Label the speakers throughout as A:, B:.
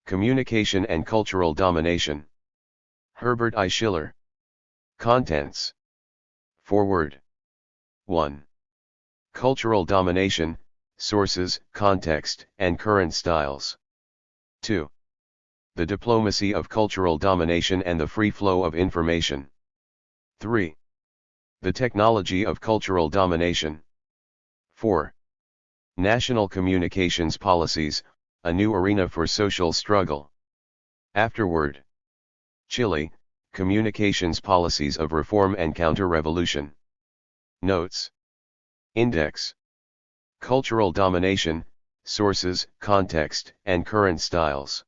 A: Communication and Cultural Domination. Herbert I. Schiller. Contents. Foreword. 1. Cultural domination, sources, context, and current styles. 2. The diplomacy of cultural domination and the free flow of information. 3. The technology of cultural domination. 4. National communications policies, a new arena for social struggle. Afterword. Chile, communications policies of reform and counter-revolution. Notes. Index. Cultural domination, sources, context, and current styles.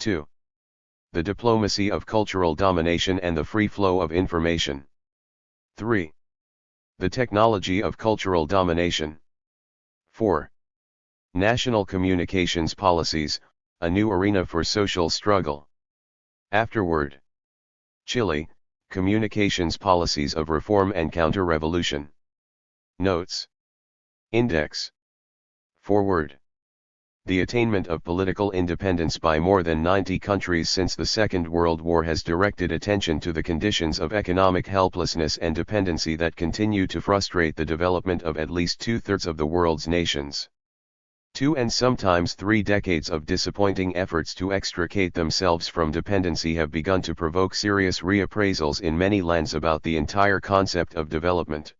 A: 2. The diplomacy of cultural domination and the free flow of information. 3. The technology of cultural domination. 4. National communications policies, a new arena for social struggle. Afterword. Chile, communications policies of reform and counter-revolution. Notes. Index. Foreword. The attainment of political independence by more than 90 countries since the Second World War has directed attention to the conditions of economic helplessness and dependency that continue to frustrate the development of at least 2/3 of the world's nations. 2 and sometimes 3 decades of disappointing efforts to extricate themselves from dependency have begun to provoke serious reappraisals in many lands about the entire concept of development.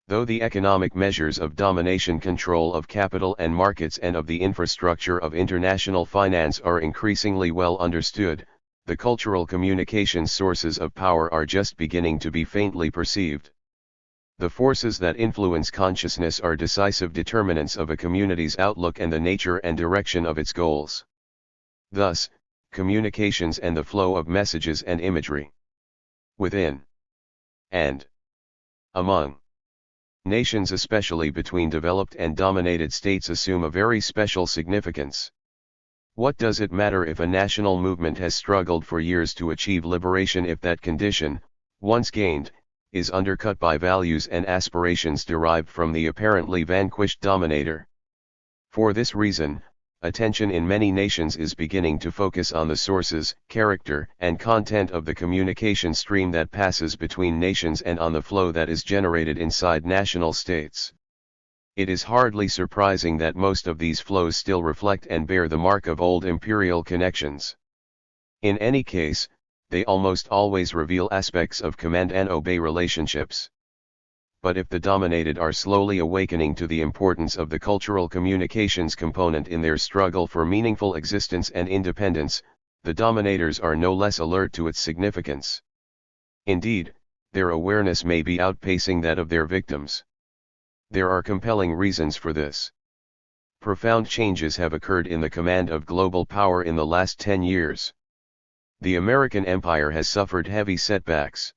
A: Though the economic measures of domination, control of capital and markets, and of the infrastructure of international finance are increasingly well understood, the cultural communications sources of power are just beginning to be faintly perceived. The forces that influence consciousness are decisive determinants of a community's outlook and the nature and direction of its goals. Thus, communications and the flow of messages and imagery within and among nations, especially between developed and dominated states, assume a very special significance. What does it matter if a national movement has struggled for years to achieve liberation if that condition, once gained, is undercut by values and aspirations derived from the apparently vanquished dominator? For this reason, attention in many nations is beginning to focus on the sources, character, and content of the communication stream that passes between nations and on the flow that is generated inside national states. It is hardly surprising that most of these flows still reflect and bear the mark of old imperial connections. In any case, they almost always reveal aspects of command and obey relationships. But if the dominated are slowly awakening to the importance of the cultural communications component in their struggle for meaningful existence and independence, the dominators are no less alert to its significance. Indeed, their awareness may be outpacing that of their victims. There are compelling reasons for this. Profound changes have occurred in the command of global power in the last 10 years. The American empire has suffered heavy setbacks.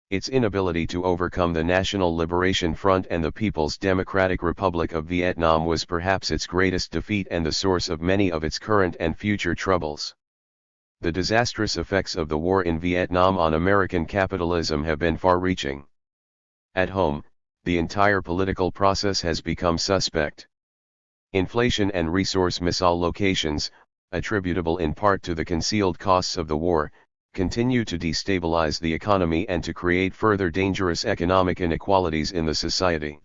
A: Its inability to overcome the National Liberation Front and the People's Democratic Republic of Vietnam was perhaps its greatest defeat and the source of many of its current and future troubles. The disastrous effects of the war in Vietnam on American capitalism have been far-reaching. At home, the entire political process has become suspect. Inflation and resource misallocations, attributable in part to the concealed costs of the war, continue to destabilize the economy and to create further dangerous economic inequalities in the society.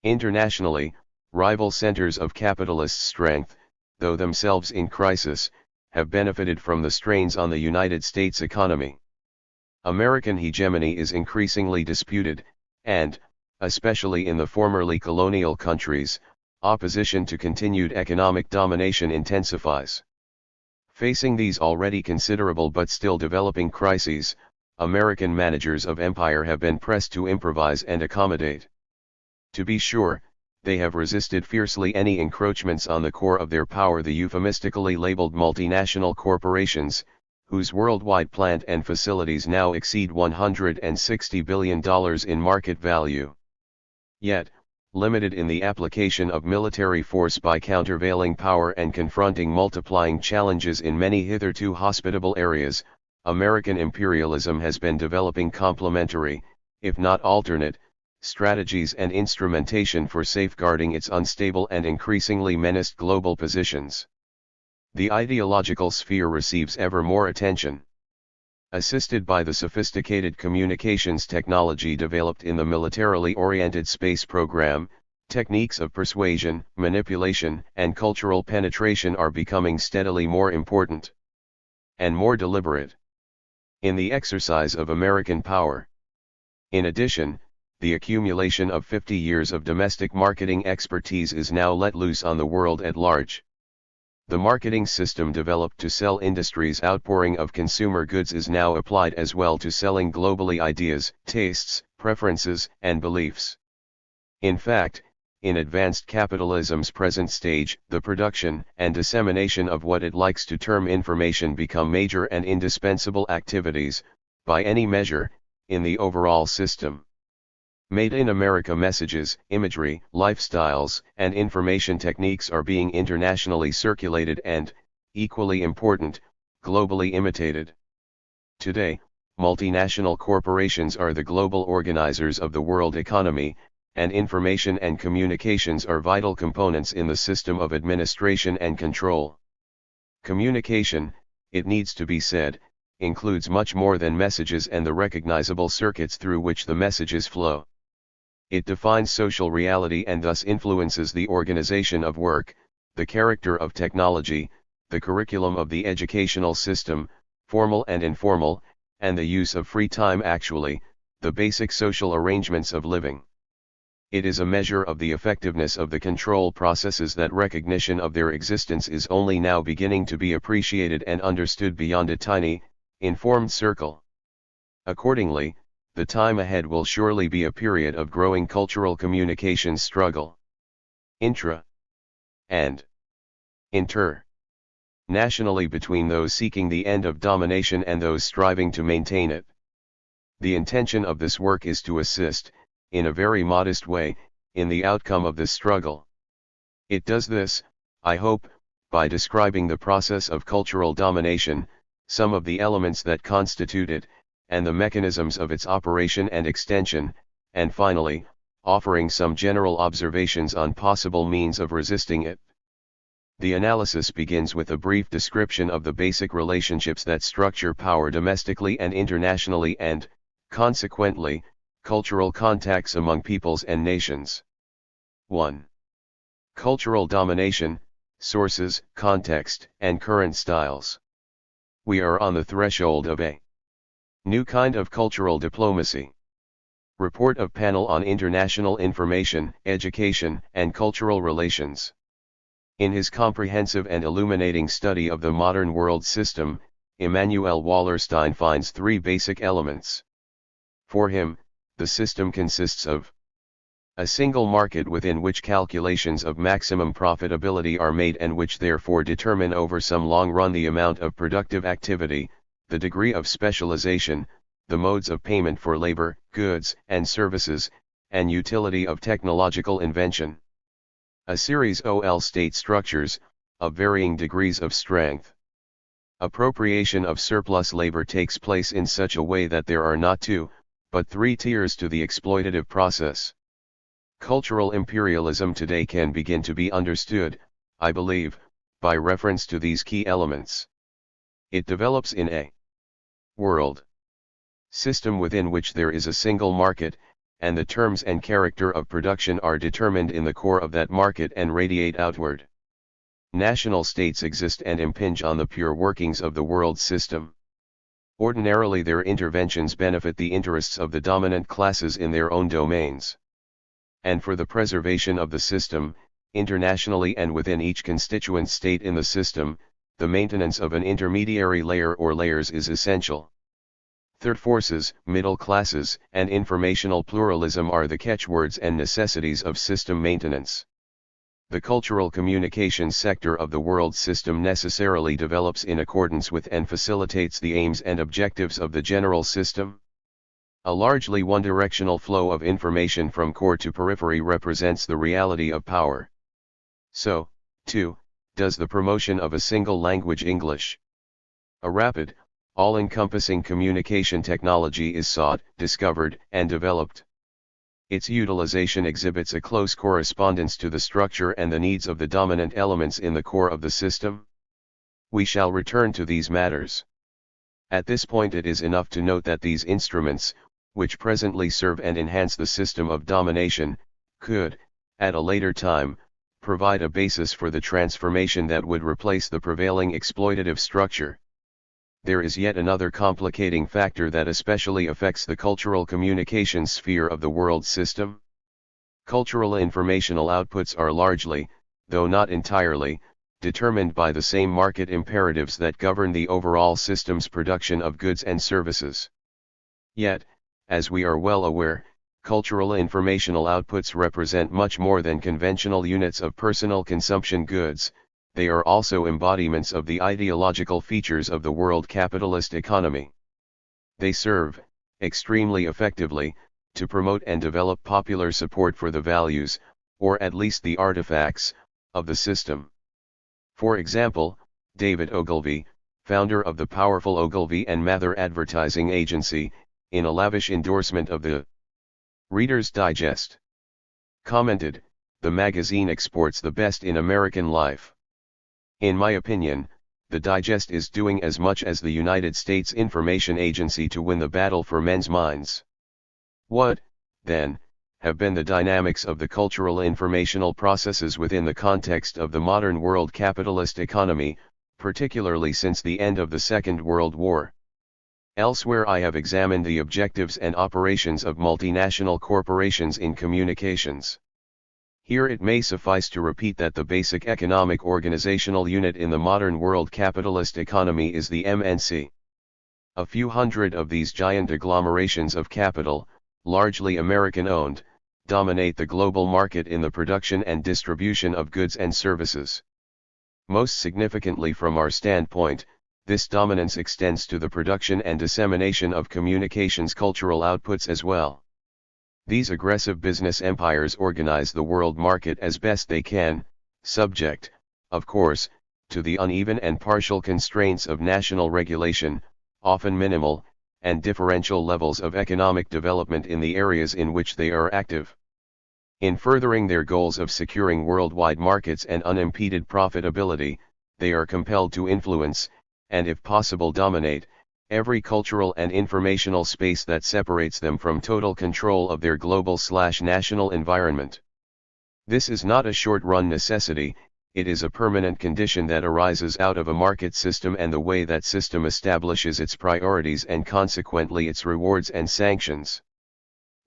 A: Internationally, rival centers of capitalist strength, though themselves in crisis, have benefited from the strains on the United States economy. American hegemony is increasingly disputed, and, especially in the formerly colonial countries, opposition to continued economic domination intensifies. Facing these already considerable but still developing crises, American managers of empire have been pressed to improvise and accommodate. To be sure, they have resisted fiercely any encroachments on the core of their power, the euphemistically labeled multinational corporations, whose worldwide plant and facilities now exceed $160 billion in market value. Yet, limited in the application of military force by countervailing power and confronting multiplying challenges in many hitherto hospitable areas, American imperialism has been developing complementary, if not alternate, strategies and instrumentation for safeguarding its unstable and increasingly menaced global positions. The ideological sphere receives ever more attention. Assisted by the sophisticated communications technology developed in the militarily oriented space program, techniques of persuasion, manipulation, and cultural penetration are becoming steadily more important and more deliberate in the exercise of American power. In addition, the accumulation of 50 years of domestic marketing expertise is now let loose on the world at large. The marketing system developed to sell industries' outpouring of consumer goods is now applied as well to selling globally ideas, tastes, preferences, and beliefs. In fact, in advanced capitalism's present stage, the production and dissemination of what it likes to term information become major and indispensable activities, by any measure, in the overall system. Made in America messages, imagery, lifestyles, and information techniques are being internationally circulated and, equally important, globally imitated. Today, multinational corporations are the global organizers of the world economy, and information and communications are vital components in the system of administration and control. Communication, it needs to be said, includes much more than messages and the recognizable circuits through which the messages flow. It defines social reality and thus influences the organization of work, the character of technology, the curriculum of the educational system, formal and informal, and the use of free time, actually, the basic social arrangements of living. It is a measure of the effectiveness of the control processes that recognition of their existence is only now beginning to be appreciated and understood beyond a tiny, informed circle. Accordingly, the time ahead will surely be a period of growing cultural communications struggle. Intra and inter. Nationally, between those seeking the end of domination and those striving to maintain it. The intention of this work is to assist, in a very modest way, in the outcome of this struggle. It does this, I hope, by describing the process of cultural domination, some of the elements that constitute it, and the mechanisms of its operation and extension, and finally, offering some general observations on possible means of resisting it. The analysis begins with a brief description of the basic relationships that structure power domestically and internationally and, consequently, cultural contacts among peoples and nations. 1. Cultural domination, sources, context, and current styles. We are on the threshold of a new kind of cultural diplomacy. Report of Panel on International Information, Education, and Cultural Relations. In his comprehensive and illuminating study of the modern world system, Immanuel Wallerstein finds three basic elements. For him, the system consists of a single market within which calculations of maximum profitability are made and which therefore determine over some long run the amount of productive activity, the degree of specialization, the modes of payment for labor, goods, and services, and utility of technological invention. A series of state structures, of varying degrees of strength. Appropriation of surplus labor takes place in such a way that there are not two, but three tiers to the exploitative process. Cultural imperialism today can begin to be understood, I believe, by reference to these key elements. It develops in a world system within which there is a single market, and the terms and character of production are determined in the core of that market and radiate outward. National states exist and impinge on the pure workings of the world system. Ordinarily their interventions benefit the interests of the dominant classes in their own domains. And for the preservation of the system, internationally and within each constituent state in the system, the maintenance of an intermediary layer or layers is essential. Third forces, middle classes, and informational pluralism are the catchwords and necessities of system maintenance. The cultural communications sector of the world system necessarily develops in accordance with and facilitates the aims and objectives of the general system. A largely one-directional flow of information from core to periphery represents the reality of power. So, too, does the promotion of a single language English. A rapid, all-encompassing communication technology is sought, discovered, and developed. Its utilization exhibits a close correspondence to the structure and the needs of the dominant elements in the core of the system. We shall return to these matters. At this point it is enough to note that these instruments, which presently serve and enhance the system of domination, could, at a later time, provide a basis for the transformation that would replace the prevailing exploitative structure. There is yet another complicating factor that especially affects the cultural communication sphere of the world system. Cultural informational outputs are largely, though not entirely, determined by the same market imperatives that govern the overall system's production of goods and services. Yet, as we are well aware, cultural informational outputs represent much more than conventional units of personal consumption goods. They are also embodiments of the ideological features of the world capitalist economy. They serve, extremely effectively, to promote and develop popular support for the values, or at least the artifacts, of the system. For example, David Ogilvy, founder of the powerful Ogilvy and Mather advertising agency, in a lavish endorsement of the Reader's Digest, commented, "The magazine exports the best in American life. In my opinion, the Digest is doing as much as the United States Information Agency to win the battle for men's minds." What, then, have been the dynamics of the cultural informational processes within the context of the modern world capitalist economy, particularly since the end of the Second World War? Elsewhere I have examined the objectives and operations of multinational corporations in communications. Here it may suffice to repeat that the basic economic organizational unit in the modern world capitalist economy is the MNC. A few hundred of these giant agglomerations of capital, largely American-owned, dominate the global market in the production and distribution of goods and services. Most significantly from our standpoint, this dominance extends to the production and dissemination of communications cultural outputs as well. These aggressive business empires organize the world market as best they can, subject, of course, to the uneven and partial constraints of national regulation, often minimal, and differential levels of economic development in the areas in which they are active. In furthering their goals of securing worldwide markets and unimpeded profitability, they are compelled to influence, and if possible dominate, every cultural and informational space that separates them from total control of their global/national environment. This is not a short-run necessity, it is a permanent condition that arises out of a market system and the way that system establishes its priorities and consequently its rewards and sanctions.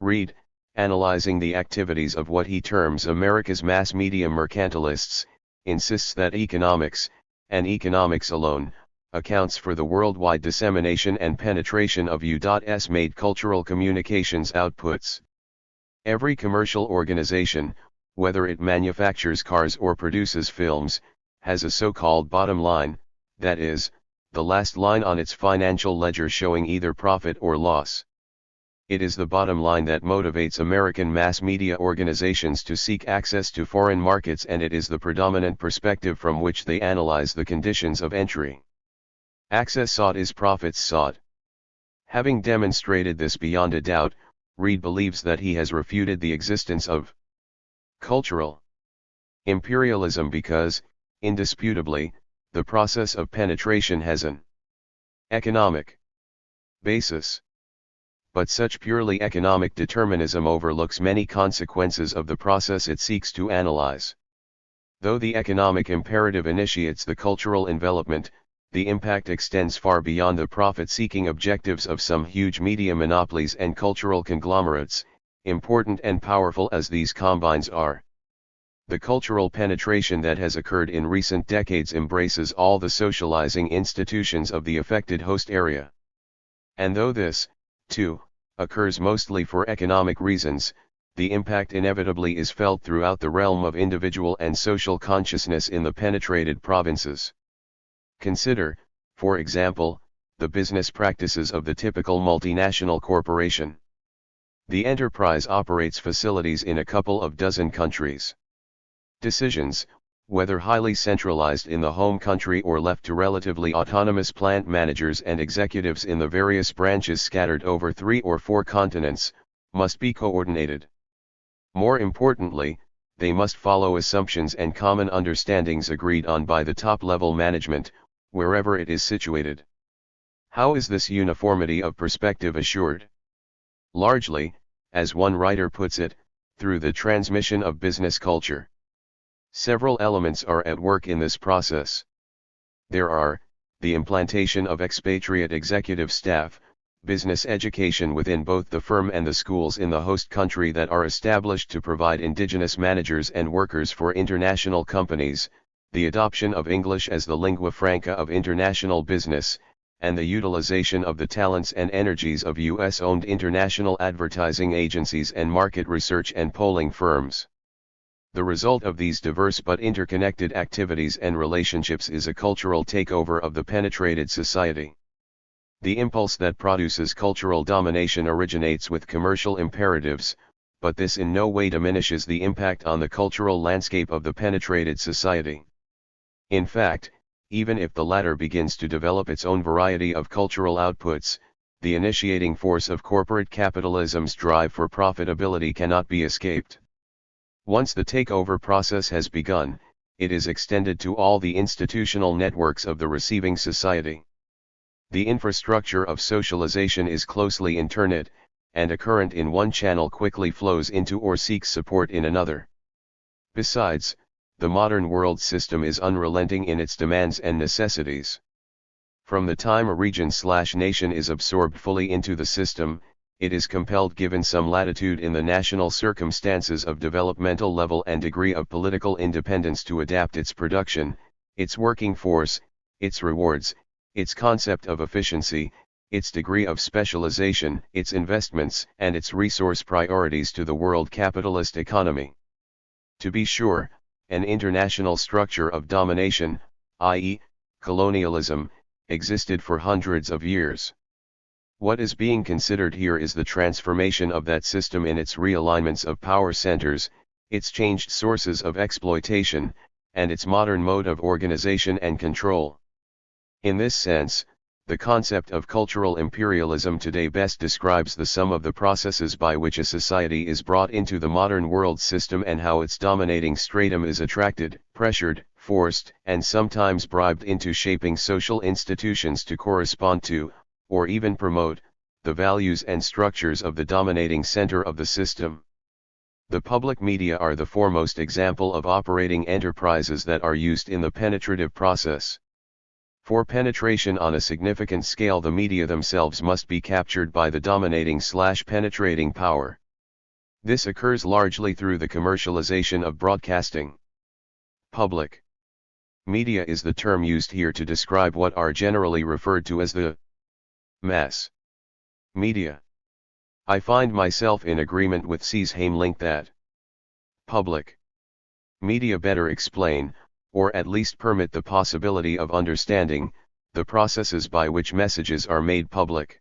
A: Reed, analyzing the activities of what he terms America's mass media mercantilists, insists that economics, and economics alone, accounts for the worldwide dissemination and penetration of U.S. made cultural communications outputs. Every commercial organization, whether it manufactures cars or produces films, has a so-called bottom line, that is, the last line on its financial ledger showing either profit or loss. It is the bottom line that motivates American mass media organizations to seek access to foreign markets, and it is the predominant perspective from which they analyze the conditions of entry. Access sought is profits sought. Having demonstrated this beyond a doubt, Reed believes that he has refuted the existence of cultural imperialism because, indisputably, the process of penetration has an economic basis. But such purely economic determinism overlooks many consequences of the process it seeks to analyze. Though the economic imperative initiates the cultural envelopment, the impact extends far beyond the profit-seeking objectives of some huge media monopolies and cultural conglomerates, important and powerful as these combines are. The cultural penetration that has occurred in recent decades embraces all the socializing institutions of the affected host area. And though this, too, occurs mostly for economic reasons, the impact inevitably is felt throughout the realm of individual and social consciousness in the penetrated provinces. Consider, for example, the business practices of the typical multinational corporation. The enterprise operates facilities in a couple of dozen countries. Decisions, whether highly centralized in the home country or left to relatively autonomous plant managers and executives in the various branches scattered over 3 or 4 continents, must be coordinated. More importantly, they must follow assumptions and common understandings agreed on by the top-level management, wherever it is situated. How is this uniformity of perspective assured? Largely, as one writer puts it, through the transmission of business culture. Several elements are at work in this process. There are, the implantation of expatriate executive staff, business education within both the firm and the schools in the host country that are established to provide indigenous managers and workers for international companies, the adoption of English as the lingua franca of international business, and the utilization of the talents and energies of U.S.-owned international advertising agencies and market research and polling firms. The result of these diverse but interconnected activities and relationships is a cultural takeover of the penetrated society. The impulse that produces cultural domination originates with commercial imperatives, but this in no way diminishes the impact on the cultural landscape of the penetrated society. In fact, even if the latter begins to develop its own variety of cultural outputs, the initiating force of corporate capitalism's drive for profitability cannot be escaped. Once the takeover process has begun, it is extended to all the institutional networks of the receiving society. The infrastructure of socialization is closely interknit, and a current in one channel quickly flows into or seeks support in another. Besides, the modern world system is unrelenting in its demands and necessities. From the time a region/nation is absorbed fully into the system, it is compelled, given some latitude in the national circumstances of developmental level and degree of political independence, to adapt its production, its working force, its rewards, its concept of efficiency, its degree of specialization, its investments, and its resource priorities to the world capitalist economy. To be sure, an international structure of domination, i.e., colonialism, existed for hundreds of years. What is being considered here is the transformation of that system in its realignments of power centers, its changed sources of exploitation, and its modern mode of organization and control. In this sense, the concept of cultural imperialism today best describes the sum of the processes by which a society is brought into the modern world system and how its dominating stratum is attracted, pressured, forced, and sometimes bribed into shaping social institutions to correspond to, or even promote, the values and structures of the dominating center of the system. The public media are the foremost example of operating enterprises that are used in the penetrative process. For penetration on a significant scale, the media themselves must be captured by the dominating/penetrating power. This occurs largely through the commercialization of broadcasting. Public media is the term used here to describe what are generally referred to as the mass media. I find myself in agreement with C's Heimlich that public media better explain, or at least permit the possibility of understanding, the processes by which messages are made public.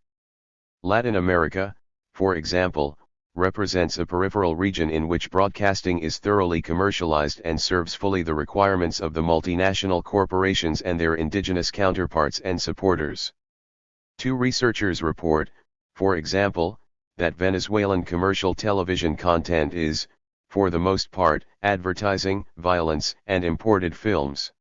A: Latin America, for example, represents a peripheral region in which broadcasting is thoroughly commercialized and serves fully the requirements of the multinational corporations and their indigenous counterparts and supporters. Two researchers report, for example, that Venezuelan commercial television content is, for the most part, advertising, violence, and imported films.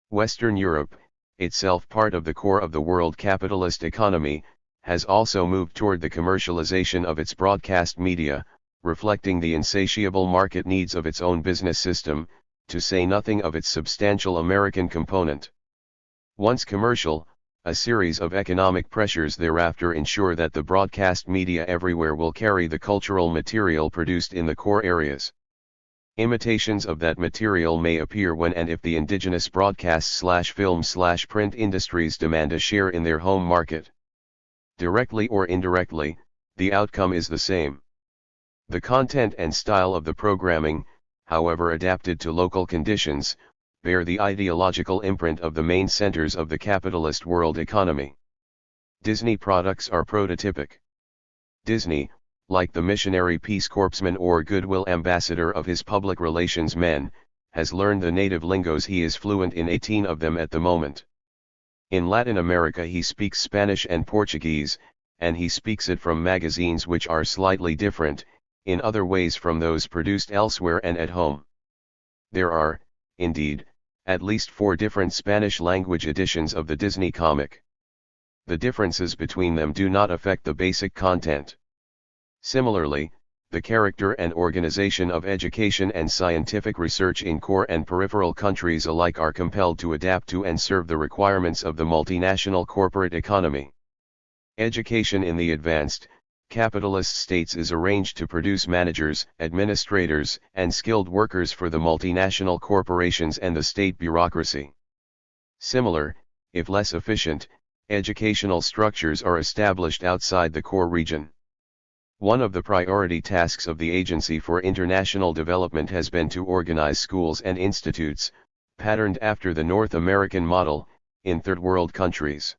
A: Western Europe, itself part of the core of the world capitalist economy, has also moved toward the commercialization of its broadcast media, reflecting the insatiable market needs of its own business system, to say nothing of its substantial American component. Once commercial, a series of economic pressures thereafter ensure that the broadcast media everywhere will carry the cultural material produced in the core areas. Imitations of that material may appear when and if the indigenous broadcast/film/print industries demand a share in their home market. Directly or indirectly, the outcome is the same. The content and style of the programming, however adapted to local conditions, bear the ideological imprint of the main centers of the capitalist world economy. Disney products are prototypic. Disney, like the missionary Peace Corpsman or goodwill ambassador of his public relations men, has learned the native lingos. He is fluent in 18 of them at the moment. In Latin America he speaks Spanish and Portuguese, and he speaks it from magazines which are slightly different, in other ways, from those produced elsewhere and at home. There are, indeed, at least 4 different Spanish-language editions of the Disney comic. The differences between them do not affect the basic content. Similarly, the character and organization of education and scientific research in core and peripheral countries alike are compelled to adapt to and serve the requirements of the multinational corporate economy. Education in the advanced, capitalist states is arranged to produce managers, administrators, and skilled workers for the multinational corporations and the state bureaucracy. Similar, if less efficient, educational structures are established outside the core region. One of the priority tasks of the Agency for International Development has been to organize schools and institutes, patterned after the North American model, in third world countries.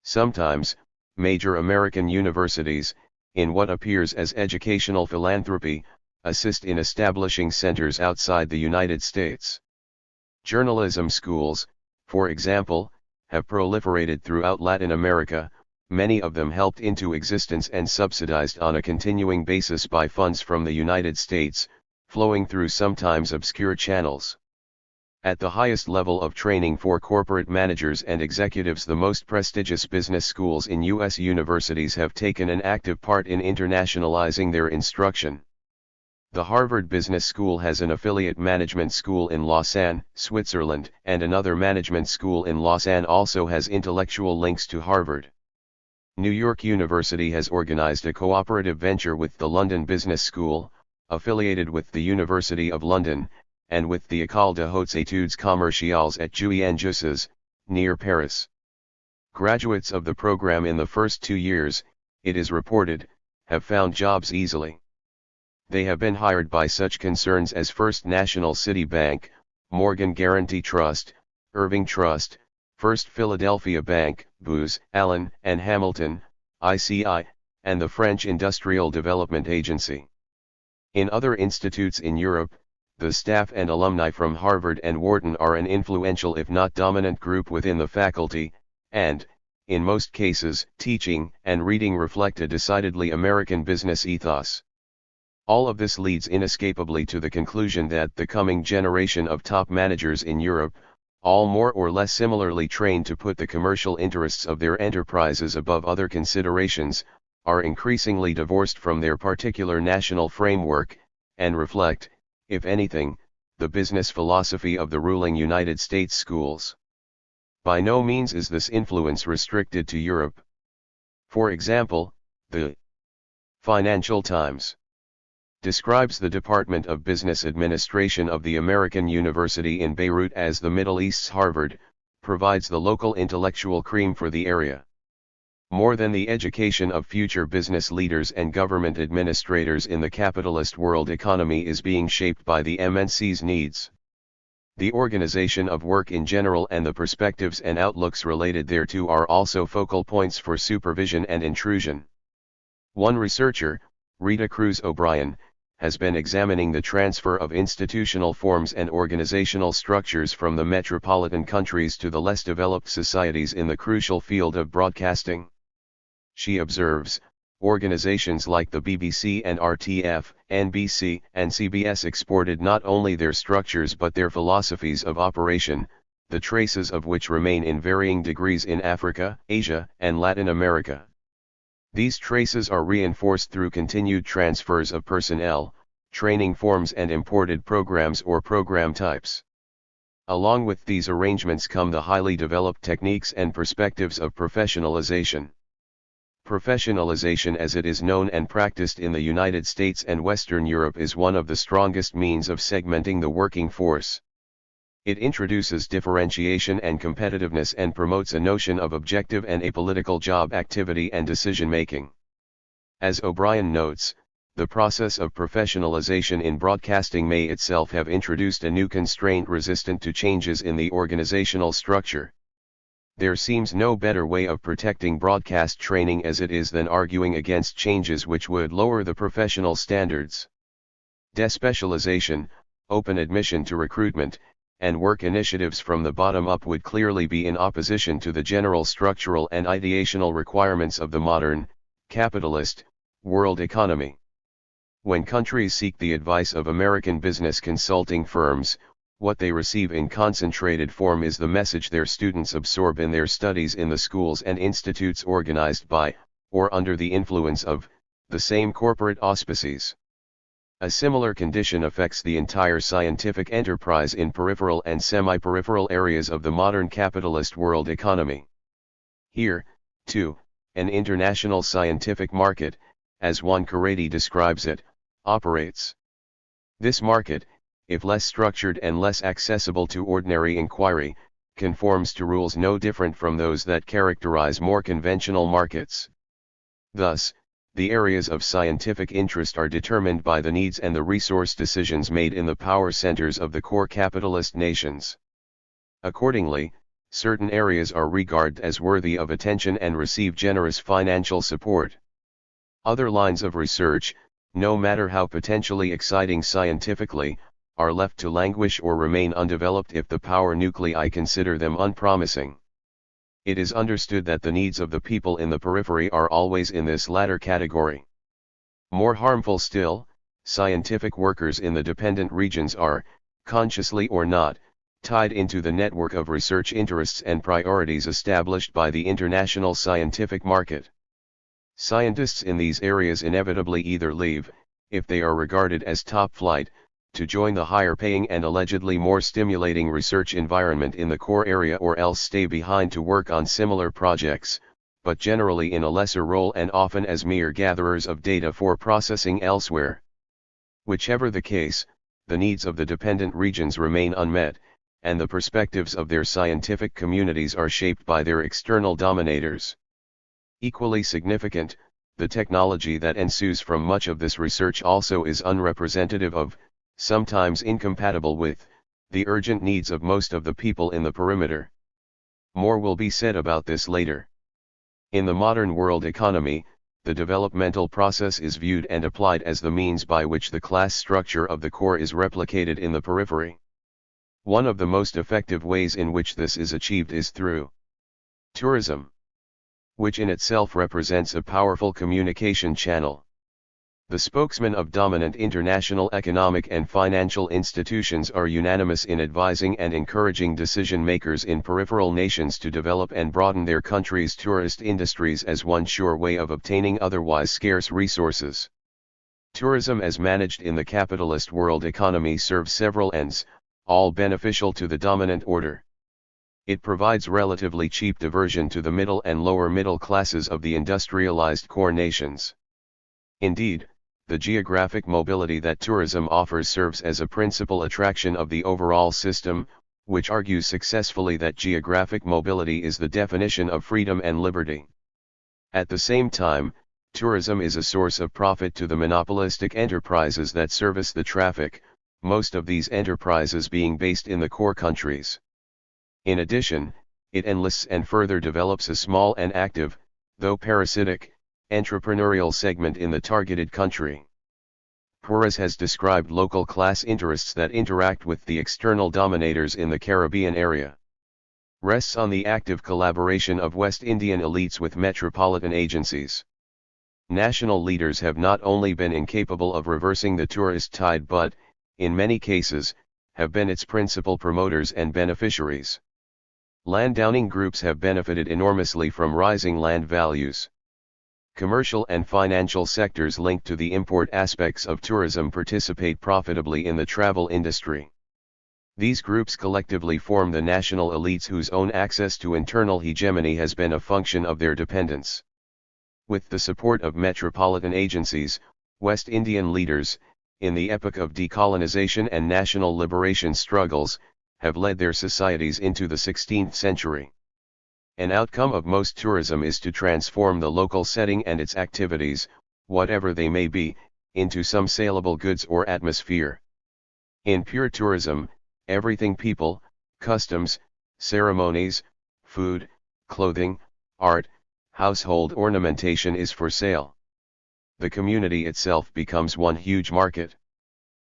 A: Sometimes, major American universities, in what appears as educational philanthropy, assist in establishing centers outside the United States. Journalism schools, for example, have proliferated throughout Latin America, many of them helped into existence and subsidized on a continuing basis by funds from the United States, flowing through sometimes obscure channels. At the highest level of training for corporate managers and executives, the most prestigious business schools in U.S. universities have taken an active part in internationalizing their instruction. The Harvard Business School has an affiliate management school in Lausanne, Switzerland, and another management school in Lausanne also has intellectual links to Harvard. New York University has organized a cooperative venture with the London Business School, affiliated with the University of London, and with the École de Hautes Études Commerciales at Juilly-en-Jussieu, near Paris. Graduates of the program in the first 2 years, it is reported, have found jobs easily. They have been hired by such concerns as First National City Bank, Morgan Guaranty Trust, Irving Trust, First Philadelphia Bank, Booz, Allen and Hamilton, ICI, and the French Industrial Development Agency. In other institutes in Europe, the staff and alumni from Harvard and Wharton are an influential if not dominant group within the faculty, and, in most cases, teaching and reading reflect a decidedly American business ethos. All of this leads inescapably to the conclusion that the coming generation of top managers in Europe, all more or less similarly trained to put the commercial interests of their enterprises above other considerations, are increasingly divorced from their particular national framework, and reflect, if anything, the business philosophy of the ruling United States schools. By no means is this influence restricted to Europe. For example, the Financial Times describes the Department of Business Administration of the American University in Beirut as the Middle East's Harvard, provides the local intellectual cream for the area. More than the education of future business leaders and government administrators in the capitalist world economy is being shaped by the MNC's needs. The organization of work in general and the perspectives and outlooks related thereto are also focal points for supervision and intrusion. One researcher, Rita Cruz O'Brien, has been examining the transfer of institutional forms and organizational structures from the metropolitan countries to the less developed societies in the crucial field of broadcasting. She observes, organizations like the BBC and RTF, NBC, and CBS exported not only their structures but their philosophies of operation, the traces of which remain in varying degrees in Africa, Asia, and Latin America. These traces are reinforced through continued transfers of personnel, training forms and imported programs or program types. Along with these arrangements come the highly developed techniques and perspectives of professionalization. Professionalization as it is known and practiced in the United States and Western Europe is one of the strongest means of segmenting the working force. It introduces differentiation and competitiveness and promotes a notion of objective and apolitical job activity and decision-making. As O'Brien notes, the process of professionalization in broadcasting may itself have introduced a new constraint resistant to changes in the organizational structure. There seems no better way of protecting broadcast training as it is than arguing against changes which would lower the professional standards. Despecialization, open admission to recruitment, and work initiatives from the bottom up would clearly be in opposition to the general structural and ideational requirements of the modern, capitalist, world economy. When countries seek the advice of American business consulting firms, What they receive in concentrated form is the message their students absorb in their studies in the schools and institutes organized by, or under the influence of, the same corporate auspices. A similar condition affects the entire scientific enterprise in peripheral and semi-peripheral areas of the modern capitalist world economy. Here, too, an international scientific market, as Juan Carrady describes it, operates. This market, if less structured and less accessible to ordinary inquiry, conforms to rules no different from those that characterize more conventional markets. Thus, the areas of scientific interest are determined by the needs and the resource decisions made in the power centers of the core capitalist nations. Accordingly, certain areas are regarded as worthy of attention and receive generous financial support. Other lines of research, no matter how potentially exciting scientifically, are left to languish or remain undeveloped if the power nuclei consider them unpromising. It is understood that the needs of the people in the periphery are always in this latter category. More harmful still, scientific workers in the dependent regions are, consciously or not, tied into the network of research interests and priorities established by the international scientific market. Scientists in these areas inevitably either leave, if they are regarded as top flight, to join the higher paying and allegedly more stimulating research environment in the core area, or else stay behind to work on similar projects, but generally in a lesser role and often as mere gatherers of data for processing elsewhere. Whichever the case, the needs of the dependent regions remain unmet, and the perspectives of their scientific communities are shaped by their external dominators. Equally significant, the technology that ensues from much of this research also is unrepresentative of, sometimes incompatible with, the urgent needs of most of the people in the perimeter. More will be said about this later. In the modern world economy, the developmental process is viewed and applied as the means by which the class structure of the core is replicated in the periphery. One of the most effective ways in which this is achieved is through tourism, which in itself represents a powerful communication channel. The spokesmen of dominant international economic and financial institutions are unanimous in advising and encouraging decision-makers in peripheral nations to develop and broaden their country's tourist industries as one sure way of obtaining otherwise scarce resources. Tourism as managed in the capitalist world economy serves several ends, all beneficial to the dominant order. It provides relatively cheap diversion to the middle and lower middle classes of the industrialized core nations. Indeed, the geographic mobility that tourism offers serves as a principal attraction of the overall system, which argues successfully that geographic mobility is the definition of freedom and liberty. At the same time, tourism is a source of profit to the monopolistic enterprises that service the traffic, most of these enterprises being based in the core countries. In addition, it enlists and further develops a small and active, though parasitic, entrepreneurial segment in the targeted country. Perez has described local class interests that interact with the external dominators in the Caribbean area. Rests on the active collaboration of West Indian elites with metropolitan agencies. National leaders have not only been incapable of reversing the tourist tide but, in many cases, have been its principal promoters and beneficiaries. Landowning groups have benefited enormously from rising land values. Commercial and financial sectors linked to the import aspects of tourism participate profitably in the travel industry. These groups collectively form the national elites whose own access to internal hegemony has been a function of their dependence. With the support of metropolitan agencies, West Indian leaders, in the epoch of decolonization and national liberation struggles, have led their societies into the 16th century. An outcome of most tourism is to transform the local setting and its activities, whatever they may be, into some saleable goods or atmosphere. In pure tourism, everything people, customs, ceremonies, food, clothing, art, household ornamentation is for sale. The community itself becomes one huge market.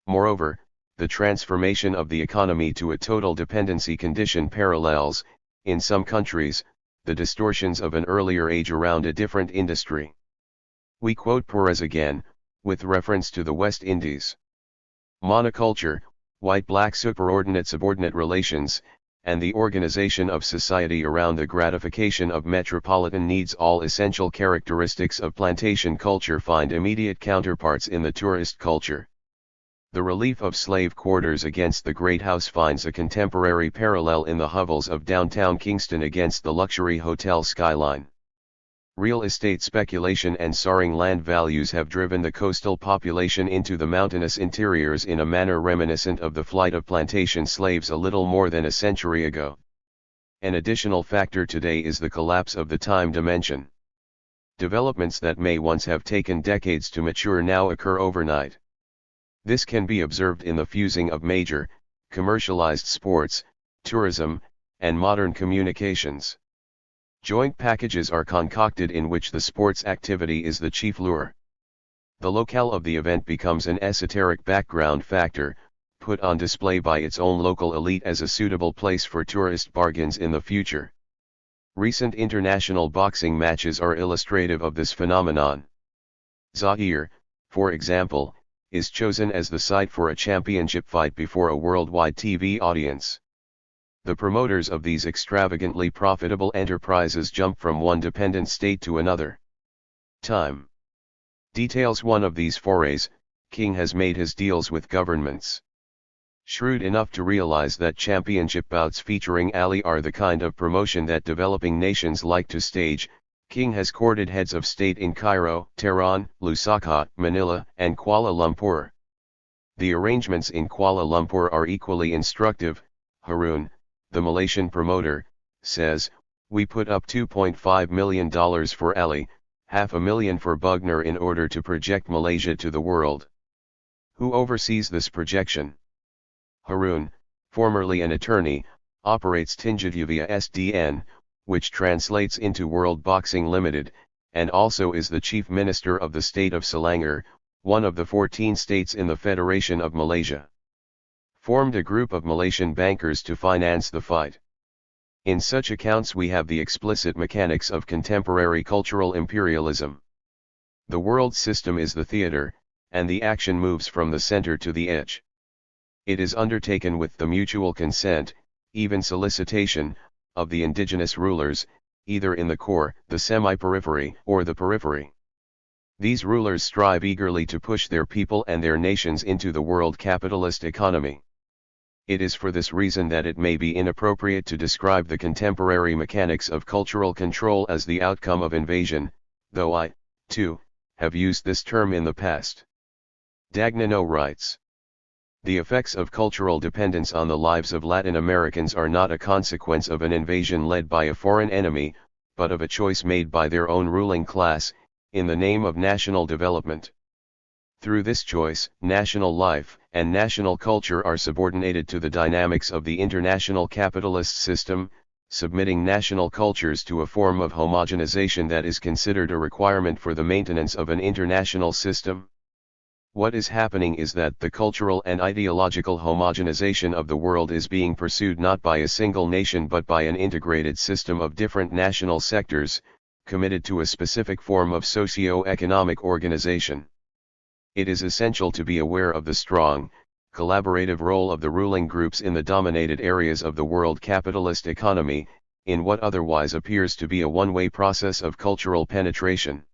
A: Moreover, the transformation of the economy to a total dependency condition parallels, in some countries, the distortions of an earlier age around a different industry. We quote Perez again, with reference to the West Indies. Monoculture, white-black superordinate-subordinate relations, and the organization of society around the gratification of metropolitan needs, all essential characteristics of plantation culture, find immediate counterparts in the tourist culture. The relief of slave quarters against the great house finds a contemporary parallel in the hovels of downtown Kingston against the luxury hotel skyline. Real estate speculation and soaring land values have driven the coastal population into the mountainous interiors in a manner reminiscent of the flight of plantation slaves a little more than a century ago. An additional factor today is the collapse of the time dimension. Developments that may once have taken decades to mature now occur overnight. This can be observed in the fusing of major, commercialized sports, tourism, and modern communications. Joint packages are concocted in which the sports activity is the chief lure. The locale of the event becomes an esoteric background factor, put on display by its own local elite as a suitable place for tourist bargains in the future. Recent international boxing matches are illustrative of this phenomenon. Zaire, for example, is chosen as the site for a championship fight before a worldwide TV audience. The promoters of these extravagantly profitable enterprises jump from one dependent state to another. Time details one of these forays. King has made his deals with governments. Shrewd enough to realize that championship bouts featuring Ali are the kind of promotion that developing nations like to stage, King has courted heads of state in Cairo, Tehran, Lusaka, Manila, and Kuala Lumpur. The arrangements in Kuala Lumpur are equally instructive. Harun, the Malaysian promoter, says, "We put up $2.5 million for Ali, $500,000 for Bugner in order to project Malaysia to the world." Who oversees this projection? Harun, formerly an attorney, operates Tinjaduvia SDN, which translates into World Boxing Limited, and also is the chief minister of the state of Selangor, one of the 14 states in the Federation of Malaysia. Formed a group of Malaysian bankers to finance the fight. In such accounts we have the explicit mechanics of contemporary cultural imperialism. The world system is the theater, and the action moves from the center to the edge. It is undertaken with the mutual consent, even solicitation, of the indigenous rulers, either in the core, the semi-periphery, or the periphery. These rulers strive eagerly to push their people and their nations into the world capitalist economy. It is for this reason that it may be inappropriate to describe the contemporary mechanics of cultural control as the outcome of invasion, though I, too, have used this term in the past. Dagnano writes, "The effects of cultural dependence on the lives of Latin Americans are not a consequence of an invasion led by a foreign enemy, but of a choice made by their own ruling class, in the name of national development. Through this choice, national life and national culture are subordinated to the dynamics of the international capitalist system, submitting national cultures to a form of homogenization that is considered a requirement for the maintenance of an international system. What is happening is that the cultural and ideological homogenization of the world is being pursued not by a single nation but by an integrated system of different national sectors, committed to a specific form of socio-economic organization. It is essential to be aware of the strong, collaborative role of the ruling groups in the dominated areas of the world capitalist economy, in what otherwise appears to be a one-way process of cultural penetration.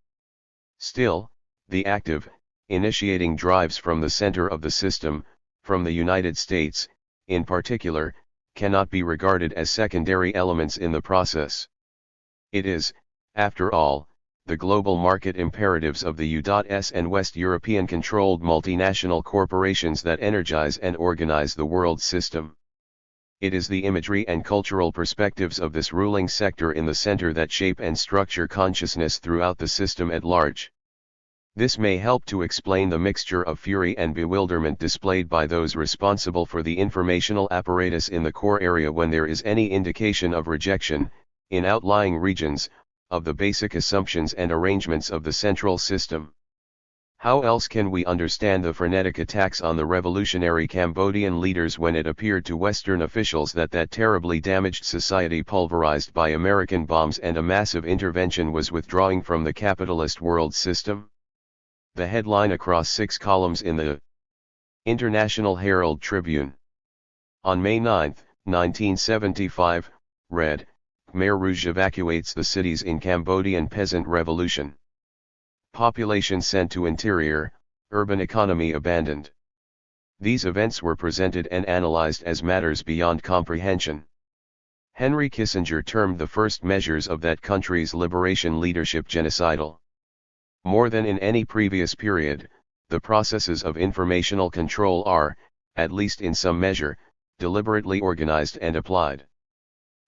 A: Still, the active, initiating drives from the center of the system, from the United States, in particular, cannot be regarded as secondary elements in the process. It is, after all, the global market imperatives of the U.S. and West European-controlled multinational corporations that energize and organize the world system. It is the imagery and cultural perspectives of this ruling sector in the center that shape and structure consciousness throughout the system at large. This may help to explain the mixture of fury and bewilderment displayed by those responsible for the informational apparatus in the core area when there is any indication of rejection, in outlying regions, of the basic assumptions and arrangements of the central system. How else can we understand the frenetic attacks on the revolutionary Cambodian leaders when it appeared to Western officials that that terribly damaged society pulverized by American bombs and a massive intervention was withdrawing from the capitalist world system? The headline across 6 columns in the International Herald Tribune. On May 9, 1975, read, Khmer Rouge evacuates the cities in Cambodian peasant revolution. Population sent to interior, urban economy abandoned. These events were presented and analyzed as matters beyond comprehension. Henry Kissinger termed the first measures of that country's liberation leadership genocidal. More than in any previous period, the processes of informational control are, at least in some measure, deliberately organized and applied.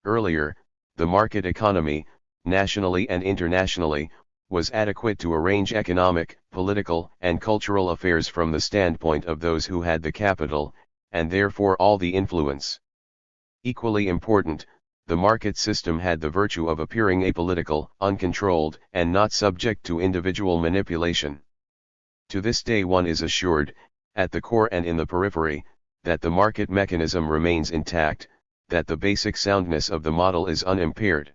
A: Earlier, the market economy, nationally and internationally, was adequate to arrange economic, political, and cultural affairs from the standpoint of those who had the capital, and therefore all the influence. Equally important, the market system had the virtue of appearing apolitical, uncontrolled, and not subject to individual manipulation. To this day one is assured, at the core and in the periphery, that the market mechanism remains intact, that the basic soundness of the model is unimpaired.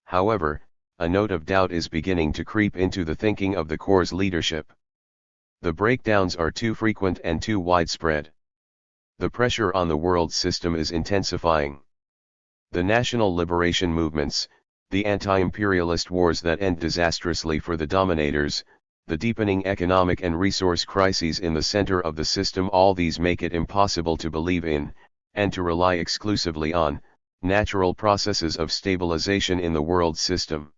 A: However, a note of doubt is beginning to creep into the thinking of the core's leadership. The breakdowns are too frequent and too widespread. The pressure on the world system is intensifying. The national liberation movements, the anti-imperialist wars that end disastrously for the dominators, the deepening economic and resource crises in the center of the system, all these make it impossible to believe in, and to rely exclusively on, natural processes of stabilization in the world system.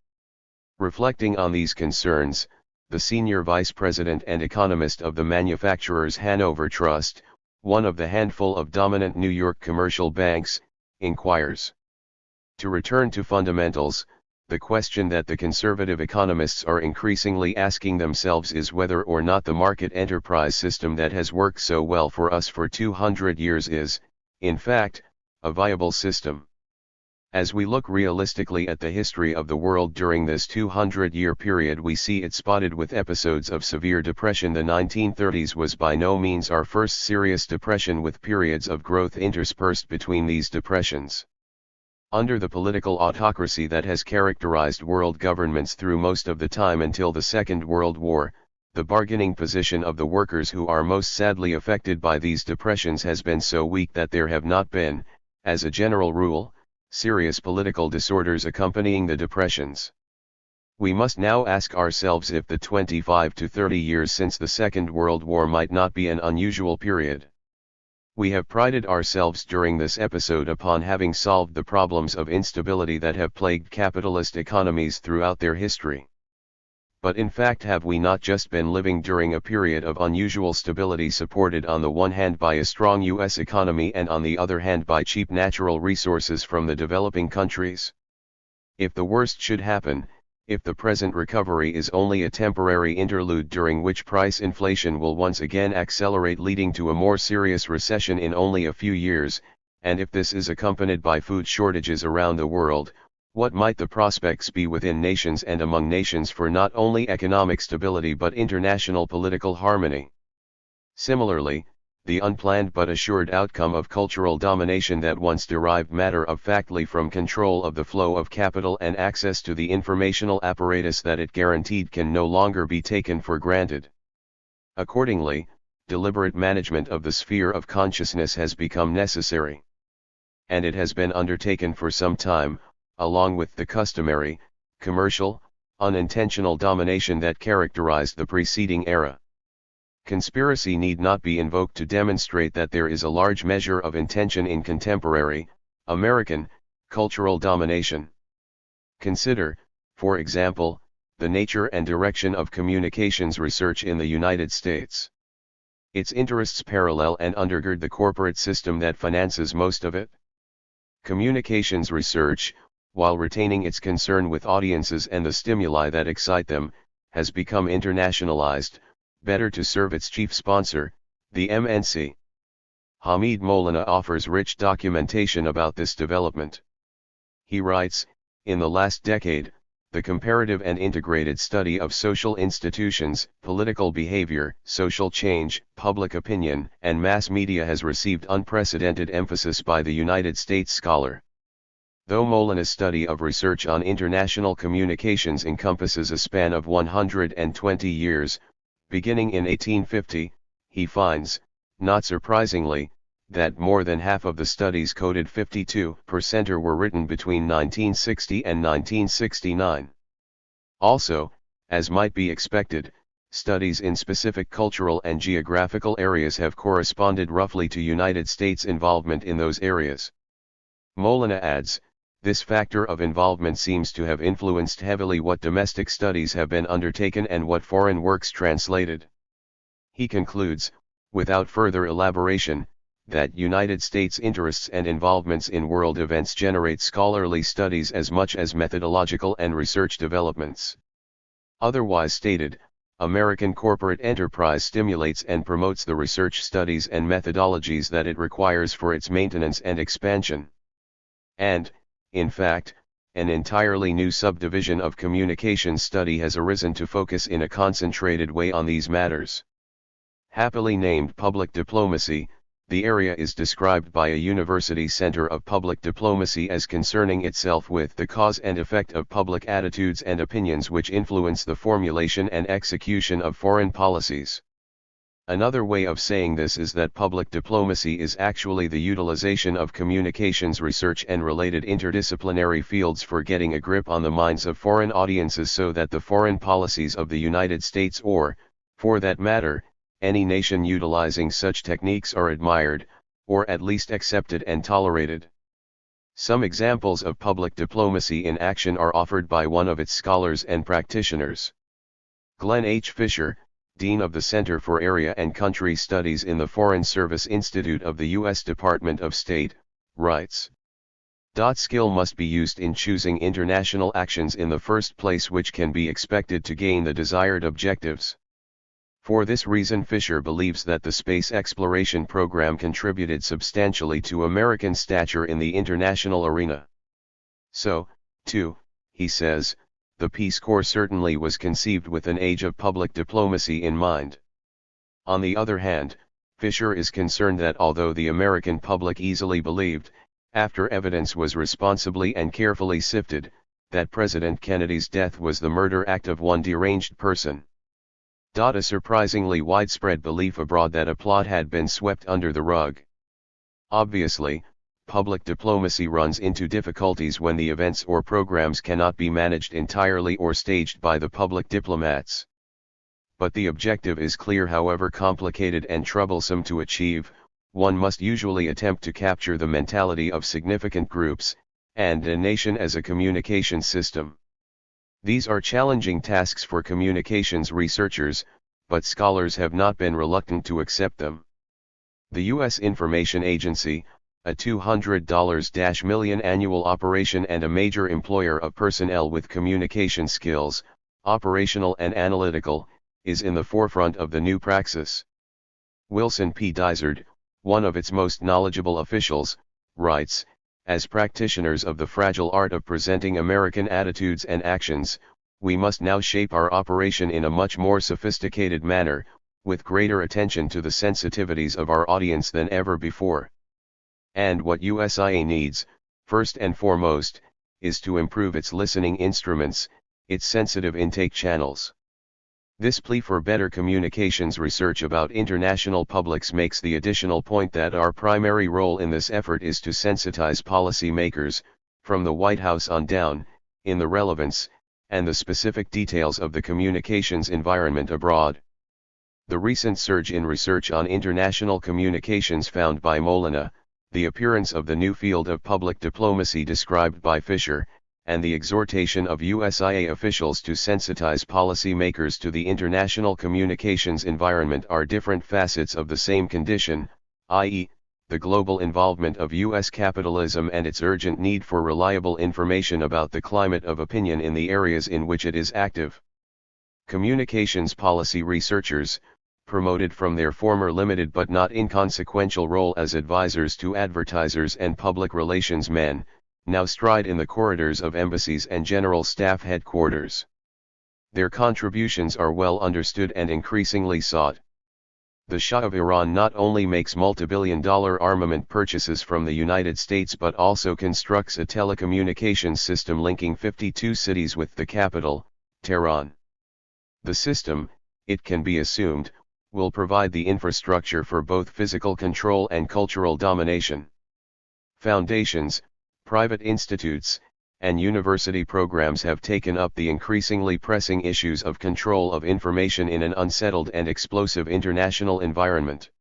A: Reflecting on these concerns, the senior vice president and economist of the Manufacturers Hanover Trust, one of the handful of dominant New York commercial banks, inquires. To return to fundamentals, the question that the conservative economists are increasingly asking themselves is whether or not the market enterprise system that has worked so well for us for 200 years is, in fact, a viable system. As we look realistically at the history of the world during this 200-year period, we see it spotted with episodes of severe depression. The 1930s was by no means our first serious depression, with periods of growth interspersed between these depressions. Under the political autocracy that has characterized world governments through most of the time until the Second World War, the bargaining position of the workers who are most sadly affected by these depressions has been so weak that there have not been, as a general rule, serious political disorders accompanying the depressions. We must now ask ourselves if the 25 to 30 years since the Second World War might not be an unusual period. We have prided ourselves during this episode upon having solved the problems of instability that have plagued capitalist economies throughout their history. But in fact, have we not just been living during a period of unusual stability, supported on the one hand by a strong U.S. economy and on the other hand by cheap natural resources from the developing countries? If the worst should happen, if the present recovery is only a temporary interlude during which price inflation will once again accelerate, leading to a more serious recession in only a few years, and if this is accompanied by food shortages around the world, what might the prospects be within nations and among nations for not only economic stability but international political harmony? Similarly, the unplanned but assured outcome of cultural domination that once derived matter-of-factly from control of the flow of capital and access to the informational apparatus that it guaranteed can no longer be taken for granted. Accordingly, deliberate management of the sphere of consciousness has become necessary. And it has been undertaken for some time, along with the customary, commercial, unintentional domination that characterized the preceding era. Conspiracy need not be invoked to demonstrate that there is a large measure of intention in contemporary, American, cultural domination. Consider, for example, the nature and direction of communications research in the United States. Its interests parallel and undergird the corporate system that finances most of it. Communications research, while retaining its concern with audiences and the stimuli that excite them, has become internationalized, better to serve its chief sponsor, the MNC. Hamid Molina offers rich documentation about this development. He writes, in the last decade, the comparative and integrated study of social institutions, political behavior, social change, public opinion, and mass media has received unprecedented emphasis by the United States scholar. Though Molina's study of research on international communications encompasses a span of 120 years, beginning in 1850, he finds, Not surprisingly, that more than half of the studies quoted 52% were written between 1960 and 1969. Also, as might be expected, studies in specific cultural and geographical areas have corresponded roughly to United States involvement in those areas. Molina adds, this factor of involvement seems to have influenced heavily what domestic studies have been undertaken and what foreign works translated. He concludes, without further elaboration, that United States interests and involvements in world events generate scholarly studies as much as methodological and research developments. Otherwise stated, American corporate enterprise stimulates and promotes the research studies and methodologies that it requires for its maintenance and expansion. And, in fact, an entirely new subdivision of communications study has arisen to focus in a concentrated way on these matters. Happily named public diplomacy, the area is described by a university center of public diplomacy as concerning itself with the cause and effect of public attitudes and opinions which influence the formulation and execution of foreign policies. Another way of saying this is that public diplomacy is actually the utilization of communications research and related interdisciplinary fields for getting a grip on the minds of foreign audiences so that the foreign policies of the United States or, for that matter, any nation utilizing such techniques are admired, or at least accepted and tolerated. Some examples of public diplomacy in action are offered by one of its scholars and practitioners. Glenn H. Fisher, Dean of the Center for Area and Country Studies in the Foreign Service Institute of the U.S. Department of State, writes, Skill must be used in choosing international actions in the first place which can be expected to gain the desired objectives. For this reason Fisher believes that the space exploration program contributed substantially to American stature in the international arena. So, too, he says, the Peace Corps certainly was conceived with an age of public diplomacy in mind. On the other hand, Fisher is concerned that although the American public easily believed, after evidence was responsibly and carefully sifted, that President Kennedy's death was the murder act of one deranged person. A surprisingly widespread belief abroad that a plot had been swept under the rug. Obviously, public diplomacy runs into difficulties when the events or programs cannot be managed entirely or staged by the public diplomats. But the objective is clear. However complicated and troublesome to achieve, one must usually attempt to capture the mentality of significant groups, and a nation as a communication system. These are challenging tasks for communications researchers, but scholars have not been reluctant to accept them. The U.S. Information Agency, a $200 million annual operation and a major employer of personnel with communication skills, operational and analytical, is in the forefront of the new praxis. Wilson P. Dysart, one of its most knowledgeable officials, writes, as practitioners of the fragile art of presenting American attitudes and actions, we must now shape our operation in a much more sophisticated manner, with greater attention to the sensitivities of our audience than ever before. And what USIA needs, first and foremost, is to improve its listening instruments, its sensitive intake channels. This plea for better communications research about international publics makes the additional point that our primary role in this effort is to sensitize policymakers, from the White House on down, in the relevance, and the specific details of the communications environment abroad. The recent surge in research on international communications found by Molina, the appearance of the new field of public diplomacy described by Fisher, and the exhortation of USIA officials to sensitize policymakers to the international communications environment are different facets of the same condition, i.e., the global involvement of U.S. capitalism and its urgent need for reliable information about the climate of opinion in the areas in which it is active. Communications policy researchers, promoted from their former limited but not inconsequential role as advisors to advertisers and public relations men, now stride in the corridors of embassies and general staff headquarters. Their contributions are well understood and increasingly sought. The Shah of Iran not only makes multibillion-dollar armament purchases from the United States but also constructs a telecommunications system linking 52 cities with the capital, Tehran. The system, it can be assumed, will provide the infrastructure for both physical control and cultural domination. Foundations, private institutes, and university programs have taken up the increasingly pressing issues of control of information in an unsettled and explosive international environment.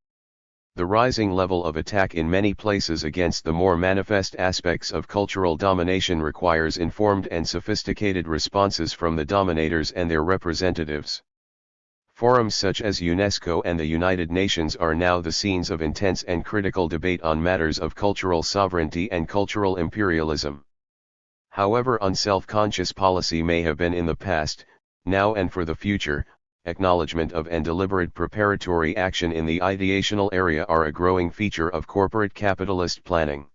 A: The rising level of attack in many places against the more manifest aspects of cultural domination requires informed and sophisticated responses from the dominators and their representatives. Forums such as UNESCO and the United Nations are now the scenes of intense and critical debate on matters of cultural sovereignty and cultural imperialism. However unself-conscious policy may have been in the past, now and for the future, acknowledgement of and deliberate preparatory action in the ideational area are a growing feature of corporate capitalist planning.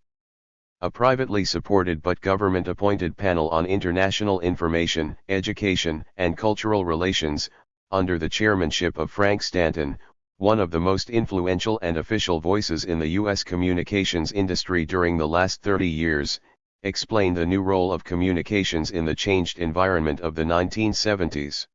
A: A privately supported but government-appointed panel on international information, education, and cultural relations, under the chairmanship of Frank Stanton, one of the most influential and official voices in the U.S. communications industry during the last 30 years, explained the new role of communications in the changed environment of the 1970s.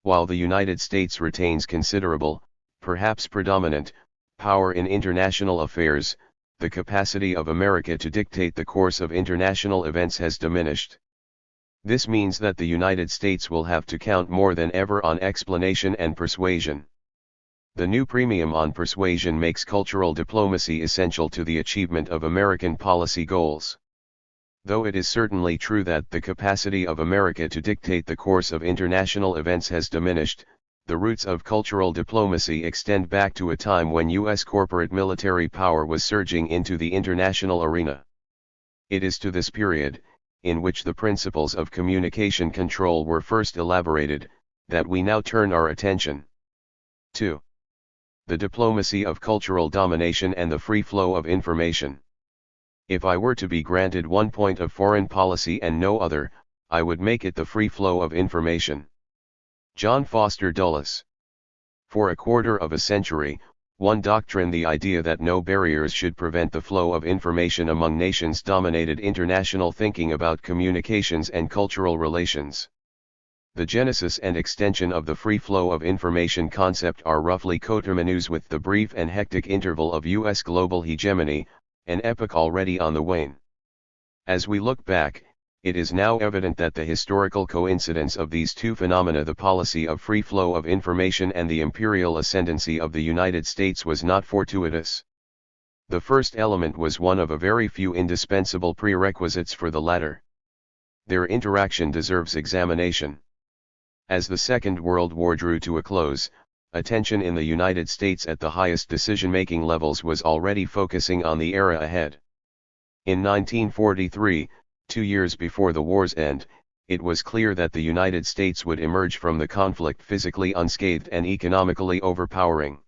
A: While the United States retains considerable, perhaps predominant, power in international affairs, the capacity of America to dictate the course of international events has diminished. This means that the United States will have to count more than ever on explanation and persuasion. The new premium on persuasion makes cultural diplomacy essential to the achievement of American policy goals. Though it is certainly true that the capacity of America to dictate the course of international events has diminished, the roots of cultural diplomacy extend back to a time when U.S. corporate military power was surging into the international arena. It is to this period, in which the principles of communication control were first elaborated, that we now turn our attention. 2. The diplomacy of cultural domination and the free flow of information. If I were to be granted one point of foreign policy and no other, I would make it the free flow of information. John Foster Dulles. For a quarter of a century, one doctrined the idea that no barriers should prevent the flow of information among nations dominated international thinking about communications and cultural relations. The genesis and extension of the free flow of information concept are roughly coterminous with the brief and hectic interval of U.S. global hegemony, an epoch already on the wane. As we look back, it is now evident that the historical coincidence of these two phenomena, the policy of free flow of information and the imperial ascendancy of the United States, was not fortuitous. The first element was one of a very few indispensable prerequisites for the latter. Their interaction deserves examination. As the Second World War drew to a close, attention in the United States at the highest decision-making levels was already focusing on the era ahead. In 1943, 2 years before the war's end, it was clear that the United States would emerge from the conflict physically unscathed and economically overpowering.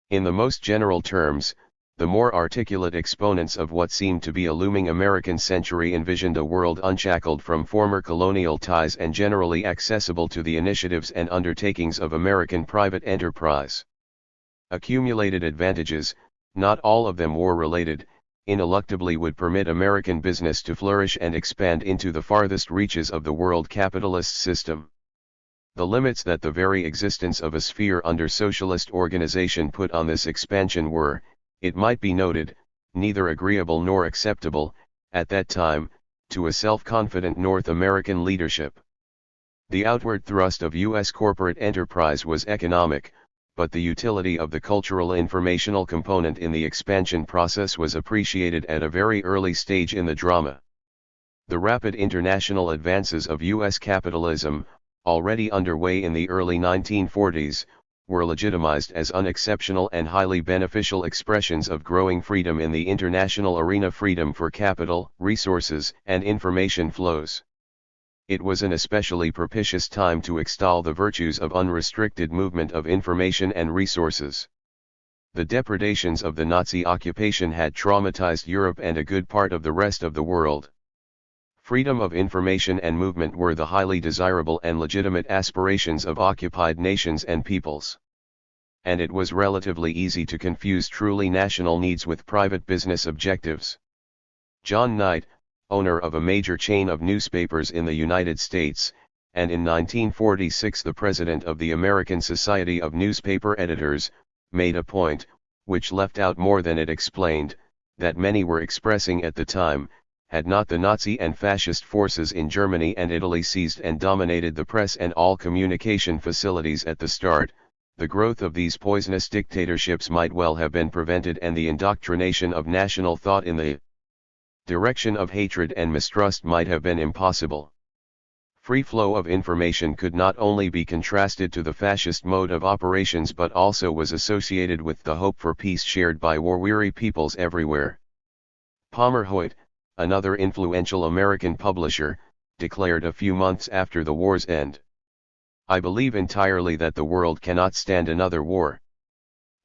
A: In the most general terms, the more articulate exponents of what seemed to be a looming American century envisioned a world unshackled from former colonial ties and generally accessible to the initiatives and undertakings of American private enterprise. Accumulated advantages, not all of them war-related, ineluctably would permit American business to flourish and expand into the farthest reaches of the world capitalist system. The limits that the very existence of a sphere under socialist organization put on this expansion were, it might be noted, neither agreeable nor acceptable, at that time, to a self-confident North American leadership. The outward thrust of U.S. corporate enterprise was economic, but the utility of the cultural informational component in the expansion process was appreciated at a very early stage in the drama. The rapid international advances of U.S. capitalism, already underway in the early 1940s, were legitimized as unexceptional and highly beneficial expressions of growing freedom in the international arena, freedom for capital, resources, and information flows. It was an especially propitious time to extol the virtues of unrestricted movement of information and resources. The depredations of the Nazi occupation had traumatized Europe and a good part of the rest of the world. Freedom of information and movement were the highly desirable and legitimate aspirations of occupied nations and peoples. And it was relatively easy to confuse truly national needs with private business objectives. John Knight, owner of a major chain of newspapers in the United States, and in 1946 the president of the American Society of Newspaper Editors, made a point, which left out more than it explained, that many were expressing at the time: had not the Nazi and fascist forces in Germany and Italy seized and dominated the press and all communication facilities at the start, the growth of these poisonous dictatorships might well have been prevented and the indoctrination of national thought in the direction of hatred and mistrust might have been impossible. Free flow of information could not only be contrasted to the fascist mode of operations but also was associated with the hope for peace shared by war-weary peoples everywhere. Palmer Hoyt, another influential American publisher, declared a few months after the war's end, "I believe entirely that the world cannot stand another war.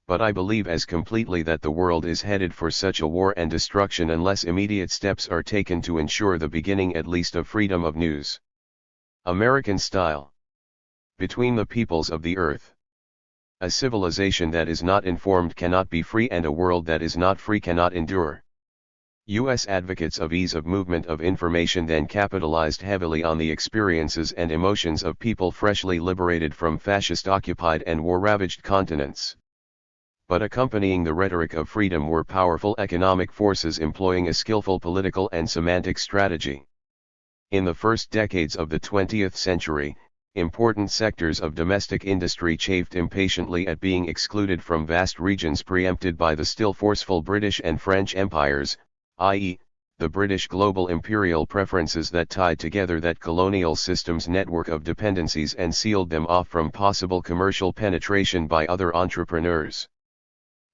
A: But I believe as completely that the world is headed for such a war and destruction unless immediate steps are taken to ensure the beginning at least of freedom of news." American style. Between the peoples of the earth. A civilization that is not informed cannot be free, and a world that is not free cannot endure. U.S. advocates of ease of movement of information then capitalized heavily on the experiences and emotions of people freshly liberated from fascist-occupied and war-ravaged continents. But accompanying the rhetoric of freedom were powerful economic forces employing a skillful political and semantic strategy. In the first decades of the 20th century, important sectors of domestic industry chafed impatiently at being excluded from vast regions preempted by the still forceful British and French empires, i.e., the British global imperial preferences that tied together that colonial system's network of dependencies and sealed them off from possible commercial penetration by other entrepreneurs.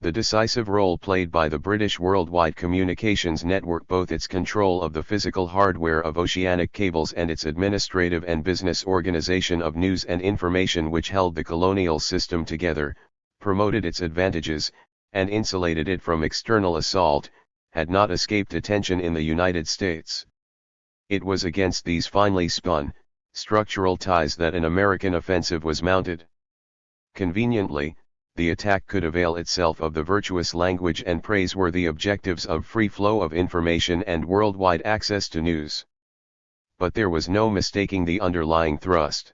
A: The decisive role played by the British Worldwide Communications Network, both its control of the physical hardware of oceanic cables and its administrative and business organization of news and information which held the colonial system together, promoted its advantages, and insulated it from external assault, had not escaped attention in the United States. It was against these finely spun, structural ties that an American offensive was mounted. Conveniently, the attack could avail itself of the virtuous language and praiseworthy objectives of free flow of information and worldwide access to news. But there was no mistaking the underlying thrust.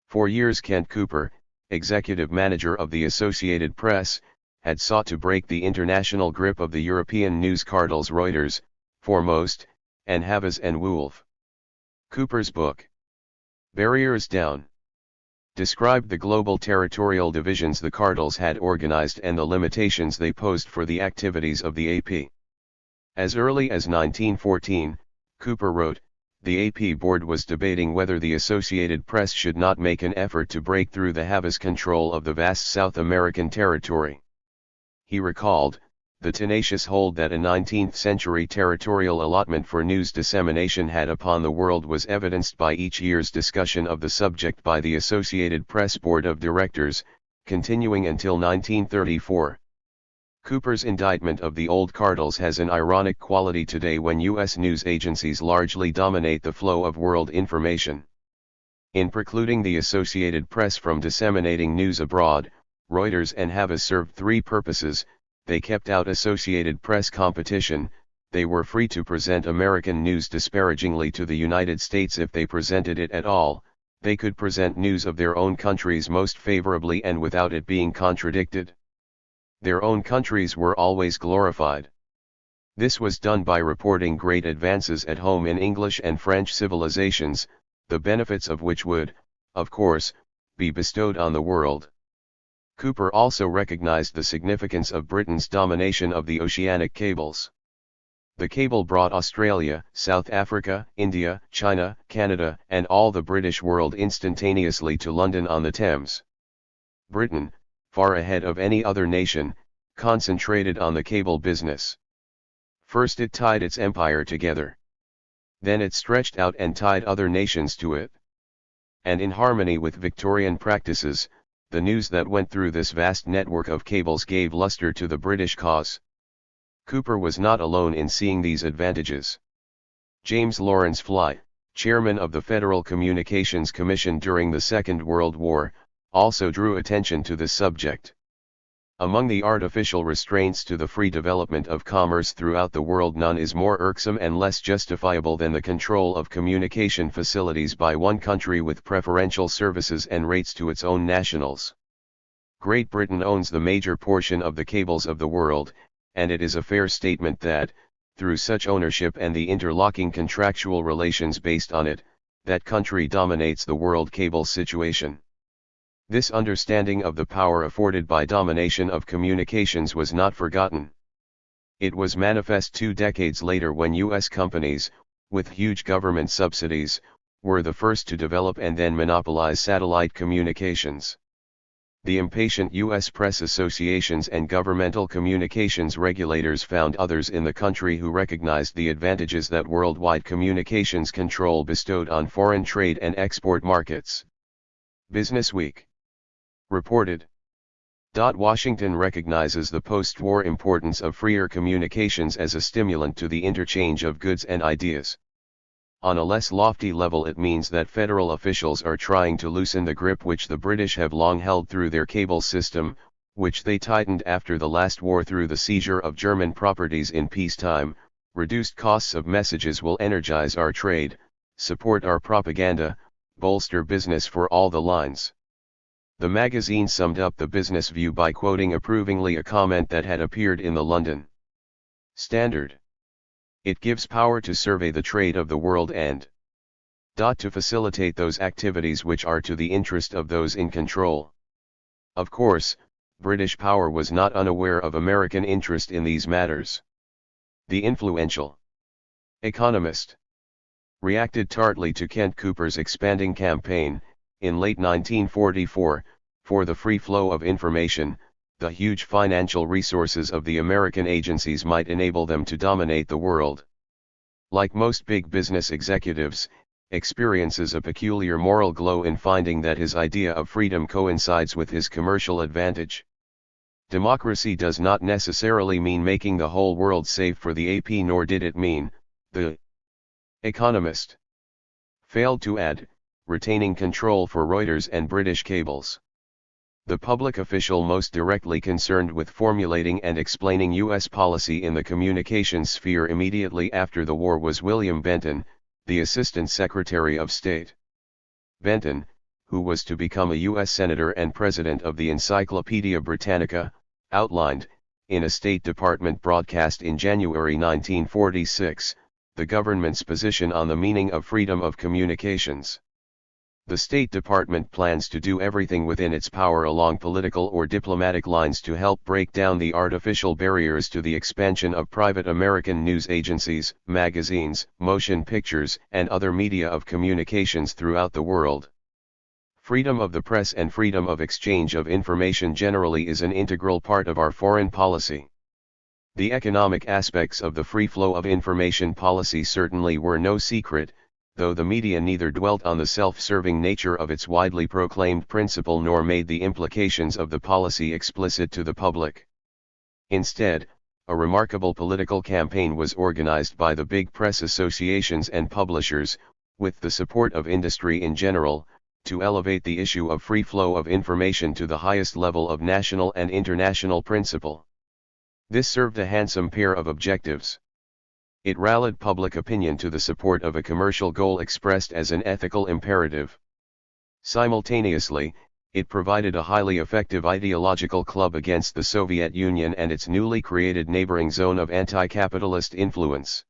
A: For years Kent Cooper, executive manager of the Associated Press, had sought to break the international grip of the European news cartels Reuters, Foremost, and Havas and Wolf. Cooper's book, Barriers Down, described the global territorial divisions the cartels had organized and the limitations they posed for the activities of the AP. As early as 1914, Cooper wrote, the AP board was debating whether the Associated Press should not make an effort to break through the Havas control of the vast South American territory. He recalled, the tenacious hold that a 19th-century territorial allotment for news dissemination had upon the world was evidenced by each year's discussion of the subject by the Associated Press Board of Directors, continuing until 1934. Cooper's indictment of the old cartels has an ironic quality today when U.S. news agencies largely dominate the flow of world information. In precluding the Associated Press from disseminating news abroad, Reuters and Havas served three purposes: they kept out Associated Press competition, they were free to present American news disparagingly to the United States if they presented it at all, they could present news of their own countries most favorably and without it being contradicted. Their own countries were always glorified. This was done by reporting great advances at home in English and French civilizations, the benefits of which would, of course, be bestowed on the world. Cooper also recognized the significance of Britain's domination of the oceanic cables. The cable brought Australia, South Africa, India, China, Canada, and all the British world instantaneously to London on the Thames. Britain, far ahead of any other nation, concentrated on the cable business. First it tied its empire together. Then it stretched out and tied other nations to it. And in harmony with Victorian practices, the news that went through this vast network of cables gave luster to the British cause. Cooper was not alone in seeing these advantages. James Lawrence Fly, chairman of the Federal Communications Commission during the Second World War, also drew attention to this subject. Among the artificial restraints to the free development of commerce throughout the world, none is more irksome and less justifiable than the control of communication facilities by one country with preferential services and rates to its own nationals. Great Britain owns the major portion of the cables of the world, and it is a fair statement that, through such ownership and the interlocking contractual relations based on it, that country dominates the world cable situation. This understanding of the power afforded by domination of communications was not forgotten. It was manifest 2 decades later when U.S. companies, with huge government subsidies, were the first to develop and then monopolize satellite communications. The impatient U.S. press associations and governmental communications regulators found others in the country who recognized the advantages that worldwide communications control bestowed on foreign trade and export markets. Business Week reported. Washington recognizes the post-war importance of freer communications as a stimulant to the interchange of goods and ideas. On a less lofty level, it means that federal officials are trying to loosen the grip which the British have long held through their cable system, which they tightened after the last war through the seizure of German properties in peacetime. Reduced costs of messages will energize our trade, support our propaganda, bolster business for all the lines. The magazine summed up the business view by quoting approvingly a comment that had appeared in the London Standard. It gives power to survey the trade of the world and to facilitate those activities which are to the interest of those in control. Of course, British power was not unaware of American interest in these matters. The influential Economist reacted tartly to Kent Cooper's expanding campaign, in late 1944, for the free flow of information. The huge financial resources of the American agencies might enable them to dominate the world. Like most big business executives, experiences a peculiar moral glow in finding that his idea of freedom coincides with his commercial advantage. Democracy does not necessarily mean making the whole world safe for the AP, nor did it mean, the Economist failed to add, retaining control for Reuters and British cables. The public official most directly concerned with formulating and explaining U.S. policy in the communications sphere immediately after the war was William Benton, the Assistant Secretary of State. Benton, who was to become a U.S. Senator and President of the Encyclopaedia Britannica, outlined, in a State Department broadcast in January 1946, the government's position on the meaning of freedom of communications. The State Department plans to do everything within its power along political or diplomatic lines to help break down the artificial barriers to the expansion of private American news agencies, magazines, motion pictures, and other media of communications throughout the world. Freedom of the press and freedom of exchange of information generally is an integral part of our foreign policy. The economic aspects of the free flow of information policy certainly were no secret, though the media neither dwelt on the self-serving nature of its widely proclaimed principle nor made the implications of the policy explicit to the public. Instead, a remarkable political campaign was organized by the big press associations and publishers, with the support of industry in general, to elevate the issue of free flow of information to the highest level of national and international principle. This served a handsome pair of objectives. It rallied public opinion to the support of a commercial goal expressed as an ethical imperative. Simultaneously, it provided a highly effective ideological club against the Soviet Union and its newly created neighboring zone of anti-capitalist influence.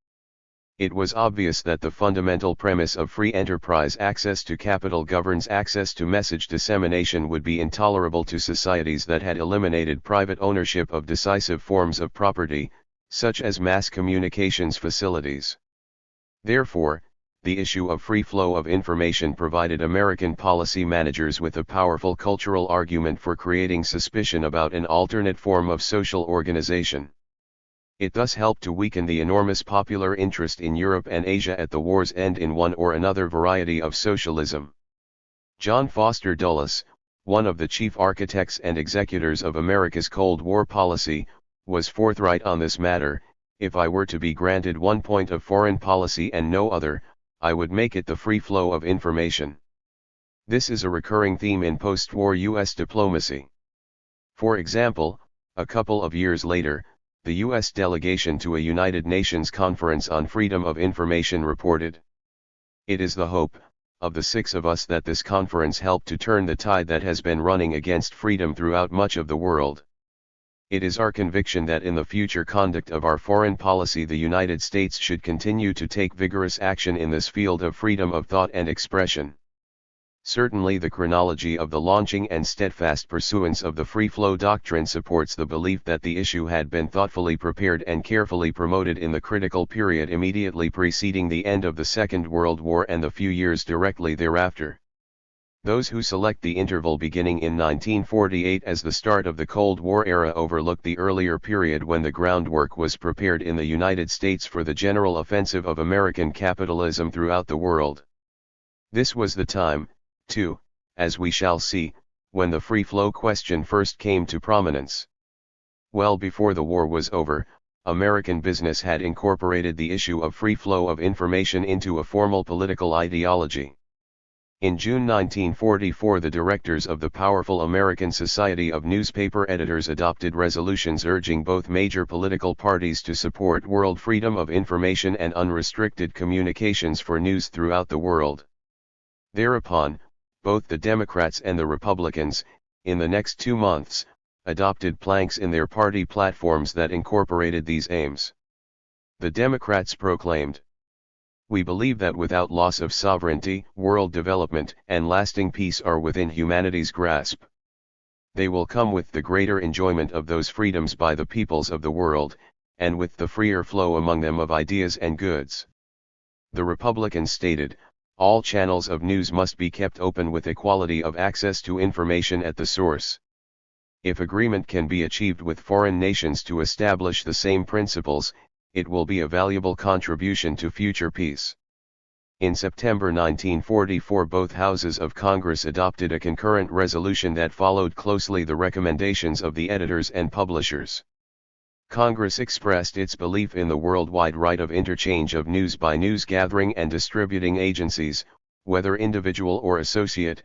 A: It was obvious that the fundamental premise of free enterprise access to capital governs access to message dissemination would be intolerable to societies that had eliminated private ownership of decisive forms of property, such as mass communications facilities. Therefore, the issue of free flow of information provided American policy managers with a powerful cultural argument for creating suspicion about an alternate form of social organization. It thus helped to weaken the enormous popular interest in Europe and Asia at the war's end in one or another variety of socialism. John Foster Dulles, one of the chief architects and executors of America's Cold War policy, was forthright on this matter. If I were to be granted one point of foreign policy and no other, I would make it the free flow of information. This is a recurring theme in post-war U.S. diplomacy. For example, A couple of years later, the U.S. delegation to a United Nations Conference on Freedom of Information reported, "It is the hope of the six of us that this conference helped to turn the tide that has been running against freedom throughout much of the world. It is our conviction that in the future conduct of our foreign policy the United States should continue to take vigorous action in this field of freedom of thought and expression." Certainly the chronology of the launching and steadfast pursuance of the free flow doctrine supports the belief that the issue had been thoughtfully prepared and carefully promoted in the critical period immediately preceding the end of the Second World War and the few years directly thereafter. Those who select the interval beginning in 1948 as the start of the Cold War era overlook the earlier period when the groundwork was prepared in the United States for the general offensive of American capitalism throughout the world. This was the time, too, as we shall see, when the free flow question first came to prominence. Well before the war was over, American business had incorporated the issue of free flow of information into a formal political ideology. In June 1944 the directors of the powerful American Society of Newspaper Editors adopted resolutions urging both major political parties to support world freedom of information and unrestricted communications for news throughout the world. Thereupon, both the Democrats and the Republicans, in the next 2 months, adopted planks in their party platforms that incorporated these aims. The Democrats proclaimed, "We believe that without loss of sovereignty, world development and lasting peace are within humanity's grasp. They will come with the greater enjoyment of those freedoms by the peoples of the world, and with the freer flow among them of ideas and goods." The Republicans stated, "All channels of news must be kept open with equality of access to information at the source. If agreement can be achieved with foreign nations to establish the same principles, it will be a valuable contribution to future peace." In September 1944 both houses of Congress adopted a concurrent resolution that followed closely the recommendations of the editors and publishers. Congress expressed its belief in the worldwide right of interchange of news by news-gathering and distributing agencies, whether individual or associate,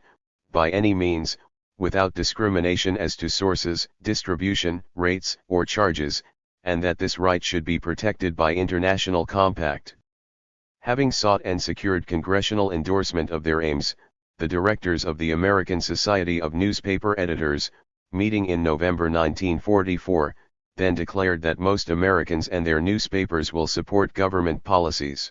A: by any means, without discrimination as to sources, distribution, rates, or charges, and that this right should be protected by international compact. Having sought and secured congressional endorsement of their aims, the directors of the American Society of Newspaper Editors, meeting in November 1944, then declared that most Americans and their newspapers will support government policies.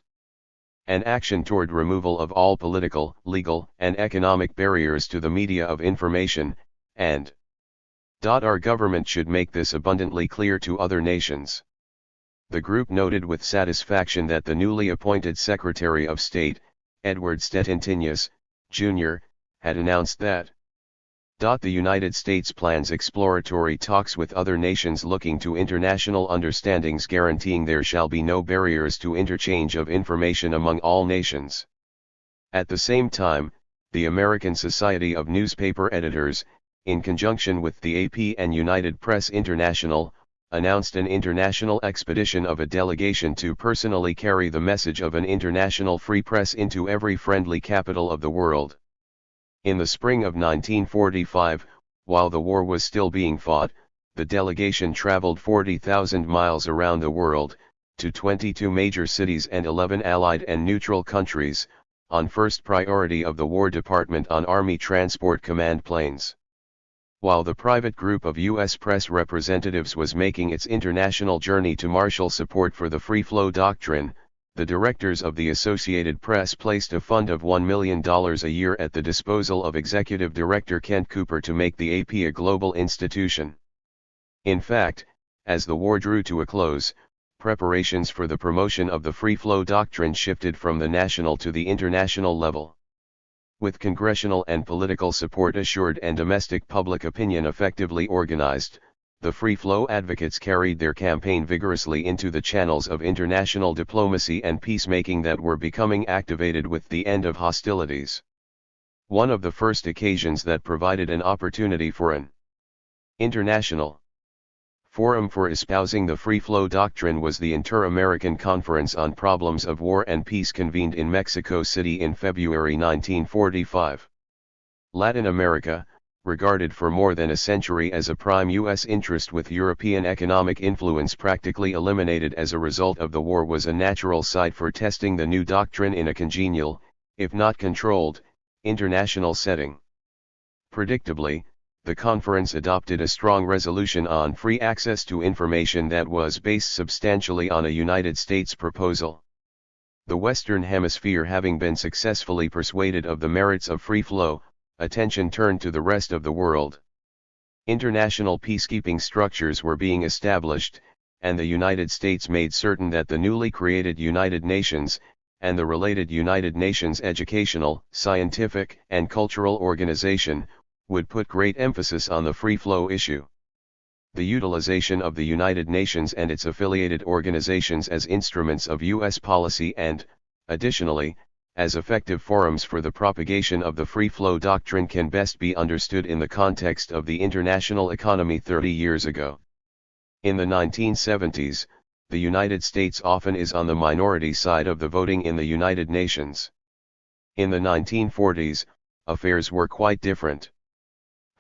A: An action toward removal of all political, legal, and economic barriers to the media of information, and our government should make this abundantly clear to other nations. The group noted with satisfaction that the newly appointed Secretary of State, Edward Stettintinius, Jr., had announced that the United States plans exploratory talks with other nations looking to international understandings guaranteeing there shall be no barriers to interchange of information among all nations. At the same time, the American Society of Newspaper Editors, in conjunction with the AP and United Press International, announced an international expedition of a delegation to personally carry the message of an international free press into every friendly capital of the world. In the spring of 1945, while the war was still being fought, the delegation traveled 40,000 miles around the world, to 22 major cities and 11 allied and neutral countries, on first priority of the War Department on Army Transport Command planes. While the private group of U.S. press representatives was making its international journey to marshal support for the free flow doctrine, the directors of the Associated Press placed a fund of $1 million a year at the disposal of Executive Director Kent Cooper to make the AP a global institution. In fact, as the war drew to a close, preparations for the promotion of the free flow doctrine shifted from the national to the international level. With congressional and political support assured and domestic public opinion effectively organized, the free flow advocates carried their campaign vigorously into the channels of international diplomacy and peacemaking that were becoming activated with the end of hostilities. One of the first occasions that provided an opportunity for an international forum for espousing the free flow doctrine was the Inter-American Conference on Problems of War and Peace convened in Mexico City in February 1945. Latin America, regarded for more than a century as a prime U.S. interest with European economic influence practically eliminated as a result of the war, was a natural site for testing the new doctrine in a congenial, if not controlled, international setting. Predictably, the conference adopted a strong resolution on free access to information that was based substantially on a United States proposal. The Western Hemisphere having been successfully persuaded of the merits of free flow, attention turned to the rest of the world. International peacekeeping structures were being established, and the United States made certain that the newly created United Nations, and the related United Nations Educational, Scientific, and Cultural Organization, would put great emphasis on the free flow issue. The utilization of the United Nations and its affiliated organizations as instruments of U.S. policy and, additionally, as effective forums for the propagation of the free flow doctrine can best be understood in the context of the international economy 30 years ago. In the 1970s, the United States often is on the minority side of the voting in the United Nations. In the 1940s, affairs were quite different.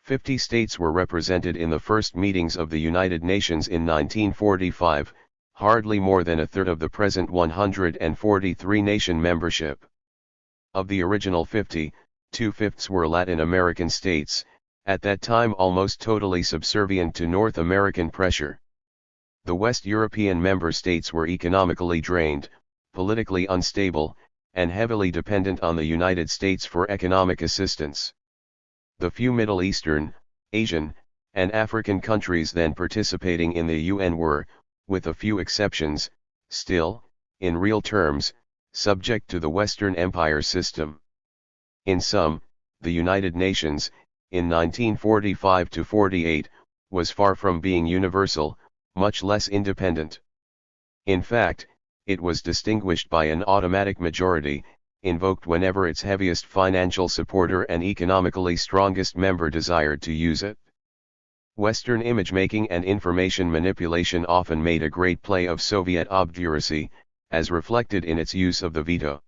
A: 50 states were represented in the first meetings of the United Nations in 1945, hardly more than a third of the present 143 nation membership. Of the original 50, 2/5 were Latin American states, at that time almost totally subservient to North American pressure. The West European member states were economically drained, politically unstable, and heavily dependent on the United States for economic assistance. The few Middle Eastern, Asian, and African countries then participating in the UN were, with a few exceptions, still, in real terms, subject to the Western Empire system. In sum, the United Nations, in 1945–48, was far from being universal, much less independent. In fact, it was distinguished by an automatic majority, invoked whenever its heaviest financial supporter and economically strongest member desired to use it. Western image-making and information manipulation often made a great play of Soviet obduracy, as reflected in its use of the veto.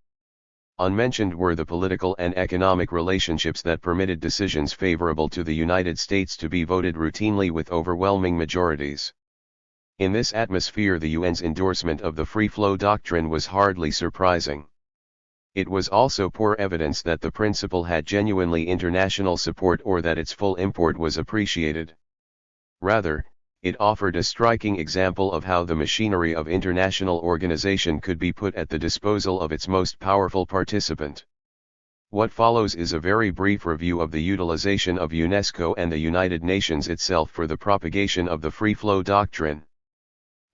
A: Unmentioned were the political and economic relationships that permitted decisions favorable to the United States to be voted routinely with overwhelming majorities. In this atmosphere, the UN's endorsement of the free flow doctrine was hardly surprising. It was also poor evidence that the principle had genuinely international support or that its full import was appreciated. Rather, it offered a striking example of how the machinery of international organization could be put at the disposal of its most powerful participant. What follows is a very brief review of the utilization of UNESCO and the United Nations itself for the propagation of the free flow doctrine.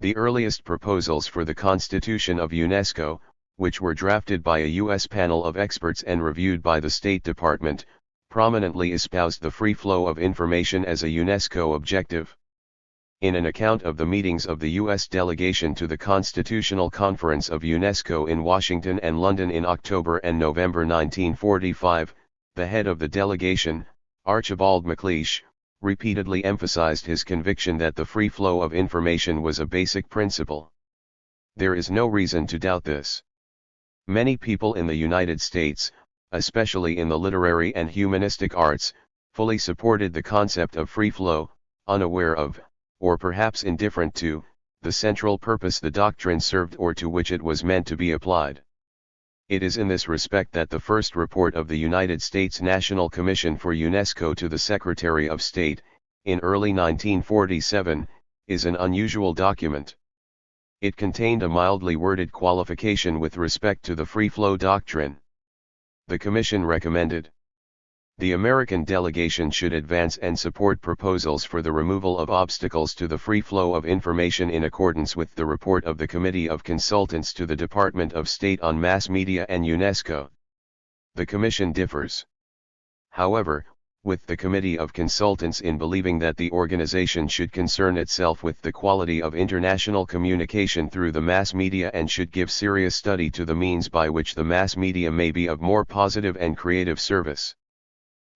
A: The earliest proposals for the Constitution of UNESCO, which were drafted by a U.S. panel of experts and reviewed by the State Department, prominently espoused the free flow of information as a UNESCO objective. In an account of the meetings of the U.S. delegation to the Constitutional Conference of UNESCO in Washington and London in October and November 1945, the head of the delegation, Archibald MacLeish, repeatedly emphasized his conviction that the free flow of information was a basic principle. There is no reason to doubt this. Many people in the United States, especially in the literary and humanistic arts, fully supported the concept of free flow, unaware of, or perhaps indifferent to, the central purpose the doctrine served or to which it was meant to be applied. It is in this respect that the first report of the United States National Commission for UNESCO to the Secretary of State, in early 1947, is an unusual document. It contained a mildly worded qualification with respect to the free flow doctrine. The Commission recommended the American delegation should advance and support proposals for the removal of obstacles to the free flow of information in accordance with the report of the Committee of Consultants to the Department of State on Mass Media and UNESCO. The Commission differs, however, with the Committee of Consultants in believing that the organization should concern itself with the quality of international communication through the mass media and should give serious study to the means by which the mass media may be of more positive and creative service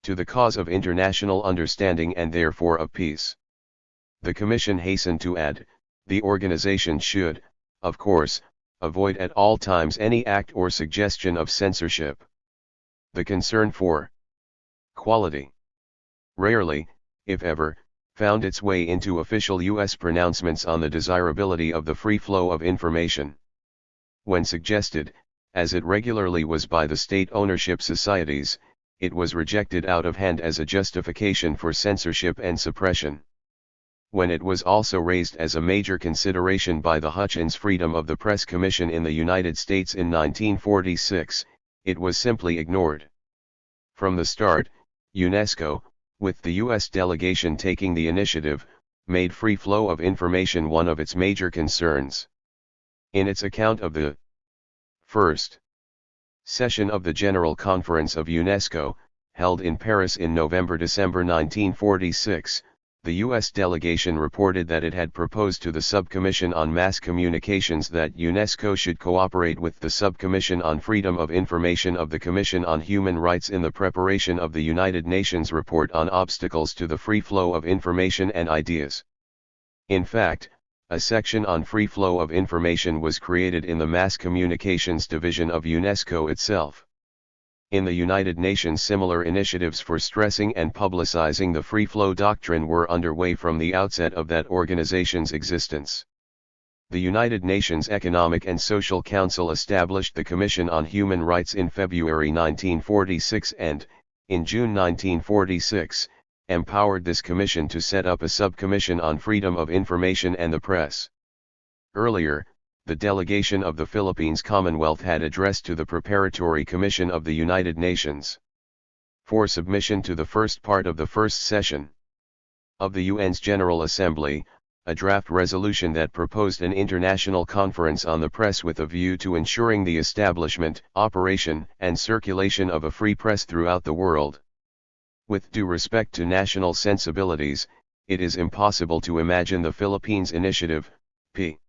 A: to the cause of international understanding and therefore of peace. The Commission hastened to add, the organization should, of course, avoid at all times any act or suggestion of censorship. The concern for quality rarely, if ever, found its way into official U.S. pronouncements on the desirability of the free flow of information. When suggested, as it regularly was by the state ownership societies, it was rejected out of hand as a justification for censorship and suppression. When it was also raised as a major consideration by the Hutchins Freedom of the Press Commission in the United States in 1946, it was simply ignored. From the start, UNESCO, with the U.S. delegation taking the initiative, made free flow of information one of its major concerns. In its account of the first session of the General Conference of UNESCO, held in Paris in November-December 1946, the U.S. delegation reported that it had proposed to the Subcommission on Mass Communications that UNESCO should cooperate with the Subcommission on Freedom of Information of the Commission on Human Rights in the preparation of the United Nations Report on Obstacles to the Free Flow of Information and Ideas. In fact, a section on free flow of information was created in the Mass Communications Division of UNESCO itself. In the United Nations, similar initiatives for stressing and publicizing the free flow doctrine were underway from the outset of that organization's existence. The United Nations Economic and Social Council established the Commission on Human Rights in February 1946 and, in June 1946, empowered this commission to set up a subcommission on freedom of information and the press. Earlier, the delegation of the Philippines Commonwealth had addressed to the Preparatory Commission of the United Nations for submission to the first part of the first session of the UN's General Assembly, a draft resolution that proposed an international conference on the press with a view to ensuring the establishment, operation, and circulation of a free press throughout the world. With due respect to national sensibilities, it is impossible to imagine the Philippines initiative, p.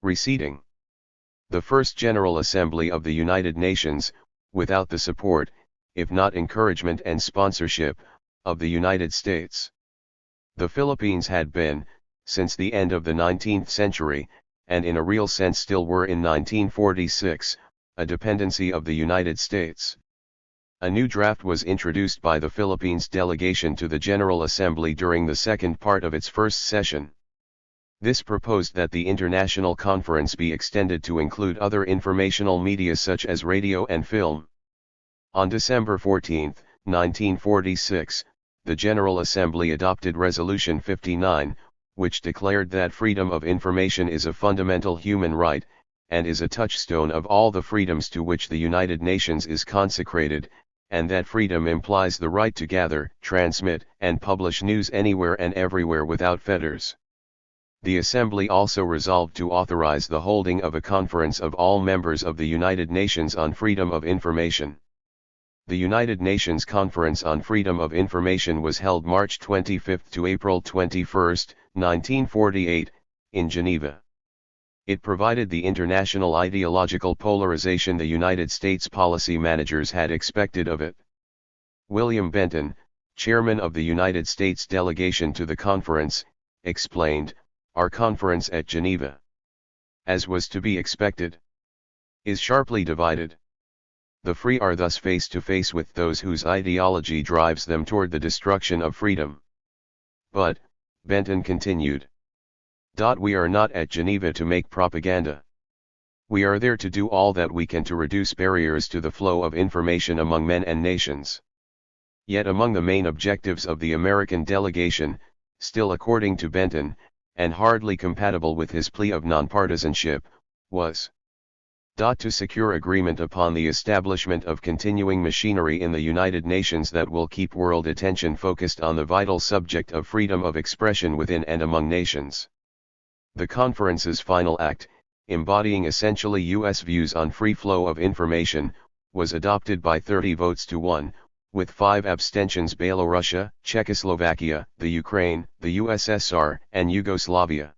A: receding. The First General Assembly of the United Nations, without the support, if not encouragement and sponsorship, of the United States. The Philippines had been, since the end of the 19th century, and in a real sense still were in 1946, a dependency of the United States. A new draft was introduced by the Philippines delegation to the General Assembly during the second part of its first session. This proposed that the international conference be extended to include other informational media such as radio and film. On December 14, 1946, the General Assembly adopted Resolution 59, which declared that freedom of information is a fundamental human right, and is a touchstone of all the freedoms to which the United Nations is consecrated, and that freedom implies the right to gather, transmit, and publish news anywhere and everywhere without fetters. The Assembly also resolved to authorize the holding of a conference of all members of the United Nations on freedom of information. The United Nations Conference on Freedom of Information was held March 25 to April 21, 1948, in Geneva. It provided the international ideological polarization the United States policy managers had expected of it. William Benton, chairman of the United States delegation to the conference, explained, "Our conference at Geneva, as was to be expected, is sharply divided. The free are thus face to face with those whose ideology drives them toward the destruction of freedom. But," Benton continued, "we are not at Geneva to make propaganda. We are there to do all that we can to reduce barriers to the flow of information among men and nations." Yet among the main objectives of the American delegation, still according to Benton, and hardly compatible with his plea of nonpartisanship, was to secure agreement upon the establishment of continuing machinery in the United Nations that will keep world attention focused on the vital subject of freedom of expression within and among nations. The conference's final act, embodying essentially U.S. views on free flow of information, was adopted by 30 votes to 1, with 5 abstentions: Belarus, Czechoslovakia, the Ukraine, the USSR, and Yugoslavia.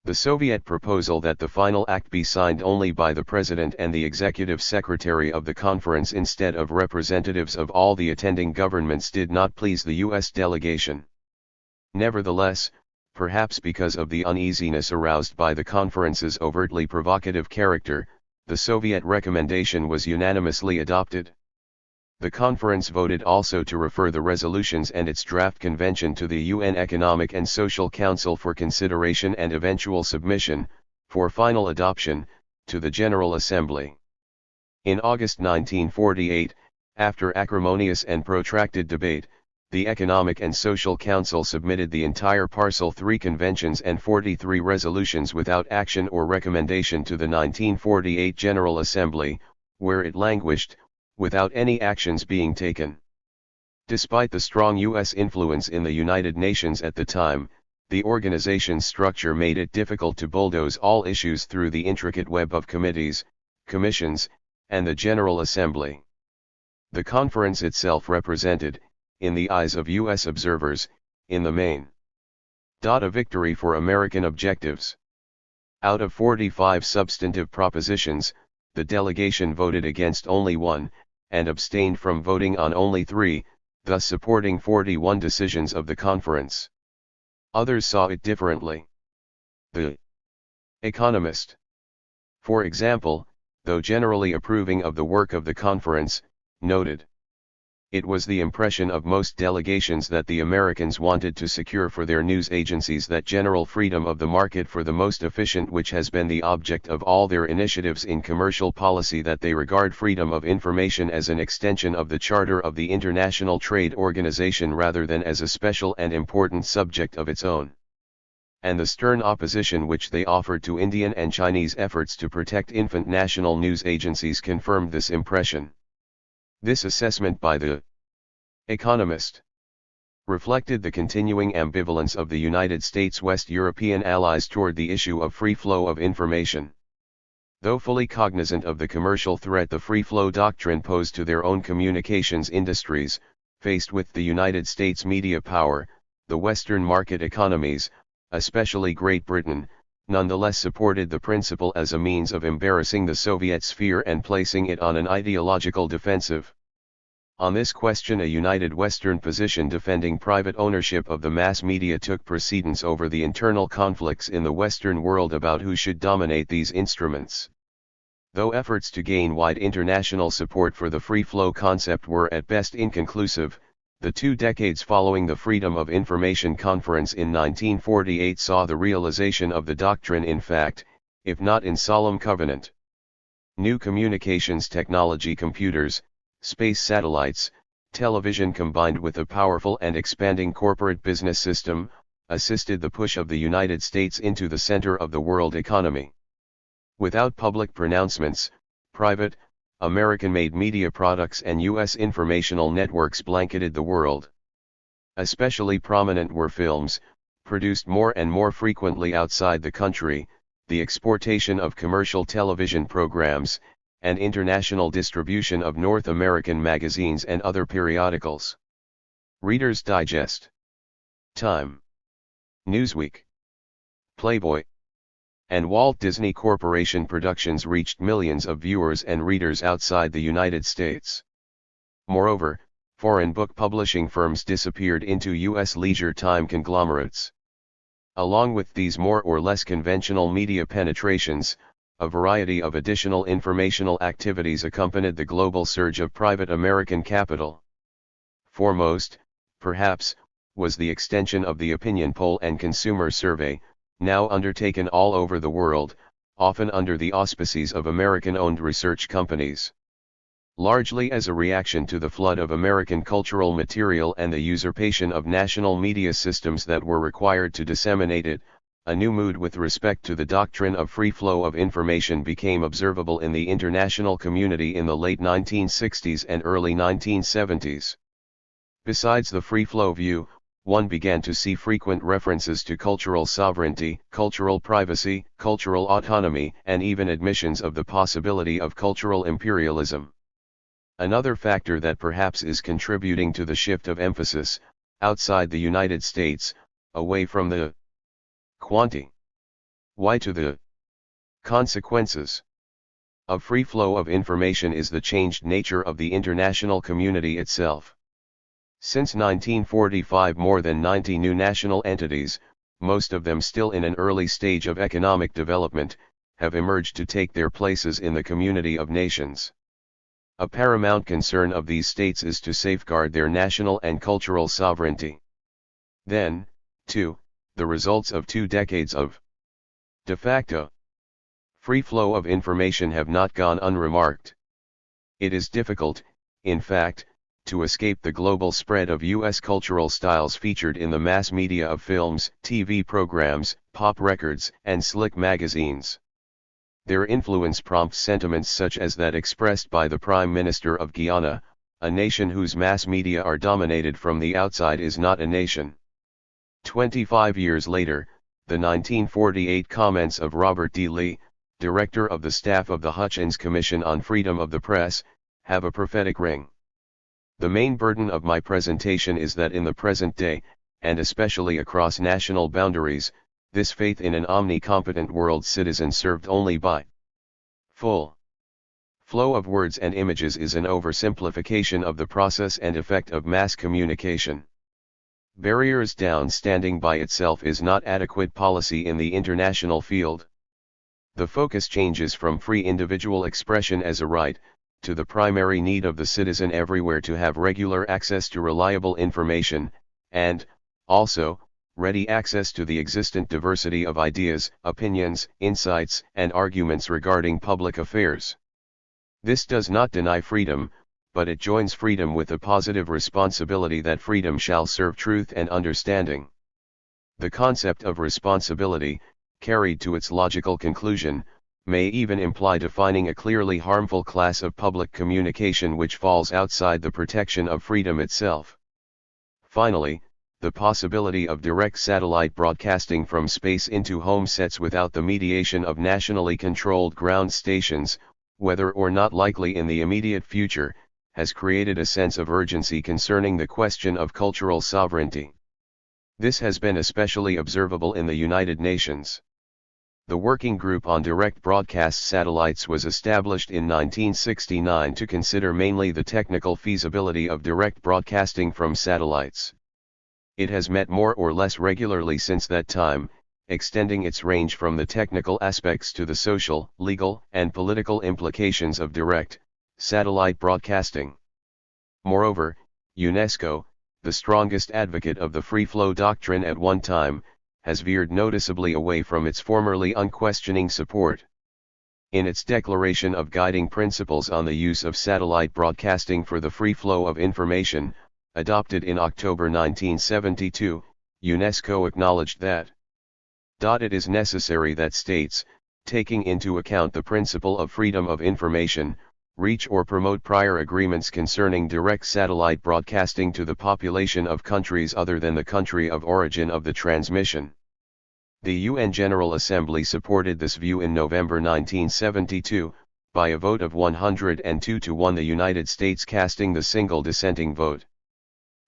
A: The Soviet proposal that the final act be signed only by the President and the Executive Secretary of the conference instead of representatives of all the attending governments did not please the U.S. delegation. Nevertheless, perhaps because of the uneasiness aroused by the conference's overtly provocative character, the Soviet recommendation was unanimously adopted. The conference voted also to refer the resolutions and its draft convention to the UN Economic and Social Council for consideration and eventual submission, for final adoption, to the General Assembly. In August 1948, after acrimonious and protracted debate, the Economic and Social Council submitted the entire Parcel 3 conventions and 43 resolutions without action or recommendation to the 1948 General Assembly, where it languished, without any actions being taken. Despite the strong U.S. influence in the United Nations at the time, the organization's structure made it difficult to bulldoze all issues through the intricate web of committees, commissions, and the General Assembly. The conference itself represented, in the eyes of U.S. observers, in the main, a victory for American objectives. Out of 45 substantive propositions, the delegation voted against only one, and abstained from voting on only 3, thus supporting 41 decisions of the conference. Others saw it differently. The Economist, for example, though generally approving of the work of the conference, noted, "It was the impression of most delegations that the Americans wanted to secure for their news agencies that general freedom of the market for the most efficient which has been the object of all their initiatives in commercial policy, that they regard freedom of information as an extension of the charter of the International Trade Organization rather than as a special and important subject of its own." And the stern opposition which they offered to Indian and Chinese efforts to protect infant national news agencies confirmed this impression. This assessment by the Economist reflected the continuing ambivalence of the United States' West European allies toward the issue of free flow of information. Though fully cognizant of the commercial threat the free flow doctrine posed to their own communications industries, faced with the United States media power, the Western market economies, especially Great Britain, nonetheless supported the principle as a means of embarrassing the Soviet sphere and placing it on an ideological defensive. On this question a united Western position defending private ownership of the mass media took precedence over the internal conflicts in the Western world about who should dominate these instruments. Though efforts to gain wide international support for the free flow concept were at best inconclusive, the 2 decades following the Freedom of Information Conference in 1948 saw the realization of the doctrine in fact, if not in solemn covenant. New communications technology, computers, space satellites, television combined with a powerful and expanding corporate business system, assisted the push of the United States into the center of the world economy. Without public pronouncements, private, American-made media products and U.S. informational networks blanketed the world. Especially prominent were films, produced more and more frequently outside the country, the exportation of commercial television programs, and international distribution of North American magazines and other periodicals. Reader's Digest, Time, Newsweek, Playboy, and Walt Disney Corporation productions reached millions of viewers and readers outside the United States. Moreover, foreign book publishing firms disappeared into U.S. leisure time conglomerates. Along with these more or less conventional media penetrations, a variety of additional informational activities accompanied the global surge of private American capital. Foremost, perhaps, was the extension of the opinion poll and consumer survey, now undertaken all over the world, often under the auspices of American-owned research companies. Largely as a reaction to the flood of American cultural material and the usurpation of national media systems that were required to disseminate it, a new mood with respect to the doctrine of free flow of information became observable in the international community in the late 1960s and early 1970s. Besides the free flow view, one began to see frequent references to cultural sovereignty, cultural privacy, cultural autonomy, and even admissions of the possibility of cultural imperialism. Another factor that perhaps is contributing to the shift of emphasis, outside the United States, away from the quantity to the consequences of free flow of information is the changed nature of the international community itself. Since 1945 more than 90 new national entities, most of them still in an early stage of economic development, have emerged to take their places in the community of nations. A paramount concern of these states is to safeguard their national and cultural sovereignty. Then, too, the results of 2 decades of de facto free flow of information have not gone unremarked. It is difficult, in fact, to escape the global spread of U.S. cultural styles featured in the mass media of films, TV programs, pop records, and slick magazines. Their influence prompts sentiments such as that expressed by the Prime Minister of Guyana: a nation whose mass media are dominated from the outside is not a nation. 25 years later, the 1948 comments of Robert D. Lee, director of the staff of the Hutchins Commission on Freedom of the Press, have a prophetic ring. The main burden of my presentation is that in the present day, and especially across national boundaries, this faith in an omnicompetent world citizen served only by full flow of words and images is an oversimplification of the process and effect of mass communication. Barriers down standing by itself is not adequate policy in the international field. The focus changes from free individual expression as a right, to the primary need of the citizen everywhere to have regular access to reliable information, and, also, ready access to the existent diversity of ideas, opinions, insights, and arguments regarding public affairs. This does not deny freedom, but it joins freedom with a positive responsibility that freedom shall serve truth and understanding. The concept of responsibility, carried to its logical conclusion, may even imply defining a clearly harmful class of public communication which falls outside the protection of freedom itself. Finally, the possibility of direct satellite broadcasting from space into home sets without the mediation of nationally controlled ground stations, whether or not likely in the immediate future, has created a sense of urgency concerning the question of cultural sovereignty. This has been especially observable in the United Nations. The Working Group on Direct Broadcast Satellites was established in 1969 to consider mainly the technical feasibility of direct broadcasting from satellites. It has met more or less regularly since that time, extending its range from the technical aspects to the social, legal, and political implications of direct satellite broadcasting. Moreover, UNESCO, the strongest advocate of the free flow doctrine at one time, has veered noticeably away from its formerly unquestioning support. In its Declaration of Guiding Principles on the Use of Satellite Broadcasting for the Free Flow of Information, adopted in October 1972, UNESCO acknowledged that it is necessary that states, taking into account the principle of freedom of information, reach or promote prior agreements concerning direct satellite broadcasting to the population of countries other than the country of origin of the transmission. The UN General Assembly supported this view in November 1972, by a vote of 102 to 1, the United States casting the single dissenting vote.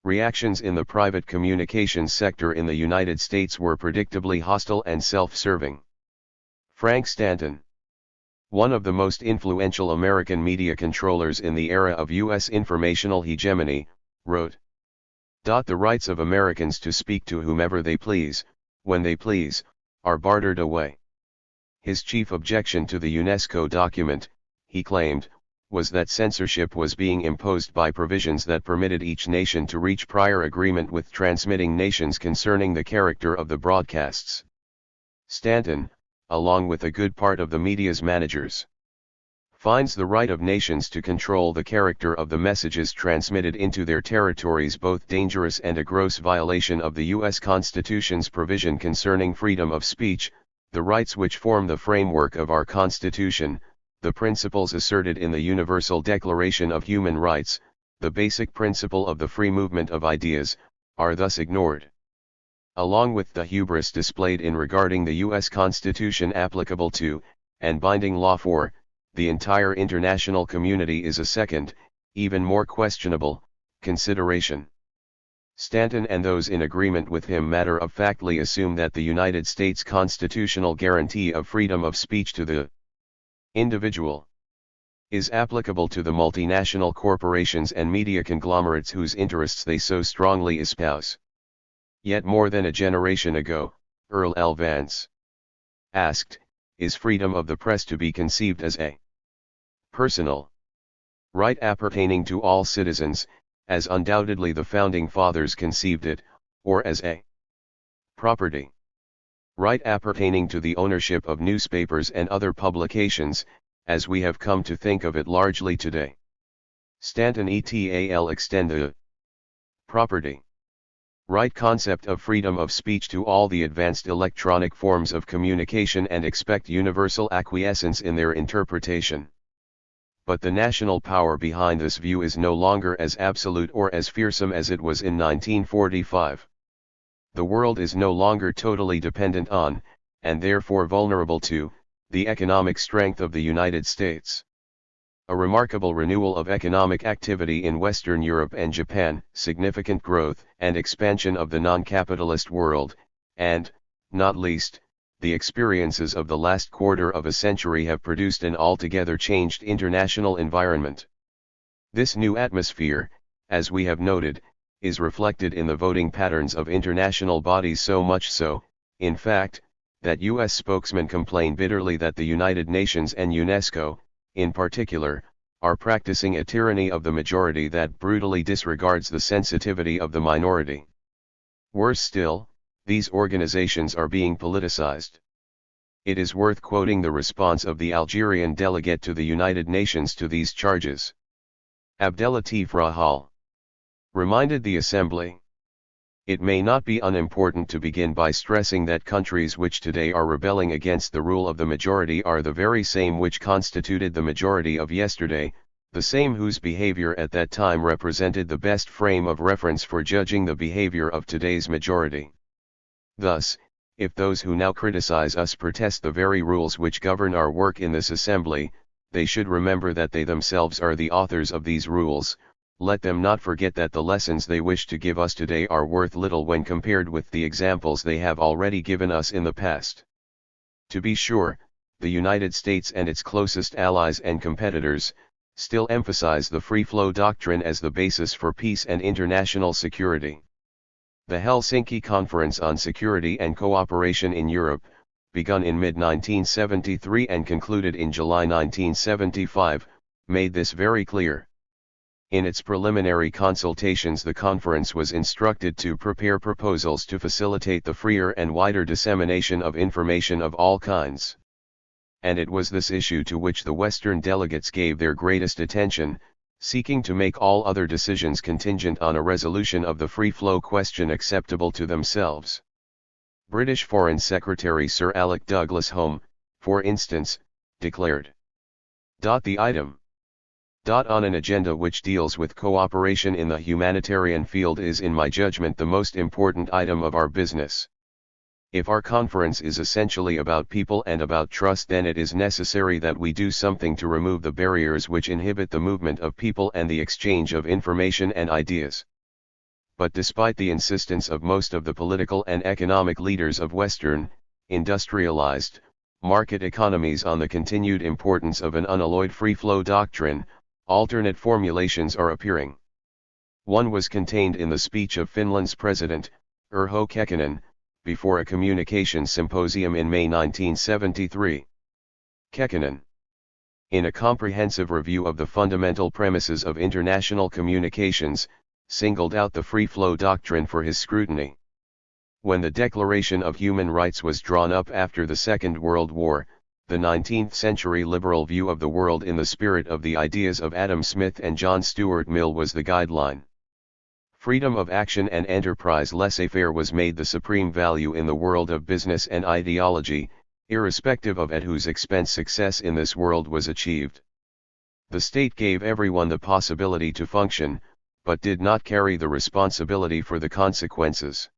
A: Reactions in the private communications sector in the United States were predictably hostile and self-serving. Frank Stanton, one of the most influential American media controllers in the era of U.S. informational hegemony, wrote, "The rights of Americans to speak to whomever they please, when they please, are bartered away." His chief objection to the UNESCO document, he claimed, was that censorship was being imposed by provisions that permitted each nation to reach prior agreement with transmitting nations concerning the character of the broadcasts. Stanton, along with a good part of the media's managers, finds the right of nations to control the character of the messages transmitted into their territories both dangerous and a gross violation of the U.S. Constitution's provision concerning freedom of speech, the rights which form the framework of our Constitution, the principles asserted in the Universal Declaration of Human Rights, the basic principle of the free movement of ideas, are thus ignored. Along with the hubris displayed in regarding the U.S. Constitution applicable to, and binding law for, the entire international community is a second, even more questionable, consideration. Stanton and those in agreement with him matter-of-factly assume that the United States constitutional guarantee of freedom of speech to the individual is applicable to the multinational corporations and media conglomerates whose interests they so strongly espouse. Yet more than a generation ago, Earl L. Vance asked, "Is freedom of the press to be conceived as a personal Right appertaining to all citizens, as undoubtedly the founding fathers conceived it, or as a property. Right appertaining to the ownership of newspapers and other publications, as we have come to think of it largely today. Stanton et al. Extend the property. Right concept of freedom of speech to all the advanced electronic forms of communication and expect universal acquiescence in their interpretation. But the national power behind this view is no longer as absolute or as fearsome as it was in 1945. The world is no longer totally dependent on, and therefore vulnerable to, the economic strength of the United States. A remarkable renewal of economic activity in Western Europe and Japan, significant growth and expansion of the non-capitalist world, and, not least, the experiences of the last quarter of a century have produced an altogether changed international environment. This new atmosphere, as we have noted, is reflected in the voting patterns of international bodies, so much so, in fact, that U.S. spokesmen complain bitterly that the United Nations and UNESCO, in particular, are practicing a tyranny of the majority that brutally disregards the sensitivity of the minority. Worse still, these organizations are being politicized. It is worth quoting the response of the Algerian delegate to the United Nations to these charges. Abdelatif Rahal reminded the Assembly, "It may not be unimportant to begin by stressing that countries which today are rebelling against the rule of the majority are the very same which constituted the majority of yesterday, the same whose behavior at that time represented the best frame of reference for judging the behavior of today's majority. Thus, if those who now criticize us protest the very rules which govern our work in this Assembly, they should remember that they themselves are the authors of these rules. Let them not forget that the lessons they wish to give us today are worth little when compared with the examples they have already given us in the past. To be sure, the United States and its closest allies and competitors still emphasize the free flow doctrine as the basis for peace and international security. The Helsinki Conference on Security and Cooperation in Europe, begun in mid-1973 and concluded in July 1975, made this very clear. In its preliminary consultations, the conference was instructed to prepare proposals to facilitate the freer and wider dissemination of information of all kinds. And it was this issue to which the Western delegates gave their greatest attention, seeking to make all other decisions contingent on a resolution of the free flow question acceptable to themselves. British Foreign Secretary Sir Alec Douglas-Home, for instance, declared, "The item on an agenda which deals with cooperation in the humanitarian field is in my judgment the most important item of our business. If our conference is essentially about people and about trust, then it is necessary that we do something to remove the barriers which inhibit the movement of people and the exchange of information and ideas." But despite the insistence of most of the political and economic leaders of Western, industrialized, market economies on the continued importance of an unalloyed free flow doctrine, alternate formulations are appearing. One was contained in the speech of Finland's President, Urho Kekkonen, before a communications symposium in May 1973. Kekkonen, in a comprehensive review of the fundamental premises of international communications, singled out the free flow doctrine for his scrutiny. When the Declaration of Human Rights was drawn up after the Second World War, the 19th-century liberal view of the world in the spirit of the ideas of Adam Smith and John Stuart Mill was the guideline. Freedom of action and enterprise, laissez-faire, was made the supreme value in the world of business and ideology, irrespective of at whose expense success in this world was achieved. The state gave everyone the possibility to function, but did not carry the responsibility for the consequences.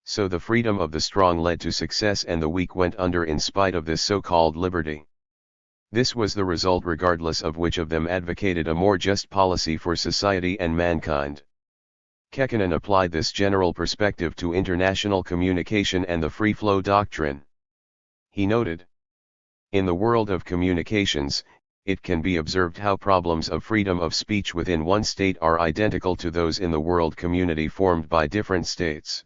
A: So the freedom of the strong led to success and the weak went under in spite of this so-called liberty. This was the result regardless of which of them advocated a more just policy for society and mankind. Kekkonen applied this general perspective to international communication and the free flow doctrine. He noted, "In the world of communications, it can be observed how problems of freedom of speech within one state are identical to those in the world community formed by different states.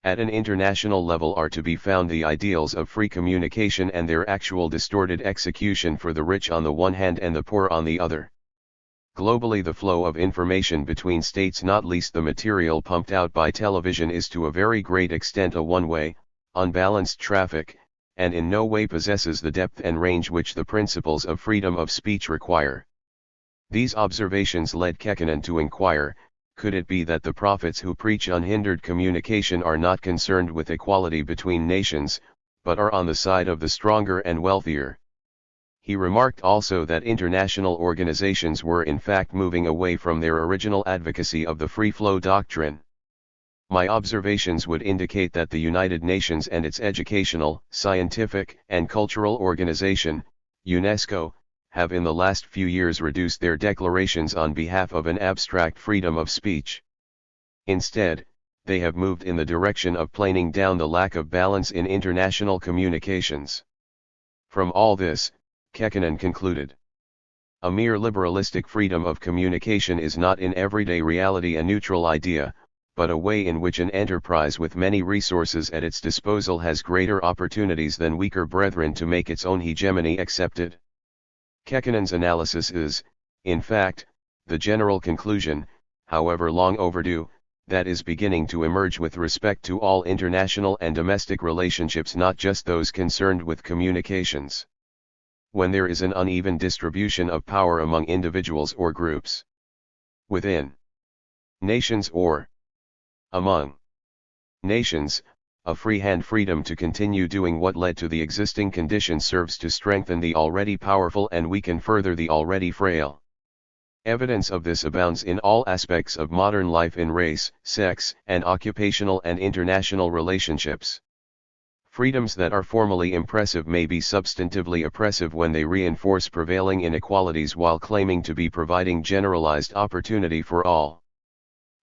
A: At an international level are to be found the ideals of free communication and their actual distorted execution for the rich on the one hand and the poor on the other. Globally, the flow of information between states, not least the material pumped out by television, is to a very great extent a one-way, unbalanced traffic, and in no way possesses the depth and range which the principles of freedom of speech require. These observations led Kekkonen to inquire, could it be that the prophets who preach unhindered communication are not concerned with equality between nations, but are on the side of the stronger and wealthier? He remarked also that international organizations were in fact moving away from their original advocacy of the free flow doctrine. My observations would indicate that the United Nations and its educational, scientific, and cultural organization, UNESCO, have in the last few years reduced their declarations on behalf of an abstract freedom of speech. Instead, they have moved in the direction of planing down the lack of balance in international communications. From all this, Kekkonen concluded, a mere liberalistic freedom of communication is not in everyday reality a neutral idea, but a way in which an enterprise with many resources at its disposal has greater opportunities than weaker brethren to make its own hegemony accepted. Kekkonen's analysis is, in fact, the general conclusion, however long overdue, that is beginning to emerge with respect to all international and domestic relationships, not just those concerned with communications. When there is an uneven distribution of power among individuals or groups, within nations or among nations, a free-hand freedom to continue doing what led to the existing condition serves to strengthen the already powerful and weaken further the already frail. Evidence of this abounds in all aspects of modern life, in race, sex, and occupational and international relationships. Freedoms that are formally impressive may be substantively oppressive when they reinforce prevailing inequalities while claiming to be providing generalized opportunity for all.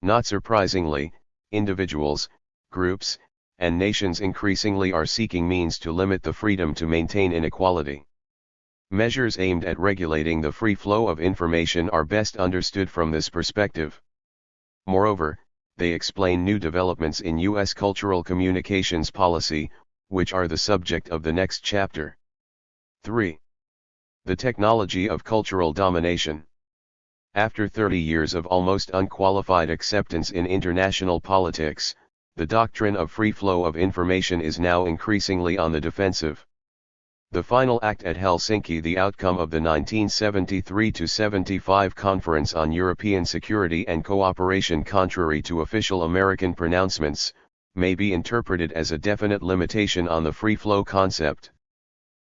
A: Not surprisingly, individuals, groups, and nations increasingly are seeking means to limit the freedom to maintain inequality. Measures aimed at regulating the free flow of information are best understood from this perspective. Moreover, they explain new developments in U.S. cultural communications policy, which are the subject of the next chapter. 3. The technology of cultural domination. After 30 years of almost unqualified acceptance in international politics, the doctrine of free flow of information is now increasingly on the defensive. The final act at Helsinki, the outcome of the 1973-75 Conference on European Security and Cooperation, contrary to official American pronouncements, may be interpreted as a definite limitation on the free flow concept.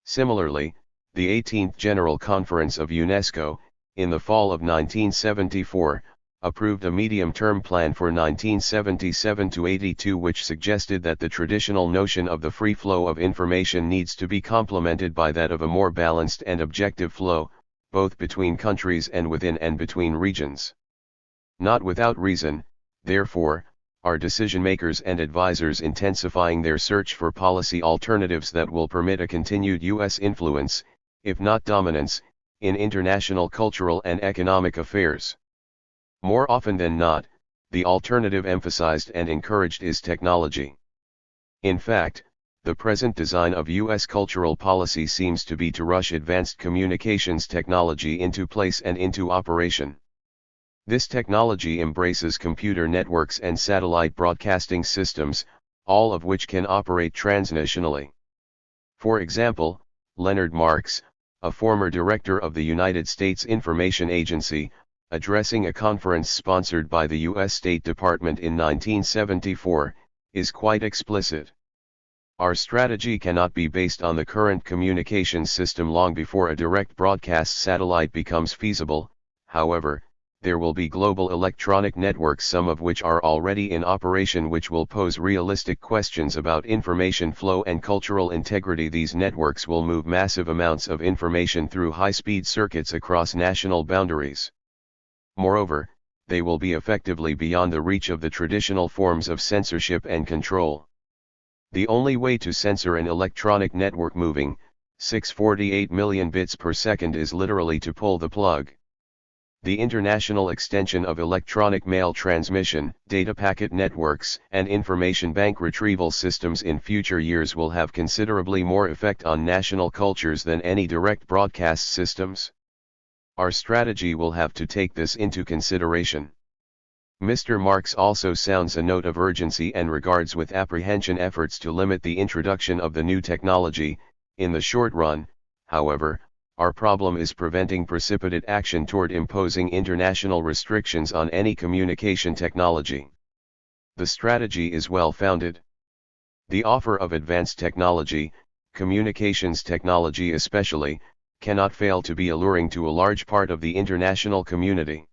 A: Similarly, the 18th General Conference of UNESCO, in the fall of 1974, approved a medium-term plan for 1977-82 which suggested that the traditional notion of the free flow of information needs to be complemented by that of a more balanced and objective flow, both between countries and within and between regions. Not without reason, therefore, are decision-makers and advisors intensifying their search for policy alternatives that will permit a continued U.S. influence, if not dominance, in international cultural and economic affairs. More often than not, the alternative emphasized and encouraged is technology. In fact, the present design of U.S. cultural policy seems to be to rush advanced communications technology into place and into operation. This technology embraces computer networks and satellite broadcasting systems, all of which can operate transnationally. For example, Leonard Marks, a former director of the United States Information Agency, addressing a conference sponsored by the U.S. State Department in 1974, is quite explicit. Our strategy cannot be based on the current communications system long before a direct broadcast satellite becomes feasible. However, there will be global electronic networks, some of which are already in operation, which will pose realistic questions about information flow and cultural integrity. These networks will move massive amounts of information through high-speed circuits across national boundaries. Moreover, they will be effectively beyond the reach of the traditional forms of censorship and control. The only way to censor an electronic network moving 648 million bits per second is literally to pull the plug. The international extension of electronic mail transmission, data packet networks, and information bank retrieval systems in future years will have considerably more effect on national cultures than any direct broadcast systems. Our strategy will have to take this into consideration. Mr. Marx also sounds a note of urgency and regards with apprehension efforts to limit the introduction of the new technology. In the short run, however, our problem is preventing precipitate action toward imposing international restrictions on any communication technology. The strategy is well founded. The offer of advanced technology, communications technology especially, cannot fail to be alluring to a large part of the international community.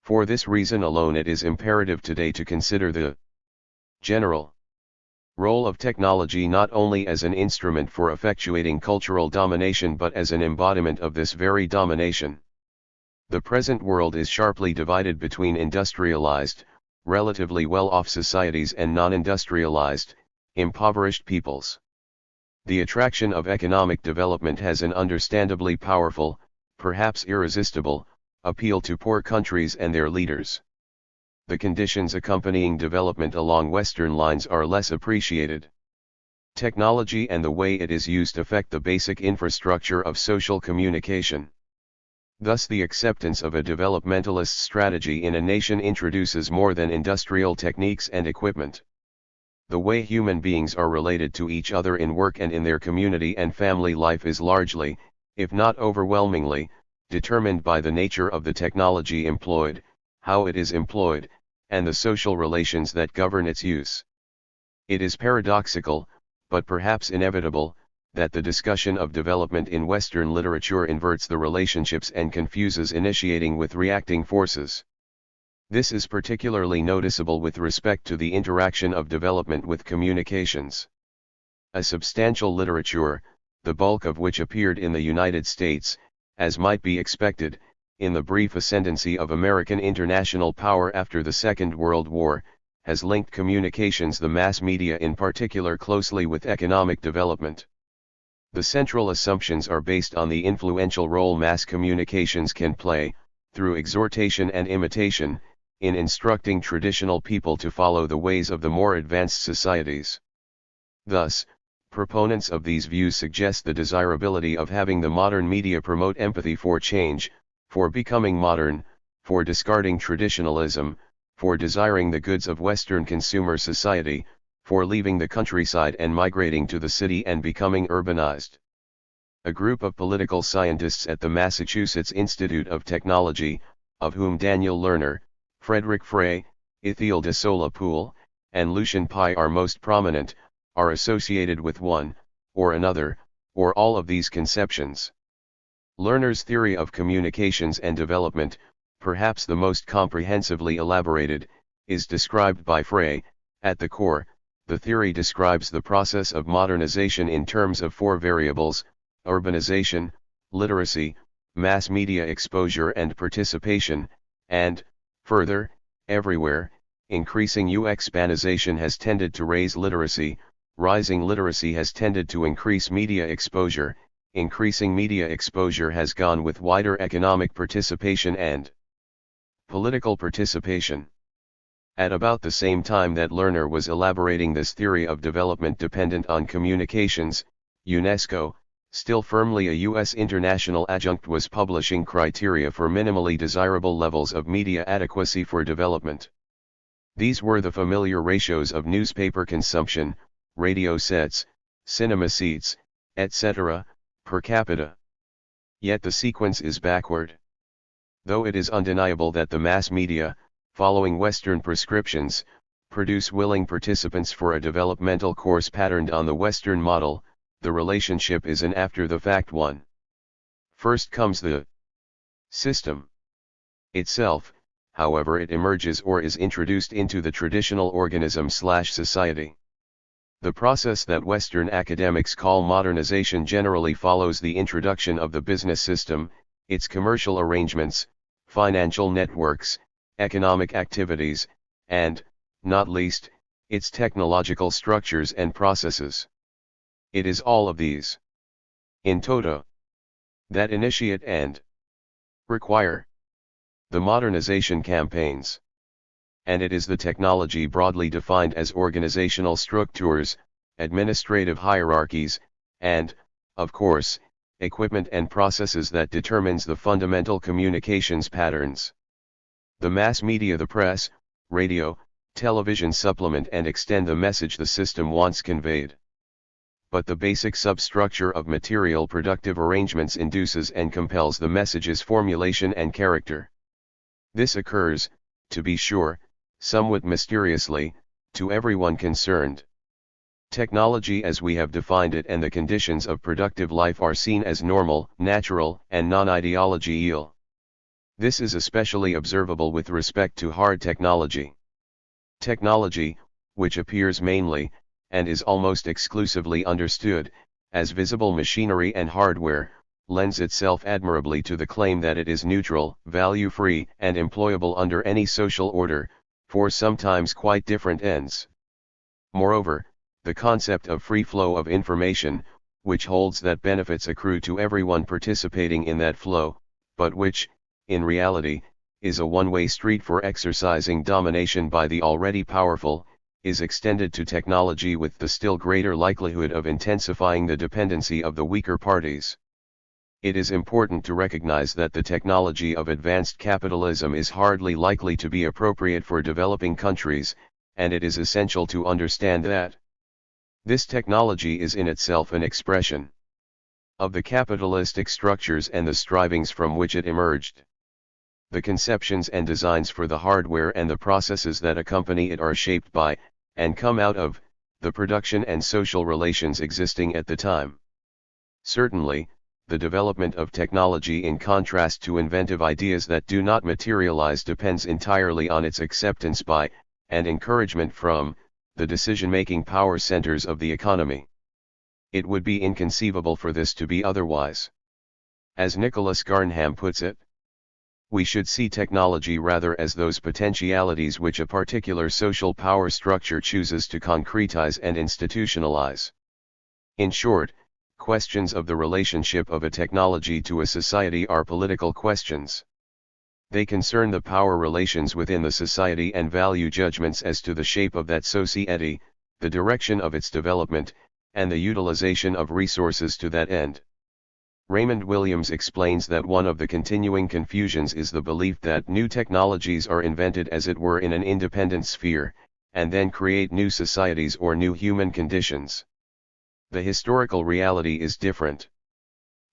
A: For this reason alone it is imperative today to consider the general role of technology not only as an instrument for effectuating cultural domination but as an embodiment of this very domination. The present world is sharply divided between industrialized, relatively well-off societies and non-industrialized, impoverished peoples. The attraction of economic development has an understandably powerful, perhaps irresistible, appeal to poor countries and their leaders. The conditions accompanying development along Western lines are less appreciated. Technology and the way it is used affect the basic infrastructure of social communication. Thus the acceptance of a developmentalist strategy in a nation introduces more than industrial techniques and equipment. The way human beings are related to each other in work and in their community and family life is largely, if not overwhelmingly, determined by the nature of the technology employed, how it is employed, and the social relations that govern its use. It is paradoxical, but perhaps inevitable, that the discussion of development in Western literature inverts the relationships and confuses initiating with reacting forces. This is particularly noticeable with respect to the interaction of development with communications. A substantial literature, the bulk of which appeared in the United States, as might be expected, in the brief ascendancy of American international power after the Second World War, has linked communications, the mass media in particular, closely with economic development. The central assumptions are based on the influential role mass communications can play, through exhortation and imitation, in instructing traditional people to follow the ways of the more advanced societies. Thus, proponents of these views suggest the desirability of having the modern media promote empathy for change, for becoming modern, for discarding traditionalism, for desiring the goods of Western consumer society, for leaving the countryside and migrating to the city and becoming urbanized. A group of political scientists at the Massachusetts Institute of Technology, of whom Daniel Lerner, Frederick Frey, Ithiel de Sola Pool, and Lucian Pye are most prominent, are associated with one, or another, or all of these conceptions. Lerner's theory of communications and development, perhaps the most comprehensively elaborated, is described by Frey. At the core, the theory describes the process of modernization in terms of four variables: urbanization, literacy, mass media exposure and participation, and, further, everywhere, increasing expanization has tended to raise literacy, rising literacy has tended to increase media exposure, increasing media exposure has gone with wider economic participation and political participation. At about the same time that Lerner was elaborating this theory of development dependent on communications, UNESCO, still firmly a U.S. international adjunct, was publishing criteria for minimally desirable levels of media adequacy for development. These were the familiar ratios of newspaper consumption, radio sets, cinema seats, etc., per capita. Yet the sequence is backward. Though it is undeniable that the mass media, following Western prescriptions, produce willing participants for a developmental course patterned on the Western model, the relationship is an after-the-fact one. First comes the system itself, however it emerges or is introduced into the traditional organism/society. The process that Western academics call modernization generally follows the introduction of the business system, its commercial arrangements, financial networks, economic activities, and, not least, its technological structures and processes. It is all of these, in toto, that initiate and require the modernization campaigns. And it is the technology broadly defined as organizational structures, administrative hierarchies, and, of course, equipment and processes that determines the fundamental communications patterns. The mass media, the press, radio, television supplement and extend the message the system wants conveyed. But the basic substructure of material productive arrangements induces and compels the message's formulation and character. This occurs, to be sure, somewhat mysteriously, to everyone concerned. Technology as we have defined it and the conditions of productive life are seen as normal, natural, and non-ideological. This is especially observable with respect to hard technology. Technology, which appears mainly, and is almost exclusively understood, as visible machinery and hardware, lends itself admirably to the claim that it is neutral, value-free, and employable under any social order, for sometimes quite different ends. Moreover, the concept of free flow of information, which holds that benefits accrue to everyone participating in that flow, but which, in reality, is a one-way street for exercising domination by the already powerful, is extended to technology with the still greater likelihood of intensifying the dependency of the weaker parties. It is important to recognize that the technology of advanced capitalism is hardly likely to be appropriate for developing countries, and it is essential to understand that this technology is in itself an expression of the capitalistic structures and the strivings from which it emerged. The conceptions and designs for the hardware and the processes that accompany it are shaped by, and come out of, the production and social relations existing at the time. Certainly, the development of technology in contrast to inventive ideas that do not materialize depends entirely on its acceptance by, and encouragement from, the decision-making power centers of the economy. It would be inconceivable for this to be otherwise. As Nicholas Garnham puts it, we should see technology rather as those potentialities which a particular social power structure chooses to concretize and institutionalize. In short, questions of the relationship of a technology to a society are political questions. They concern the power relations within the society and value judgments as to the shape of that society, the direction of its development, and the utilization of resources to that end. Raymond Williams explains that one of the continuing confusions is the belief that new technologies are invented as it were in an independent sphere, and then create new societies or new human conditions. The historical reality is different.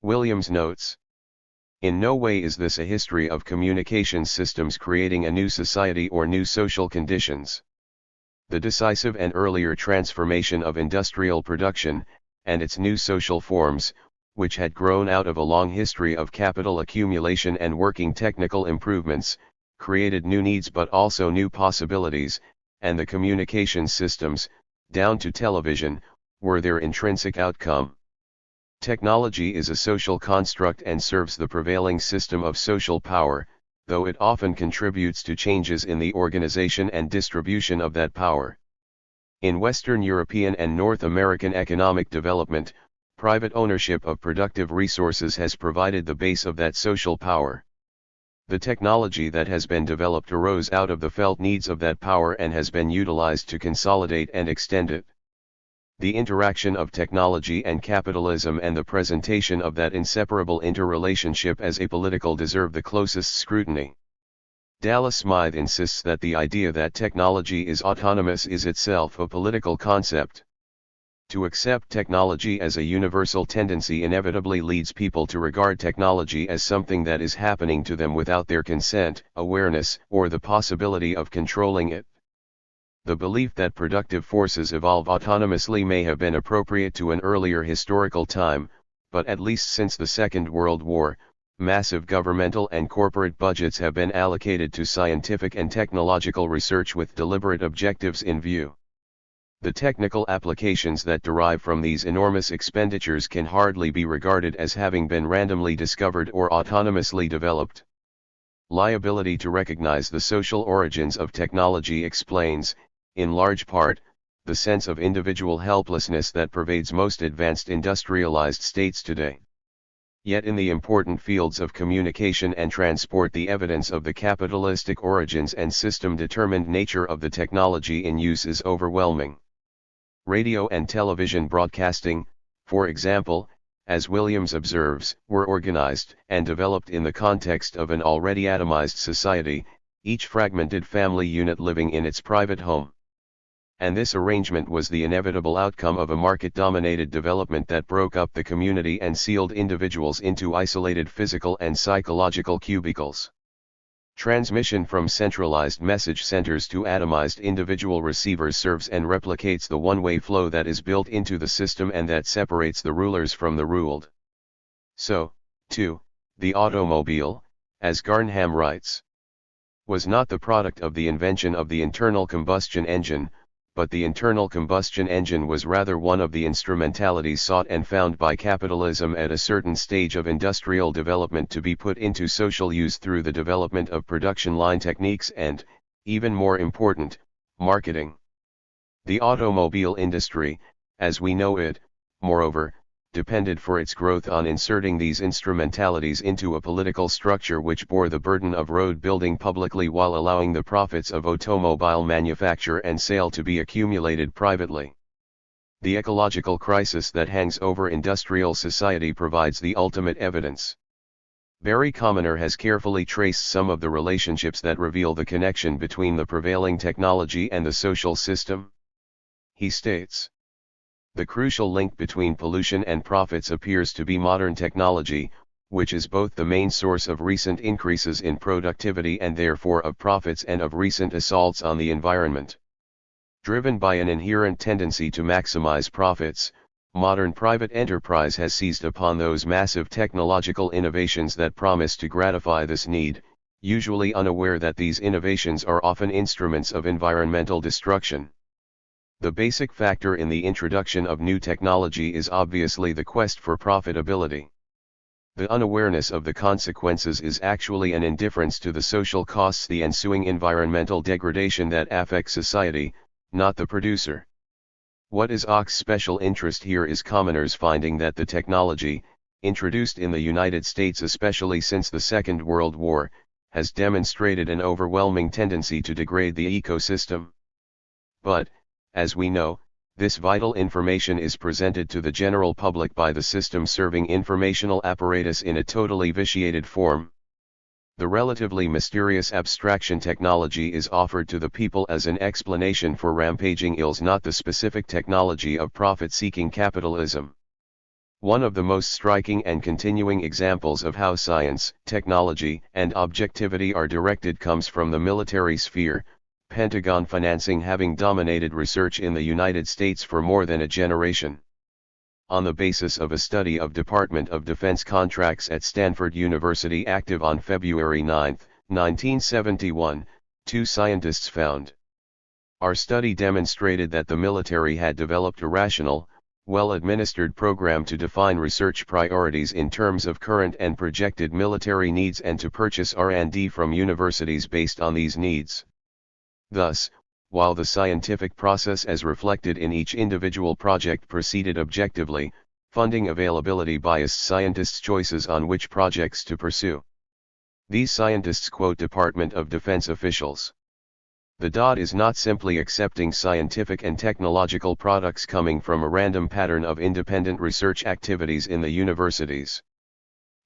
A: Williams notes, in no way is this a history of communications systems creating a new society or new social conditions. The decisive and earlier transformation of industrial production, and its new social forms, which had grown out of a long history of capital accumulation and working technical improvements, created new needs but also new possibilities, and the communications systems, down to television, were their intrinsic outcome. Technology is a social construct and serves the prevailing system of social power, though it often contributes to changes in the organization and distribution of that power. In Western European and North American economic development, private ownership of productive resources has provided the base of that social power. The technology that has been developed arose out of the felt needs of that power and has been utilized to consolidate and extend it. The interaction of technology and capitalism and the presentation of that inseparable interrelationship as apolitical deserve the closest scrutiny. Dallas Smythe insists that the idea that technology is autonomous is itself a political concept. To accept technology as a universal tendency inevitably leads people to regard technology as something that is happening to them without their consent, awareness, or the possibility of controlling it. The belief that productive forces evolve autonomously may have been appropriate to an earlier historical time, but at least since the Second World War, massive governmental and corporate budgets have been allocated to scientific and technological research with deliberate objectives in view. The technical applications that derive from these enormous expenditures can hardly be regarded as having been randomly discovered or autonomously developed. Liability to recognize the social origins of technology explains, in large part, the sense of individual helplessness that pervades most advanced industrialized states today. Yet in the important fields of communication and transport, the evidence of the capitalistic origins and system-determined nature of the technology in use is overwhelming. Radio and television broadcasting, for example, as Williams observes, were organized and developed in the context of an already atomized society, each fragmented family unit living in its private home. And this arrangement was the inevitable outcome of a market-dominated development that broke up the community and sealed individuals into isolated physical and psychological cubicles. Transmission from centralized message centers to atomized individual receivers serves and replicates the one-way flow that is built into the system and that separates the rulers from the ruled. So, too, the automobile, as Garnham writes, was not the product of the invention of the internal combustion engine, but the internal combustion engine was rather one of the instrumentalities sought and found by capitalism at a certain stage of industrial development to be put into social use through the development of production line techniques and, even more important, marketing. The automobile industry, as we know it, moreover, depended for its growth on inserting these instrumentalities into a political structure which bore the burden of road building publicly while allowing the profits of automobile manufacture and sale to be accumulated privately. The ecological crisis that hangs over industrial society provides the ultimate evidence. Barry Commoner has carefully traced some of the relationships that reveal the connection between the prevailing technology and the social system. He states, "The crucial link between pollution and profits appears to be modern technology, which is both the main source of recent increases in productivity and therefore of profits and of recent assaults on the environment. Driven by an inherent tendency to maximize profits, modern private enterprise has seized upon those massive technological innovations that promise to gratify this need, usually unaware that these innovations are often instruments of environmental destruction. The basic factor in the introduction of new technology is obviously the quest for profitability. The unawareness of the consequences is actually an indifference to the social costs, the ensuing environmental degradation that affects society, not the producer. What is Och's special interest here is Commoner's finding that the technology, introduced in the United States especially since the Second World War, has demonstrated an overwhelming tendency to degrade the ecosystem. But, as we know, this vital information is presented to the general public by the system-serving informational apparatus in a totally vitiated form. The relatively mysterious abstraction technology is offered to the people as an explanation for rampaging ills, not the specific technology of profit-seeking capitalism. One of the most striking and continuing examples of how science, technology, and objectivity are directed comes from the military sphere, Pentagon financing having dominated research in the United States for more than a generation. On the basis of a study of Department of Defense contracts at Stanford University active on February 9, 1971, two scientists found. Our study demonstrated that the military had developed a rational, well-administered program to define research priorities in terms of current and projected military needs and to purchase R&D from universities based on these needs. Thus, while the scientific process as reflected in each individual project proceeded objectively, funding availability biased scientists' choices on which projects to pursue. These scientists quote Department of Defense officials. The DOD is not simply accepting scientific and technological products coming from a random pattern of independent research activities in the universities.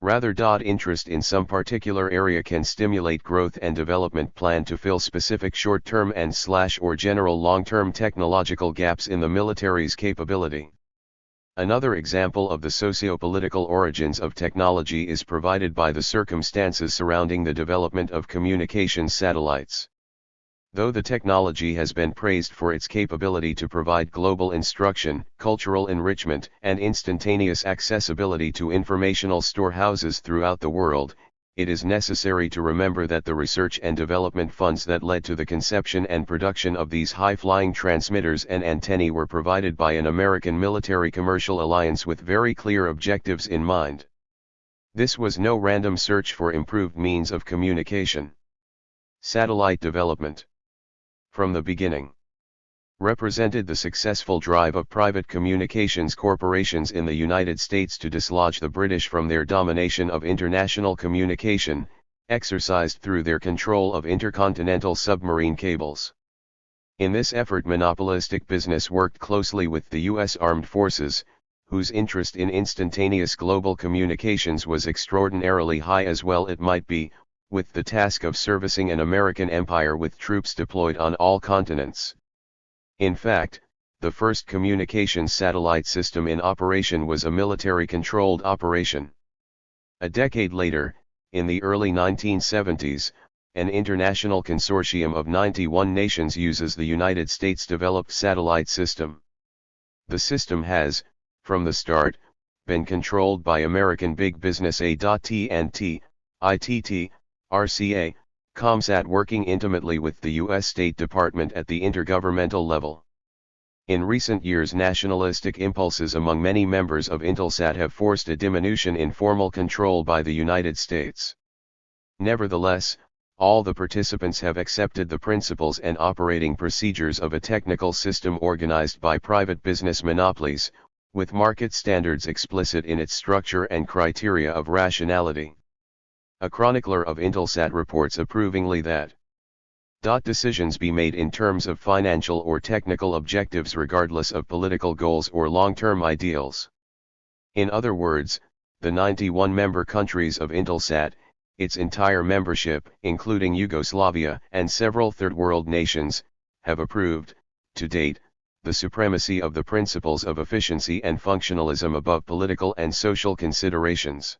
A: Rather, DOD interest in some particular area can stimulate growth and development plan to fill specific short-term and/or general long-term technological gaps in the military's capability. Another example of the socio-political origins of technology is provided by the circumstances surrounding the development of communications satellites. Though the technology has been praised for its capability to provide global instruction, cultural enrichment, and instantaneous accessibility to informational storehouses throughout the world, it is necessary to remember that the research and development funds that led to the conception and production of these high-flying transmitters and antennae were provided by an American military commercial alliance with very clear objectives in mind. This was no random search for improved means of communication. Satellite development, from the beginning, represented the successful drive of private communications corporations in the United States to dislodge the British from their domination of international communication, exercised through their control of intercontinental submarine cables. In this effort, monopolistic business worked closely with the U.S. Armed Forces, whose interest in instantaneous global communications was extraordinarily high as well it might be, with the task of servicing an American empire with troops deployed on all continents. In fact, the first communications satellite system in operation was a military-controlled operation. A decade later, in the early 1970s, an international consortium of 91 nations uses the United States-developed satellite system. The system has, from the start, been controlled by American big business AT&T, ITT, RCA, ComSat working intimately with the U.S. State Department at the intergovernmental level. In recent years, nationalistic impulses among many members of Intelsat have forced a diminution in formal control by the United States. Nevertheless, all the participants have accepted the principles and operating procedures of a technical system organized by private business monopolies, with market standards explicit in its structure and criteria of rationality. A chronicler of Intelsat reports approvingly that decisions be made in terms of financial or technical objectives regardless of political goals or long-term ideals. In other words, the 91 member countries of Intelsat, its entire membership, including Yugoslavia and several third world nations, have approved, to date, the supremacy of the principles of efficiency and functionalism above political and social considerations.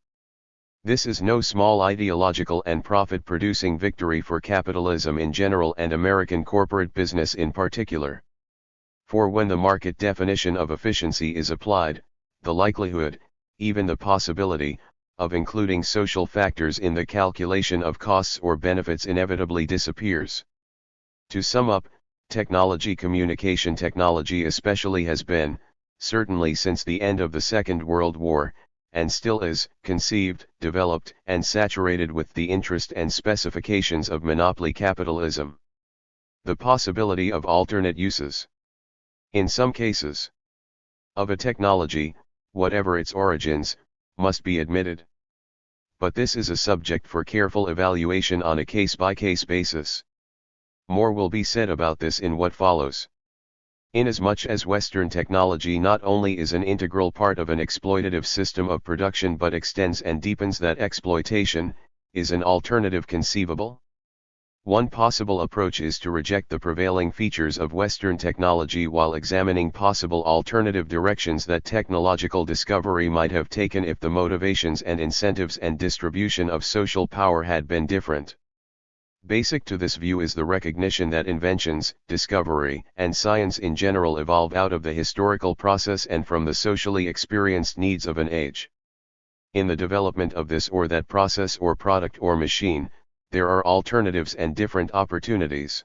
A: This is no small ideological and profit-producing victory for capitalism in general and American corporate business in particular. For when the market definition of efficiency is applied, the likelihood, even the possibility, of including social factors in the calculation of costs or benefits inevitably disappears. To sum up, communication technology especially has been, certainly since the end of the Second World War, and still is, conceived, developed, and saturated with the interest and specifications of monopoly capitalism. The possibility of alternate uses. In some cases, of a technology, whatever its origins, must be admitted. But this is a subject for careful evaluation on a case-by-case basis. More will be said about this in what follows. Inasmuch as Western technology not only is an integral part of an exploitative system of production but extends and deepens that exploitation, is an alternative conceivable? One possible approach is to reject the prevailing features of Western technology while examining possible alternative directions that technological discovery might have taken if the motivations and incentives and distribution of social power had been different. Basic to this view is the recognition that inventions, discovery, and science in general evolve out of the historical process and from the socially experienced needs of an age. In the development of this or that process or product or machine, there are alternatives and different opportunities.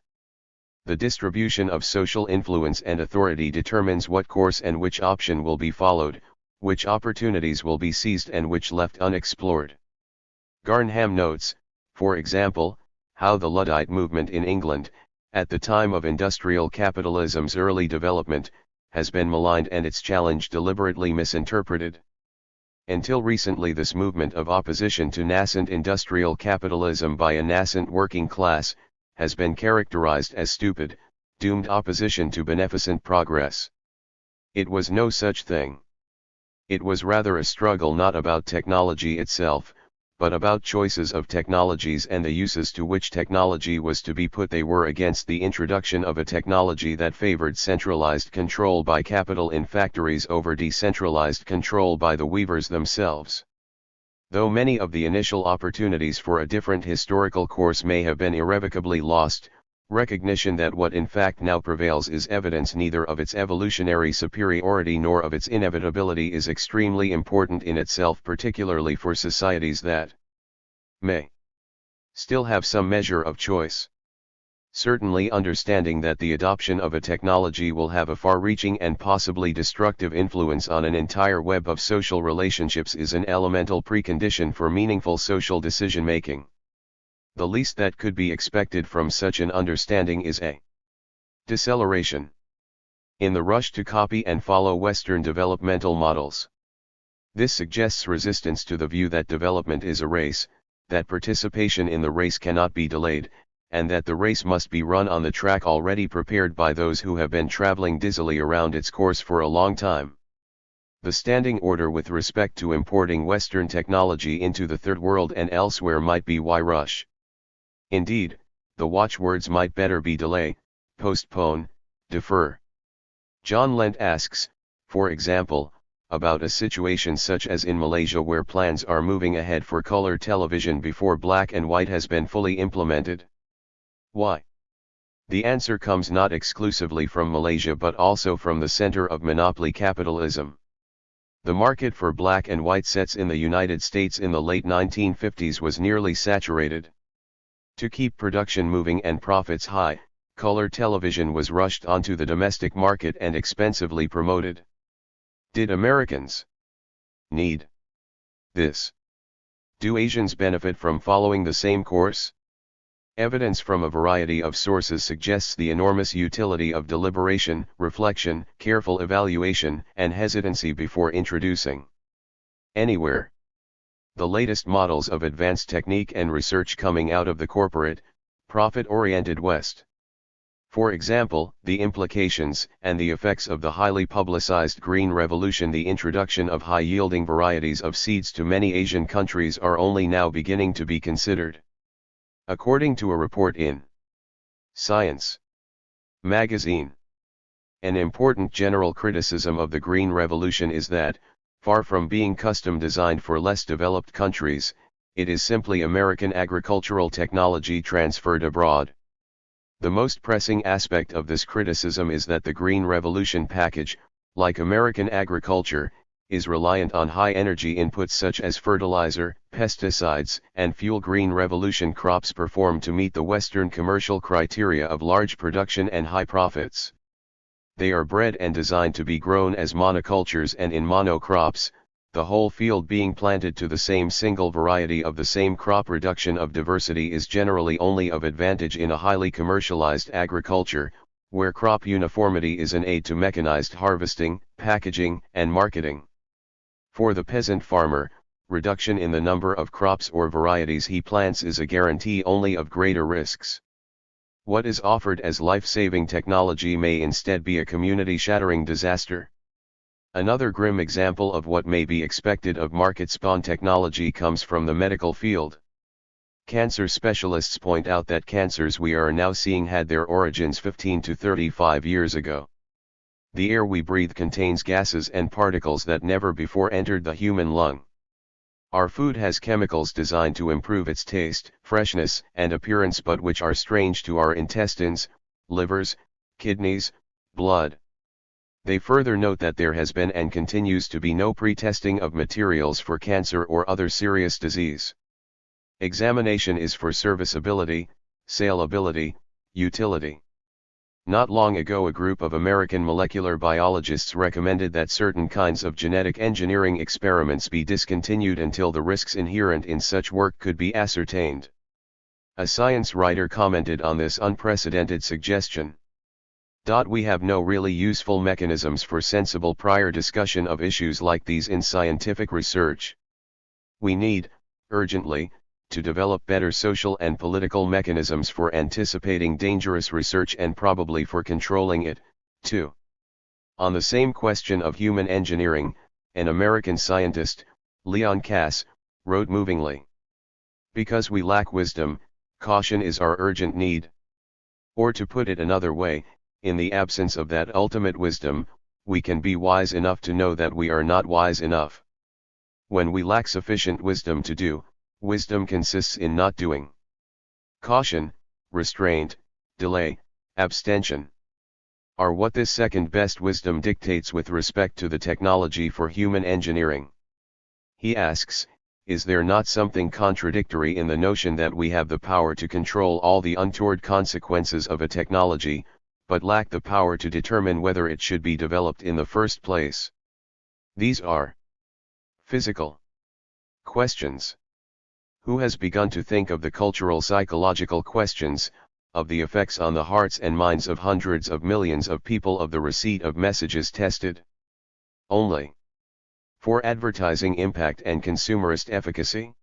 A: The distribution of social influence and authority determines what course and which option will be followed, which opportunities will be seized and which left unexplored. Garnham notes, for example, how the Luddite movement in England, at the time of industrial capitalism's early development, has been maligned and its challenge deliberately misinterpreted. Until recently, this movement of opposition to nascent industrial capitalism by a nascent working class, has been characterized as stupid, doomed opposition to beneficent progress. It was no such thing. It was rather a struggle not about technology itself, but about choices of technologies and the uses to which technology was to be put. They were against the introduction of a technology that favored centralized control by capital in factories over decentralized control by the weavers themselves. Though many of the initial opportunities for a different historical course may have been irrevocably lost, recognition that what in fact now prevails is evidence neither of its evolutionary superiority nor of its inevitability is extremely important in itself, particularly for societies that may still have some measure of choice. Certainly, understanding that the adoption of a technology will have a far-reaching and possibly destructive influence on an entire web of social relationships is an elemental precondition for meaningful social decision-making. The least that could be expected from such an understanding is a deceleration in the rush to copy and follow Western developmental models. This suggests resistance to the view that development is a race, that participation in the race cannot be delayed, and that the race must be run on the track already prepared by those who have been traveling dizzily around its course for a long time. The standing order with respect to importing Western technology into the Third World and elsewhere might be why rush. Indeed, the watchwords might better be delay, postpone, defer. John Lent asks, for example, about a situation such as in Malaysia where plans are moving ahead for color television before black and white has been fully implemented. Why? The answer comes not exclusively from Malaysia but also from the center of monopoly capitalism. The market for black and white sets in the United States in the late 1950s was nearly saturated. To keep production moving and profits high, color television was rushed onto the domestic market and expensively promoted. Did Americans need this? Do Asians benefit from following the same course? Evidence from a variety of sources suggests the enormous utility of deliberation, reflection, careful evaluation, and hesitancy before introducing anywhere the latest models of advanced technique and research coming out of the corporate, profit-oriented West. For example, the implications and the effects of the highly publicized Green Revolution, the introduction of high-yielding varieties of seeds to many Asian countries, are only now beginning to be considered. According to a report in Science magazine, an important general criticism of the Green Revolution is that, far from being custom designed for less developed countries, it is simply American agricultural technology transferred abroad. The most pressing aspect of this criticism is that the Green Revolution package, like American agriculture, is reliant on high-energy inputs such as fertilizer, pesticides, and fuel. Green Revolution crops perform to meet the Western commercial criteria of large production and high profits. They are bred and designed to be grown as monocultures and in monocrops, the whole field being planted to the same single variety of the same crop. Reduction of diversity is generally only of advantage in a highly commercialized agriculture, where crop uniformity is an aid to mechanized harvesting, packaging, and marketing. For the peasant farmer, reduction in the number of crops or varieties he plants is a guarantee only of greater risks. What is offered as life-saving technology may instead be a community-shattering disaster. Another grim example of what may be expected of market-spawn technology comes from the medical field. Cancer specialists point out that cancers we are now seeing had their origins 15 to 35 years ago. The air we breathe contains gases and particles that never before entered the human lung. Our food has chemicals designed to improve its taste, freshness, and appearance, but which are strange to our intestines, livers, kidneys, blood. They further note that there has been and continues to be no pre-testing of materials for cancer or other serious disease. Examination is for serviceability, saleability, utility. Not long ago, a group of American molecular biologists recommended that certain kinds of genetic engineering experiments be discontinued until the risks inherent in such work could be ascertained. A science writer commented on this unprecedented suggestion. We have no really useful mechanisms for sensible prior discussion of issues like these in scientific research. We need, urgently, to develop better social and political mechanisms for anticipating dangerous research and probably for controlling it, too. On the same question of human engineering, an American scientist, Leon Cass, wrote movingly, "Because we lack wisdom, caution is our urgent need." Or to put it another way, in the absence of that ultimate wisdom, we can be wise enough to know that we are not wise enough. When we lack sufficient wisdom to do, wisdom consists in not doing. Caution, restraint, delay, abstention are what this second best wisdom dictates with respect to the technology for human engineering. He asks, is there not something contradictory in the notion that we have the power to control all the untoward consequences of a technology, but lack the power to determine whether it should be developed in the first place? These are physical questions. Who has begun to think of the cultural psychological questions, of the effects on the hearts and minds of hundreds of millions of people of the receipt of messages tested only for advertising impact and consumerist efficacy?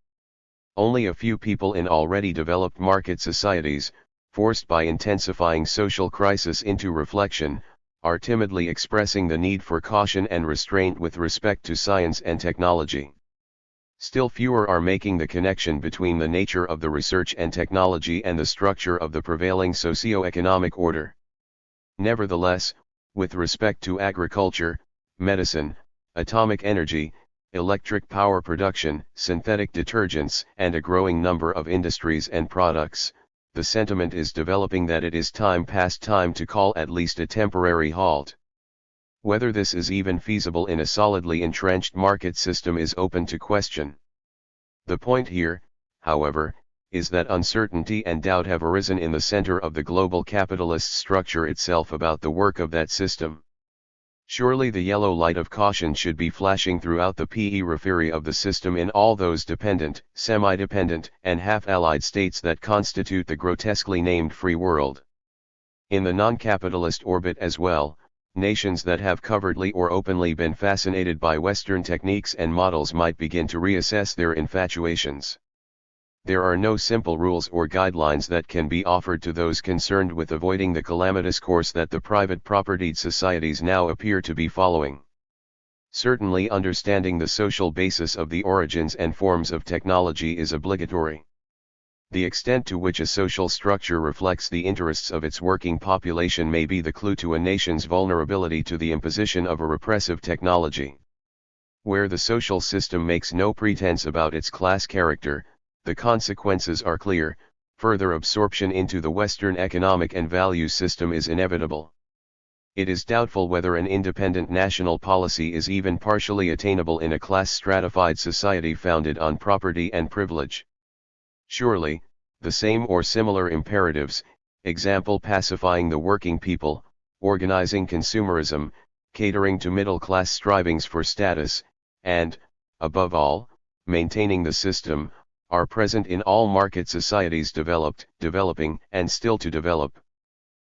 A: Only a few people in already developed market societies, forced by intensifying social crisis into reflection, are timidly expressing the need for caution and restraint with respect to science and technology. Still fewer are making the connection between the nature of the research and technology and the structure of the prevailing socio-economic order. Nevertheless, with respect to agriculture, medicine, atomic energy, electric power production, synthetic detergents, and a growing number of industries and products, the sentiment is developing that it is past time to call at least a temporary halt. Whether this is even feasible in a solidly entrenched market system is open to question. The point here, however, is that uncertainty and doubt have arisen in the center of the global capitalist structure itself about the work of that system. Surely the yellow light of caution should be flashing throughout the periphery of the system in all those dependent, semi-dependent, and half-allied states that constitute the grotesquely named free world. In the non-capitalist orbit as well, nations that have covertly or openly been fascinated by Western techniques and models might begin to reassess their infatuations. There are no simple rules or guidelines that can be offered to those concerned with avoiding the calamitous course that the private propertied societies now appear to be following. Certainly understanding the social basis of the origins and forms of technology is obligatory. The extent to which a social structure reflects the interests of its working population may be the clue to a nation's vulnerability to the imposition of a repressive technology. Where the social system makes no pretense about its class character, the consequences are clear: further absorption into the Western economic and value system is inevitable. It is doubtful whether an independent national policy is even partially attainable in a class-stratified society founded on property and privilege. Surely, the same or similar imperatives, example pacifying the working people, organizing consumerism, catering to middle-class strivings for status, and, above all, maintaining the system, are present in all market societies developed, developing, and still to develop.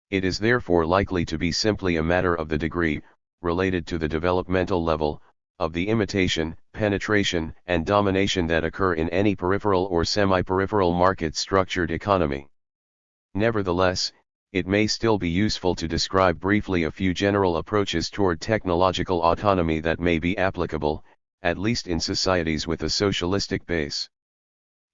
A: It is therefore likely to be simply a matter of the degree, related to the developmental level, of the imitation, penetration, and domination that occur in any peripheral or semi-peripheral market-structured economy. Nevertheless, it may still be useful to describe briefly a few general approaches toward technological autonomy that may be applicable, at least in societies with a socialistic base.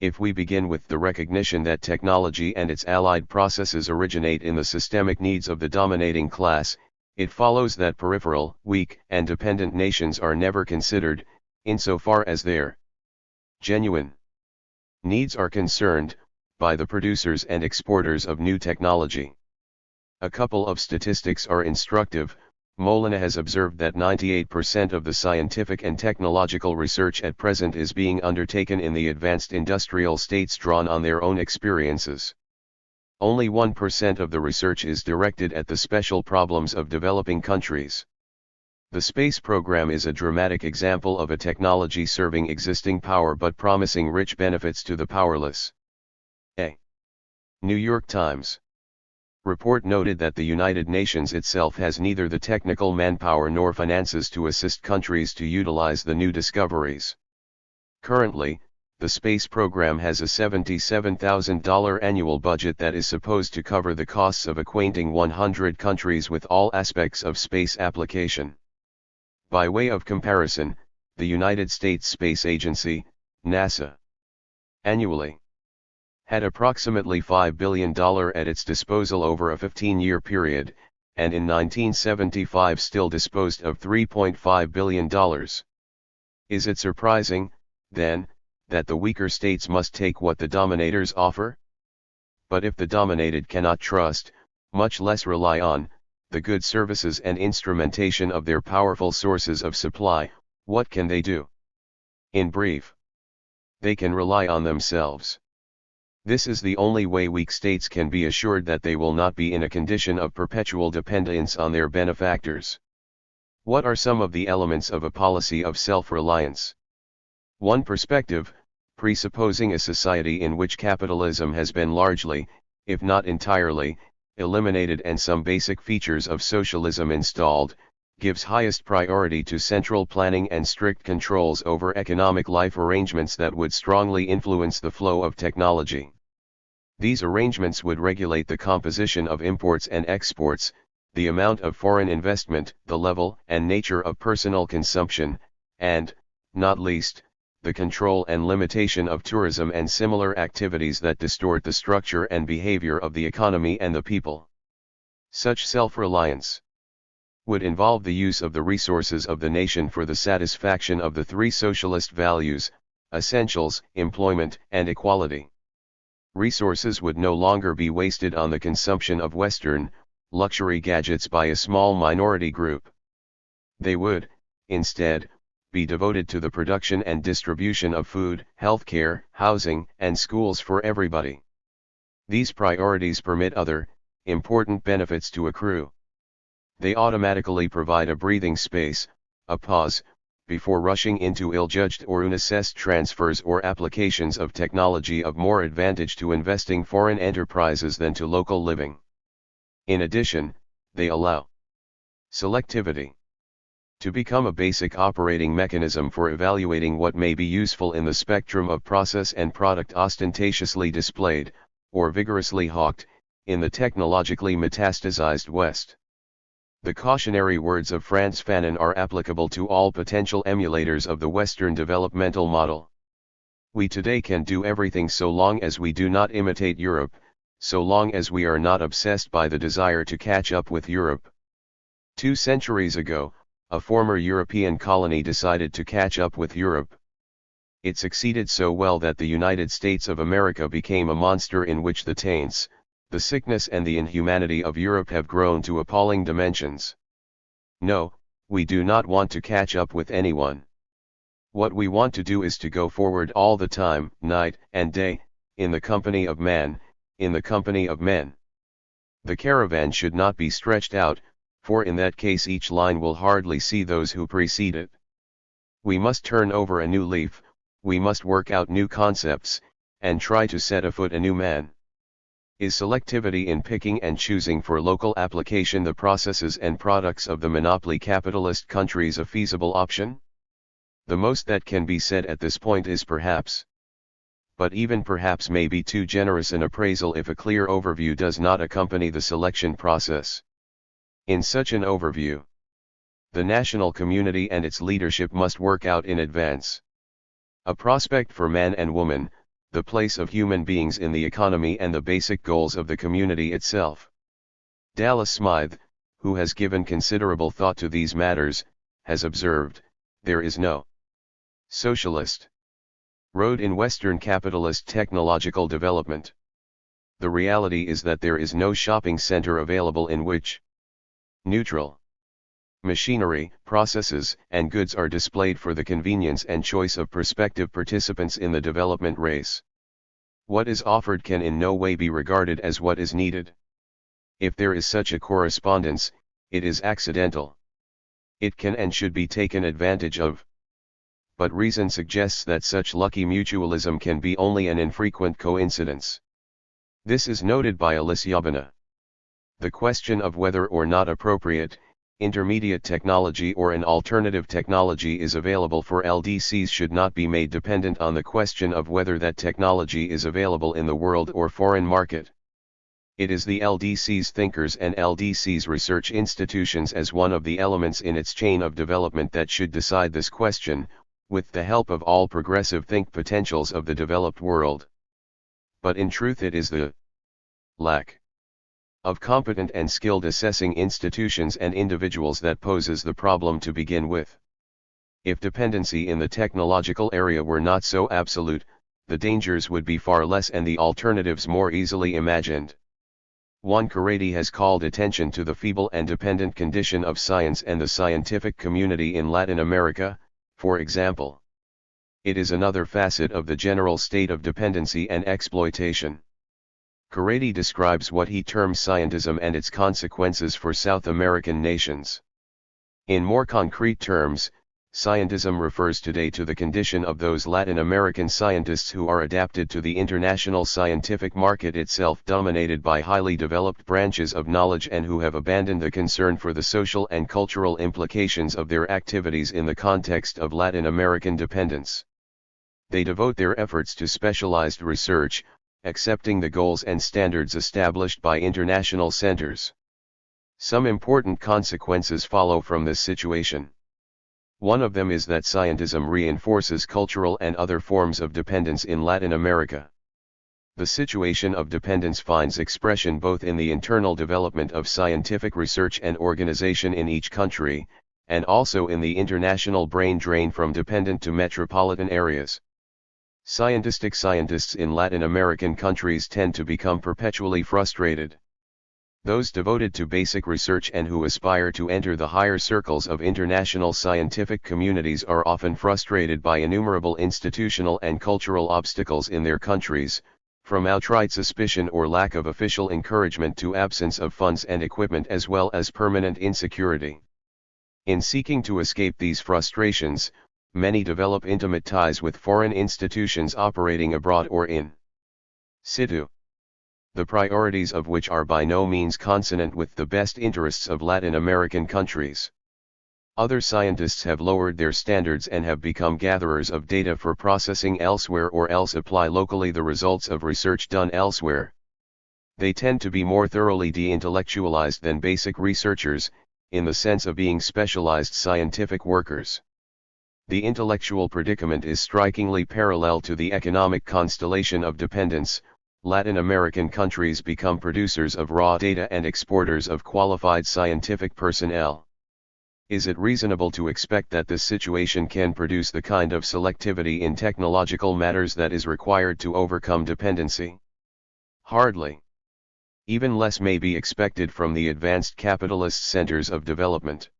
A: If we begin with the recognition that technology and its allied processes originate in the systemic needs of the dominating class, it follows that peripheral, weak, and dependent nations are never considered, insofar as their genuine needs are concerned, by the producers and exporters of new technology. A couple of statistics are instructive. Molina has observed that 98% of the scientific and technological research at present is being undertaken in the advanced industrial states drawn on their own experiences. Only 1% of the research is directed at the special problems of developing countries. The space program is a dramatic example of a technology serving existing power but promising rich benefits to the powerless. A New York Times report noted that the United Nations itself has neither the technical manpower nor finances to assist countries to utilize the new discoveries. Currently, the space program has a $77,000 annual budget that is supposed to cover the costs of acquainting 100 countries with all aspects of space application. By way of comparison, the United States Space Agency, NASA, annually had approximately $5 billion at its disposal over a 15-year period, and in 1975 still disposed of $3.5 billion. Is it surprising, then, that the weaker states must take what the dominators offer? But if the dominated cannot trust, much less rely on, the good services and instrumentation of their powerful sources of supply, what can they do? In brief, they can rely on themselves. This is the only way weak states can be assured that they will not be in a condition of perpetual dependence on their benefactors. What are some of the elements of a policy of self-reliance? One perspective, presupposing a society in which capitalism has been largely, if not entirely, eliminated and some basic features of socialism installed, gives highest priority to central planning and strict controls over economic life arrangements that would strongly influence the flow of technology. These arrangements would regulate the composition of imports and exports, the amount of foreign investment, the level and nature of personal consumption, and, not least, the control and limitation of tourism and similar activities that distort the structure and behavior of the economy and the people. Such self-reliance would involve the use of the resources of the nation for the satisfaction of the three socialist values: essentials, employment, and equality. Resources would no longer be wasted on the consumption of Western, luxury gadgets by a small minority group. They would, instead, be devoted to the production and distribution of food, healthcare, housing, and schools for everybody. These priorities permit other, important benefits to accrue. They automatically provide a breathing space, a pause, before rushing into ill-judged or unassessed transfers or applications of technology of more advantage to investing foreign enterprises than to local living. In addition, they allow selectivity to become a basic operating mechanism for evaluating what may be useful in the spectrum of process and product ostentatiously displayed, or vigorously hawked, in the technologically metastasized West. The cautionary words of Frantz Fanon are applicable to all potential emulators of the Western developmental model. We today can do everything so long as we do not imitate Europe, so long as we are not obsessed by the desire to catch up with Europe. 2 centuries ago, a former European colony decided to catch up with Europe. It succeeded so well that the United States of America became a monster in which the taints, the sickness and the inhumanity of Europe have grown to appalling dimensions. No, we do not want to catch up with anyone. What we want to do is to go forward all the time, night and day, in the company of man, in the company of men. The caravan should not be stretched out, for in that case each line will hardly see those who precede it. We must turn over a new leaf, we must work out new concepts, and try to set afoot a new man. Is selectivity in picking and choosing for local application the processes and products of the monopoly capitalist countries a feasible option? The most that can be said at this point is perhaps. But even perhaps may be too generous an appraisal if a clear overview does not accompany the selection process. In such an overview, the national community and its leadership must work out in advance a prospect for man and woman, the place of human beings in the economy and the basic goals of the community itself. Dallas Smythe, who has given considerable thought to these matters, has observed, "There is no socialist road in Western capitalist technological development. The reality is that there is no shopping center available in which neutral machinery, processes, and goods are displayed for the convenience and choice of prospective participants in the development race. What is offered can in no way be regarded as what is needed. If there is such a correspondence, it is accidental. It can and should be taken advantage of. But reason suggests that such lucky mutualism can be only an infrequent coincidence. This is noted by Alice. The question of whether or not appropriate, intermediate technology or an alternative technology is available for LDCs should not be made dependent on the question of whether that technology is available in the world or foreign market. It is the LDC's thinkers and LDC's research institutions as one of the elements in its chain of development that should decide this question, with the help of all progressive think potentials of the developed world. But in truth it is the lack of competent and skilled assessing institutions and individuals that poses the problem to begin with. If dependency in the technological area were not so absolute, the dangers would be far less and the alternatives more easily imagined. Juan Carrady has called attention to the feeble and dependent condition of science and the scientific community in Latin America, for example. It is another facet of the general state of dependency and exploitation. Carrady describes what he terms scientism and its consequences for South American nations. In more concrete terms, scientism refers today to the condition of those Latin American scientists who are adapted to the international scientific market itself dominated by highly developed branches of knowledge and who have abandoned the concern for the social and cultural implications of their activities in the context of Latin American dependence. They devote their efforts to specialized research, accepting the goals and standards established by international centers. Some important consequences follow from this situation. One of them is that scientism reinforces cultural and other forms of dependence in Latin America. The situation of dependence finds expression both in the internal development of scientific research and organization in each country, and also in the international brain drain from dependent to metropolitan areas. Scientists in Latin American countries tend to become perpetually frustrated. Those devoted to basic research and who aspire to enter the higher circles of international scientific communities are often frustrated by innumerable institutional and cultural obstacles in their countries, from outright suspicion or lack of official encouragement to absence of funds and equipment as well as permanent insecurity. In seeking to escape these frustrations, many develop intimate ties with foreign institutions operating abroad or in situ, the priorities of which are by no means consonant with the best interests of Latin American countries. Other scientists have lowered their standards and have become gatherers of data for processing elsewhere or else apply locally the results of research done elsewhere. They tend to be more thoroughly de-intellectualized than basic researchers, in the sense of being specialized scientific workers. The intellectual predicament is strikingly parallel to the economic constellation of dependence. Latin American countries become producers of raw data and exporters of qualified scientific personnel. Is it reasonable to expect that this situation can produce the kind of selectivity in technological matters that is required to overcome dependency? Hardly. Even less may be expected from the advanced capitalist centers of development.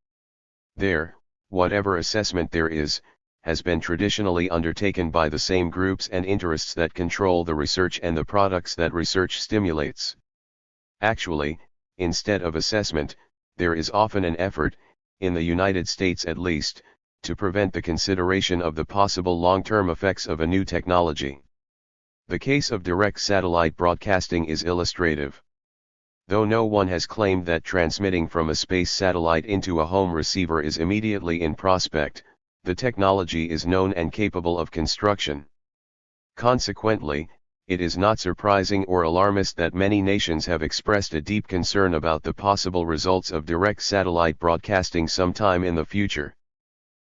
A: There, whatever assessment there is, has been traditionally undertaken by the same groups and interests that control the research and the products that research stimulates. Actually, instead of assessment, there is often an effort, in the United States at least, to prevent the consideration of the possible long-term effects of a new technology. The case of direct satellite broadcasting is illustrative. Though no one has claimed that transmitting from a space satellite into a home receiver is immediately in prospect, the technology is known and capable of construction. Consequently, it is not surprising or alarmist that many nations have expressed a deep concern about the possible results of direct satellite broadcasting sometime in the future.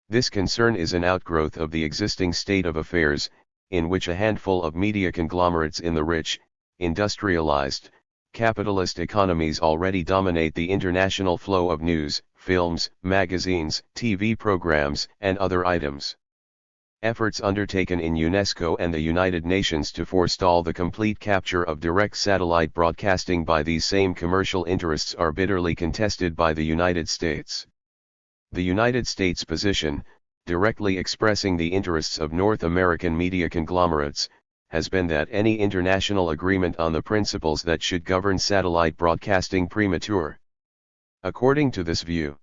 A: This concern is an outgrowth of the existing state of affairs, in which a handful of media conglomerates in the rich, industrialized, capitalist economies already dominate the international flow of news, films, magazines, TV programs, and other items. Efforts undertaken in UNESCO and the United Nations to forestall the complete capture of direct satellite broadcasting by these same commercial interests are bitterly contested by the United States. The United States position, directly expressing the interests of North American media conglomerates, has been that any international agreement on the principles that should govern satellite broadcasting premature. According to this view,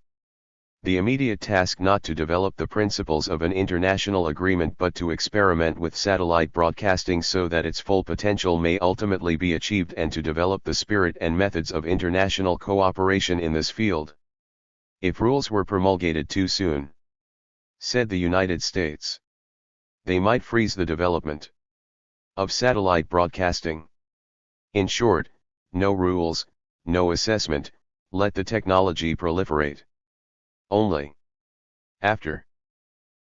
A: the immediate task not to develop the principles of an international agreement but to experiment with satellite broadcasting so that its full potential may ultimately be achieved and to develop the spirit and methods of international cooperation in this field. If rules were promulgated too soon, said the United States, they might freeze the development of satellite broadcasting. In short, no rules, no assessment, let the technology proliferate. Only after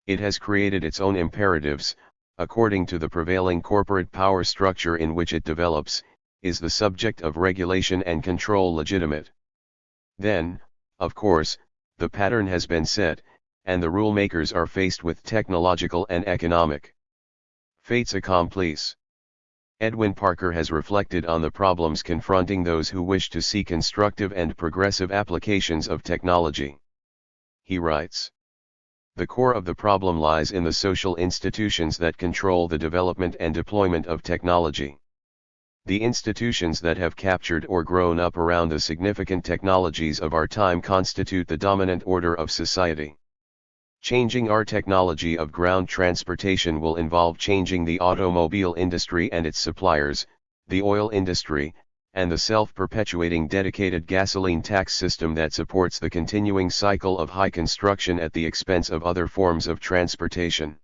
A: it has created its own imperatives, according to the prevailing corporate power structure in which it develops, is the subject of regulation and control legitimate. Then, of course, the pattern has been set, and the rule makers are faced with technological and economic fates accomplis. Edwin Parker has reflected on the problems confronting those who wish to see constructive and progressive applications of technology. He writes, "The core of the problem lies in the social institutions that control the development and deployment of technology. The institutions that have captured or grown up around the significant technologies of our time constitute the dominant order of society. Changing our technology of ground transportation will involve changing the automobile industry and its suppliers, the oil industry, and the self-perpetuating dedicated gasoline tax system that supports the continuing cycle of high construction at the expense of other forms of transportation."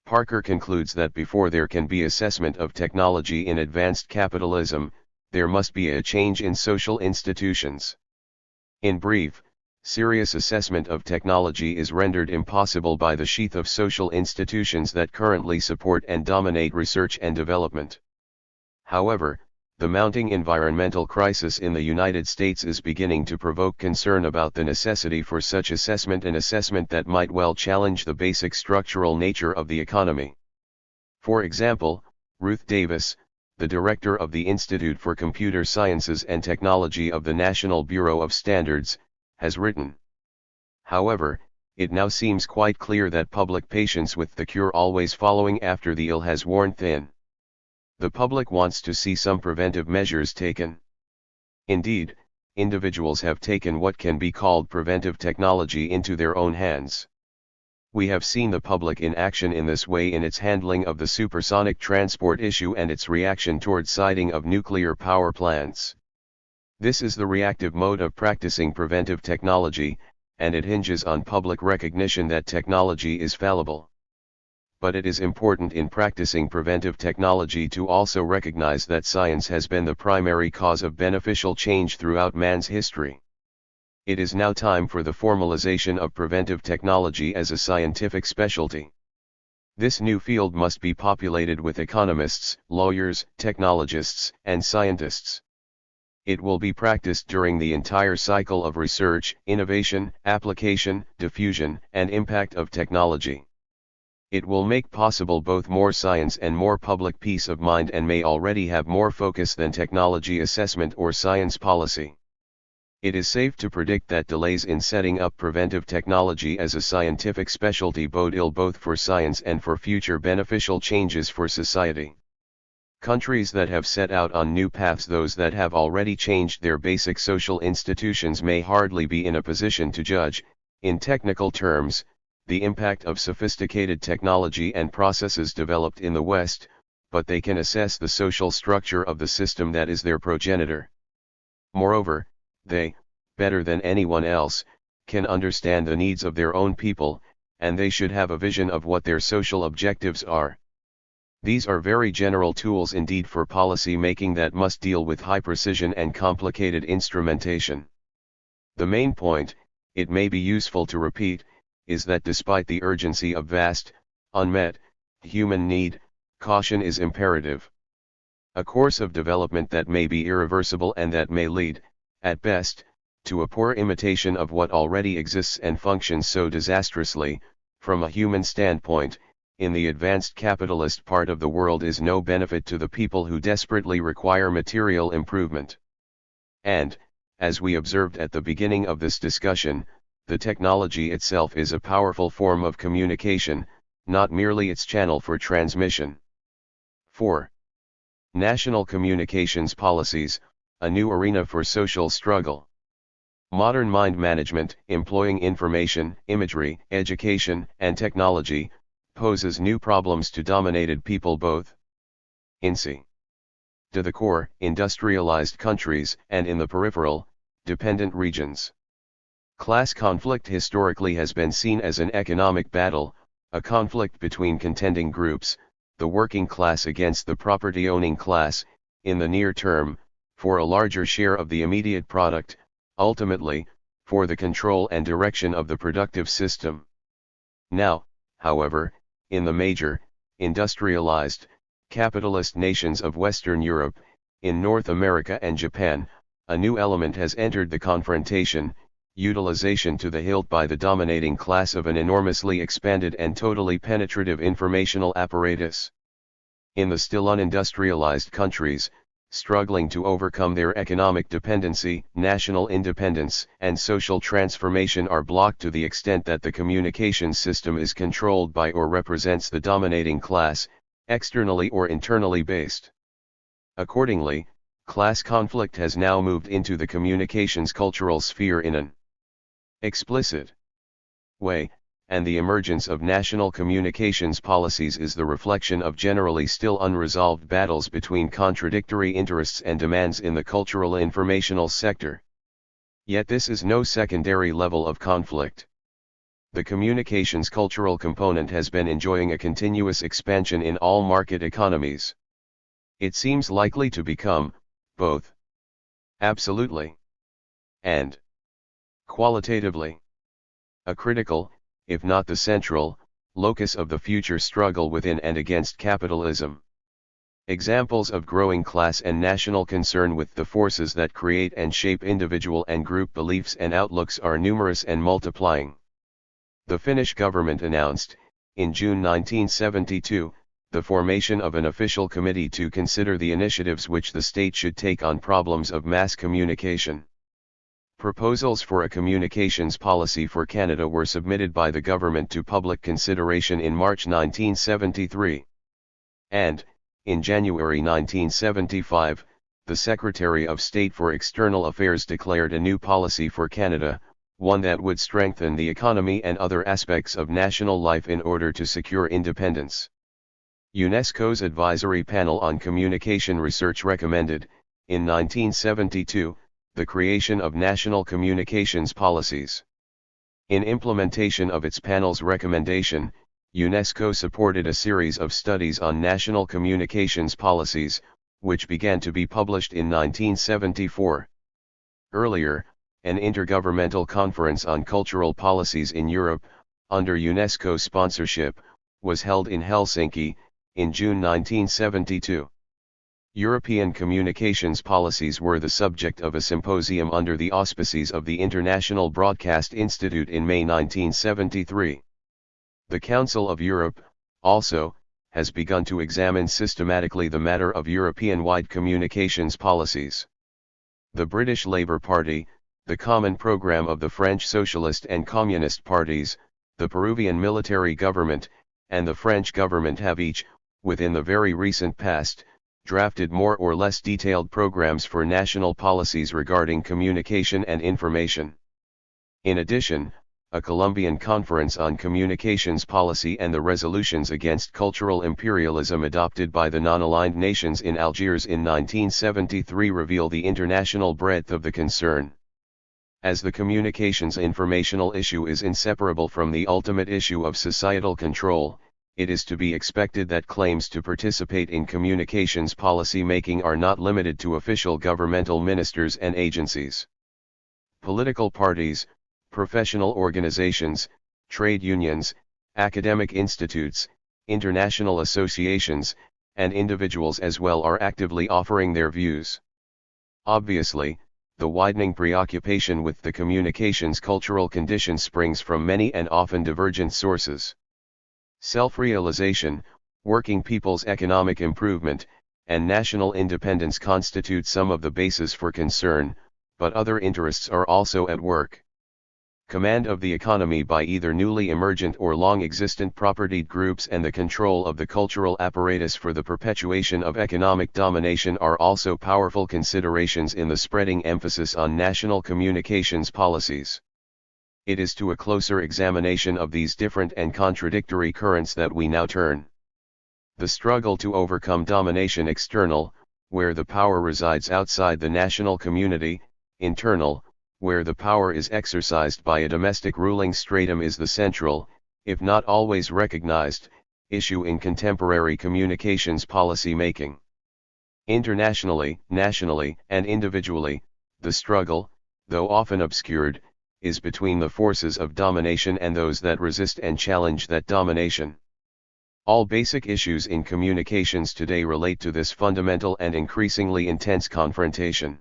A: Parker concludes that before there can be assessment of technology in advanced capitalism, there must be a change in social institutions. In brief, serious assessment of technology is rendered impossible by the sheath of social institutions that currently support and dominate research and development. However, the mounting environmental crisis in the United States is beginning to provoke concern about the necessity for such assessment, an assessment that might well challenge the basic structural nature of the economy. For example, Ruth Davis, the director of the Institute for Computer Sciences and Technology of the National Bureau of Standards, has written. However, it now seems quite clear that public patience with the cure always following after the ill has worn thin. The public wants to see some preventive measures taken. Indeed, individuals have taken what can be called preventive technology into their own hands. We have seen the public in action in this way in its handling of the supersonic transport issue and its reaction toward siting of nuclear power plants. This is the reactive mode of practicing preventive technology, and it hinges on public recognition that technology is fallible. But it is important in practicing preventive technology to also recognize that science has been the primary cause of beneficial change throughout man's history. It is now time for the formalization of preventive technology as a scientific specialty. This new field must be populated with economists, lawyers, technologists, and scientists. It will be practiced during the entire cycle of research, innovation, application, diffusion, and impact of technology. It will make possible both more science and more public peace of mind, and may already have more focus than technology assessment or science policy. It is safe to predict that delays in setting up preventive technology as a scientific specialty bode ill both for science and for future beneficial changes for society. Countries that have set out on new paths, those that have already changed their basic social institutions, may hardly be in a position to judge, in technical terms, the impact of sophisticated technology and processes developed in the West, but they can assess the social structure of the system that is their progenitor. Moreover, they, better than anyone else, can understand the needs of their own people, and they should have a vision of what their social objectives are. These are very general tools indeed for policy making that must deal with high precision and complicated instrumentation. The main point, it may be useful to repeat, is that despite the urgency of vast, unmet, human need, caution is imperative. A course of development that may be irreversible and that may lead, at best, to a poor imitation of what already exists and functions so disastrously, from a human standpoint, in the advanced capitalist part of the world, is no benefit to the people who desperately require material improvement. And, as we observed at the beginning of this discussion, the technology itself is a powerful form of communication, not merely its channel for transmission. 4. National communications policies, a new arena for social struggle. Modern mind management, employing information, imagery, education, and technology, poses new problems to dominated people both in to the core, industrialized countries, and in the peripheral, dependent regions. Class conflict historically has been seen as an economic battle, a conflict between contending groups, the working class against the property-owning class, in the near term, for a larger share of the immediate product, ultimately, for the control and direction of the productive system. Now, however, in the major, industrialized, capitalist nations of Western Europe, in North America and Japan, a new element has entered the confrontation, utilization to the hilt by the dominating class of an enormously expanded and totally penetrative informational apparatus. In the still unindustrialized countries, struggling to overcome their economic dependency, national independence, and social transformation are blocked to the extent that the communications system is controlled by or represents the dominating class, externally or internally based. Accordingly, class conflict has now moved into the communications cultural sphere in an explicit way, and the emergence of national communications policies is the reflection of generally still unresolved battles between contradictory interests and demands in the cultural informational sector. Yet this is no secondary level of conflict. The communications cultural component has been enjoying a continuous expansion in all market economies. It seems likely to become, both, absolutely, and Qualitatively, a critical, if not the central, locus of the future struggle within and against capitalism. Examples of growing class and national concern with the forces that create and shape individual and group beliefs and outlooks are numerous and multiplying. The Finnish government announced, in June 1972, the formation of an official committee to consider the initiatives which the state should take on problems of mass communication. Proposals for a communications policy for Canada were submitted by the government to public consideration in March 1973. And, in January 1975, the Secretary of State for External Affairs declared a new policy for Canada, one that would strengthen the economy and other aspects of national life in order to secure independence. UNESCO's Advisory Panel on Communication Research recommended, in 1972, the creation of national communications policies. In implementation of its panel's recommendation, UNESCO supported a series of studies on national communications policies, which began to be published in 1974. Earlier, an intergovernmental conference on cultural policies in Europe, under UNESCO sponsorship, was held in Helsinki, in June 1972. European communications policies were the subject of a symposium under the auspices of the International Broadcast Institute in May 1973. The Council of Europe, also, has begun to examine systematically the matter of European-wide communications policies. The British Labour Party, the Common Programme of the French Socialist and Communist parties, the Peruvian military government, and the French government have each, within the very recent past, drafted more or less detailed programs for national policies regarding communication and information. In addition, a Colombian Conference on Communications Policy and the resolutions against cultural imperialism adopted by the non-aligned nations in Algiers in 1973 reveal the international breadth of the concern. As the communications informational issue is inseparable from the ultimate issue of societal control, it is to be expected that claims to participate in communications policy making are not limited to official governmental ministers and agencies. Political parties, professional organizations, trade unions, academic institutes, international associations, and individuals as well are actively offering their views. Obviously, the widening preoccupation with the communications cultural condition springs from many and often divergent sources. Self-realization, working people's economic improvement, and national independence constitute some of the bases for concern, but other interests are also at work. Command of the economy by either newly emergent or long-existent propertied groups and the control of the cultural apparatus for the perpetuation of economic domination are also powerful considerations in the spreading emphasis on national communications policies. It is to a closer examination of these different and contradictory currents that we now turn. The struggle to overcome domination external, where the power resides outside the national community, internal, where the power is exercised by a domestic ruling stratum is the central, if not always recognized, issue in contemporary communications policy making. Internationally, nationally, and individually, the struggle, though often obscured, is between the forces of domination and those that resist and challenge that domination. All basic issues in communications today relate to this fundamental and increasingly intense confrontation.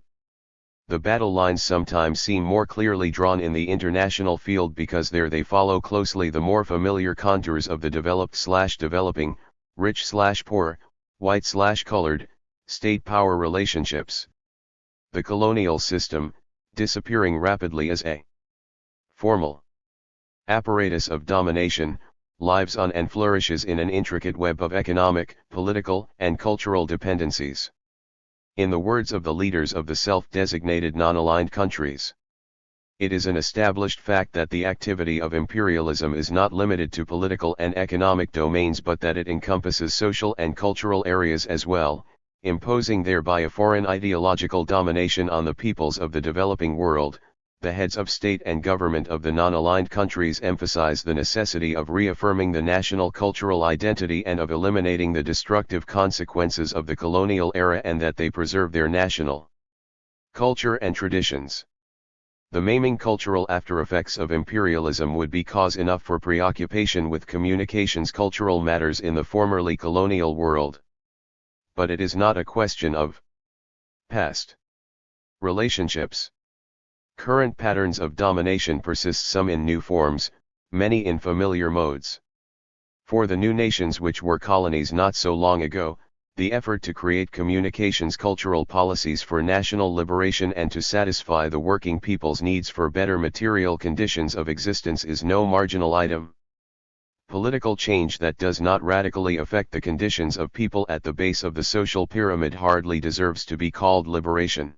A: The battle lines sometimes seem more clearly drawn in the international field because there they follow closely the more familiar contours of the developed/developing, rich/poor, white/colored, state power relationships. The colonial system, disappearing rapidly as a formal apparatus of domination, lives on and flourishes in an intricate web of economic, political, and cultural dependencies. In the words of the leaders of the self-designated non-aligned countries, it is an established fact that the activity of imperialism is not limited to political and economic domains but that it encompasses social and cultural areas as well, imposing thereby a foreign ideological domination on the peoples of the developing world. The heads of state and government of the non-aligned countries emphasize the necessity of reaffirming the national cultural identity and of eliminating the destructive consequences of the colonial era and that they preserve their national culture and traditions. The maiming cultural aftereffects of imperialism would be cause enough for preoccupation with communications cultural matters in the formerly colonial world. But it is not a question of past relationships. Current patterns of domination persist, some in new forms, many in familiar modes. For the new nations which were colonies not so long ago, the effort to create communications cultural policies for national liberation and to satisfy the working people's needs for better material conditions of existence is no marginal item. Political change that does not radically affect the conditions of people at the base of the social pyramid hardly deserves to be called liberation.